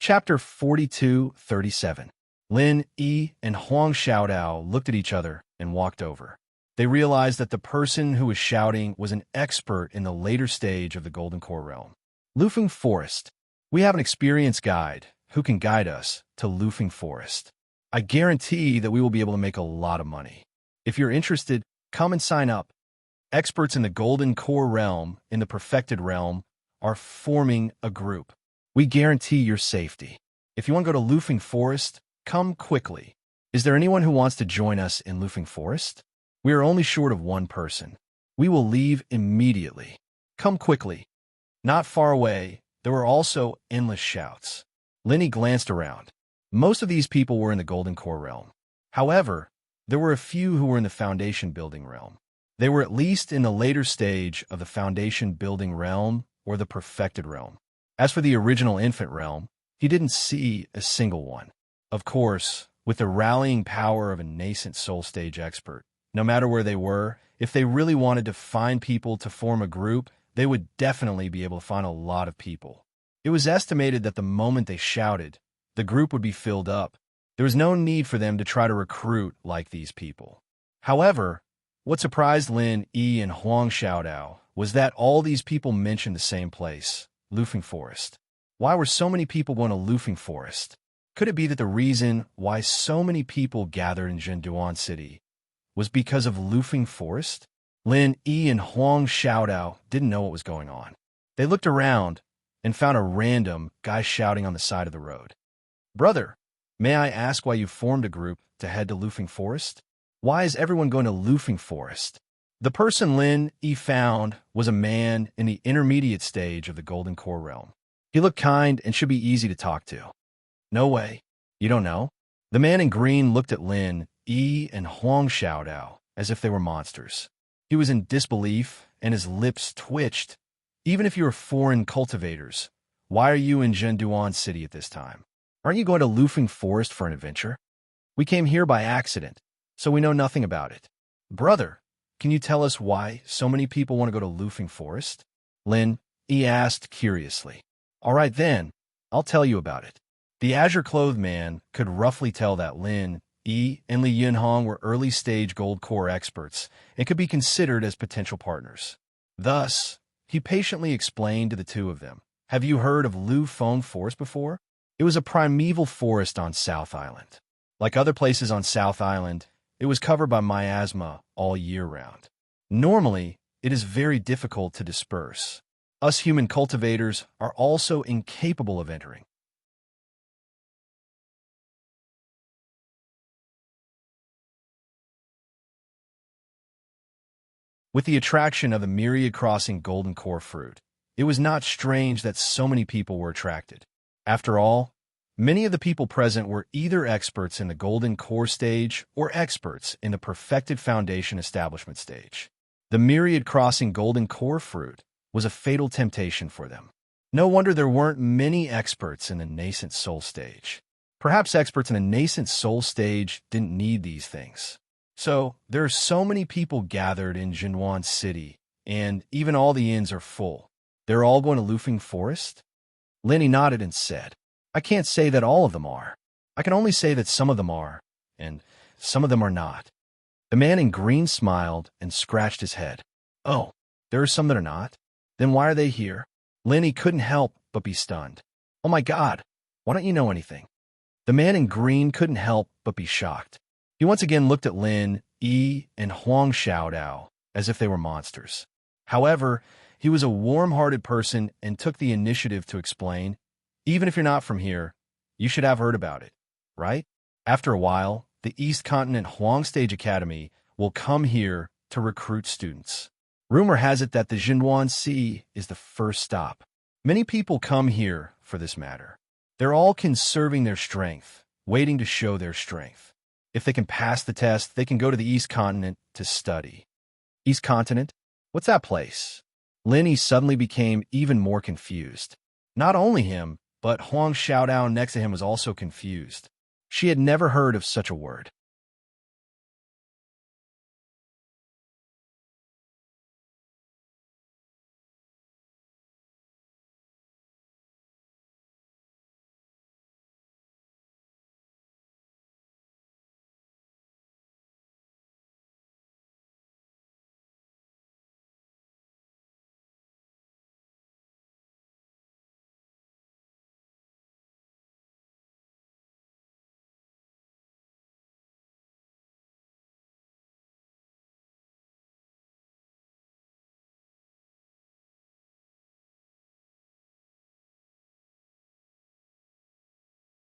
Chapter 42:37. Lin, Yi, and Huang Xiaodao looked at each other and walked over. They realized that the person who was shouting was an expert in the later stage of the Golden Core realm. Lufeng Forest. We have an experienced guide who can guide us to Lufeng Forest. I guarantee that we will be able to make a lot of money. If you're interested, come and sign up. Experts in the Golden Core realm, in the Perfected realm, are forming a group. We guarantee your safety. If you want to go to Lufeng Forest, come quickly. Is there anyone who wants to join us in Lufeng Forest? We are only short of one person. We will leave immediately. Come quickly. Not far away, there were also endless shouts. Linny glanced around. Most of these people were in the Golden Core realm. However, there were a few who were in the Foundation building realm. They were at least in the later stage of the Foundation building realm or the Perfected realm. As for the original infant realm, he didn't see a single one. Of course, with the rallying power of a nascent soul stage expert, no matter where they were, if they really wanted to find people to form a group, they would definitely be able to find a lot of people. It was estimated that the moment they shouted, the group would be filled up. There was no need for them to try to recruit like these people. However, what surprised Lin, Yi, and Huang Xiaodao was that all these people mentioned the same place, Lufeng Forest. Why were so many people going to Lufeng Forest? Could it be that the reason why so many people gathered in Zhenduan City was because of Lufeng Forest? Lin, Yi, and Huang Xiaodao didn't know what was going on. They looked around and found a random guy shouting on the side of the road. "Brother, may I ask why you formed a group to head to Lufeng Forest? Why is everyone going to Lufeng Forest?" The person Lin Yi found was a man in the intermediate stage of the Golden Core realm. He looked kind and should be easy to talk to. "No way. You don't know?" The man in green looked at Lin Yi and Huang Xiaodao as if they were monsters. He was in disbelief and his lips twitched. "Even if you are foreign cultivators, why are you in Zhenduan City at this time? Aren't you going to Lufeng Forest for an adventure?" "We came here by accident, so we know nothing about it." "Brother, can you tell us why so many people want to go to Lufeng Forest?" Lin Yi asked curiously. "All right then, I'll tell you about it." The azure-clothed man could roughly tell that Lin Yi and Li Yunhong were early-stage gold core experts and could be considered as potential partners. Thus, he patiently explained to the two of them, "Have you heard of Lufeng Forest before? It was a primeval forest on South Island. Like other places on South Island, it was covered by miasma all year round. Normally, it is very difficult to disperse. Us human cultivators are also incapable of entering. With the attraction of the myriad crossing golden core fruit, it was not strange that so many people were attracted. After all, many of the people present were either experts in the golden core stage or experts in the perfected foundation establishment stage. The myriad crossing golden core fruit was a fatal temptation for them. No wonder there weren't many experts in the nascent soul stage. Perhaps experts in the nascent soul stage didn't need these things. So, there are so many people gathered in Jinwan City, and even all the inns are full. They're all going to Lufeng Forest? Lenny nodded and said, "I can't say that all of them are. I can only say that some of them are, and some of them are not." The man in green smiled and scratched his head. "Oh, there are some that are not? Then why are they here?" Lenny couldn't help but be stunned. "Oh my God, why don't you know anything?" The man in green couldn't help but be shocked. He once again looked at Lin, Yi, and Huang Xiaodao as if they were monsters. However, he was a warm-hearted person and took the initiative to explain, "Even if you're not from here, You should have heard about it, right? After a while, the East Continent Huang Stage Academy will come here to recruit students. Rumor has it that the Jinduan Sea is the first stop. Many people come here for this matter. They're all conserving their strength, waiting to show their strength. If they can pass the test, they can go to the East Continent to study. East Continent? What's that place? Linny suddenly became even more confused. Not only him, but Huang Xiaodao next to him was also confused. She had never heard of such a word.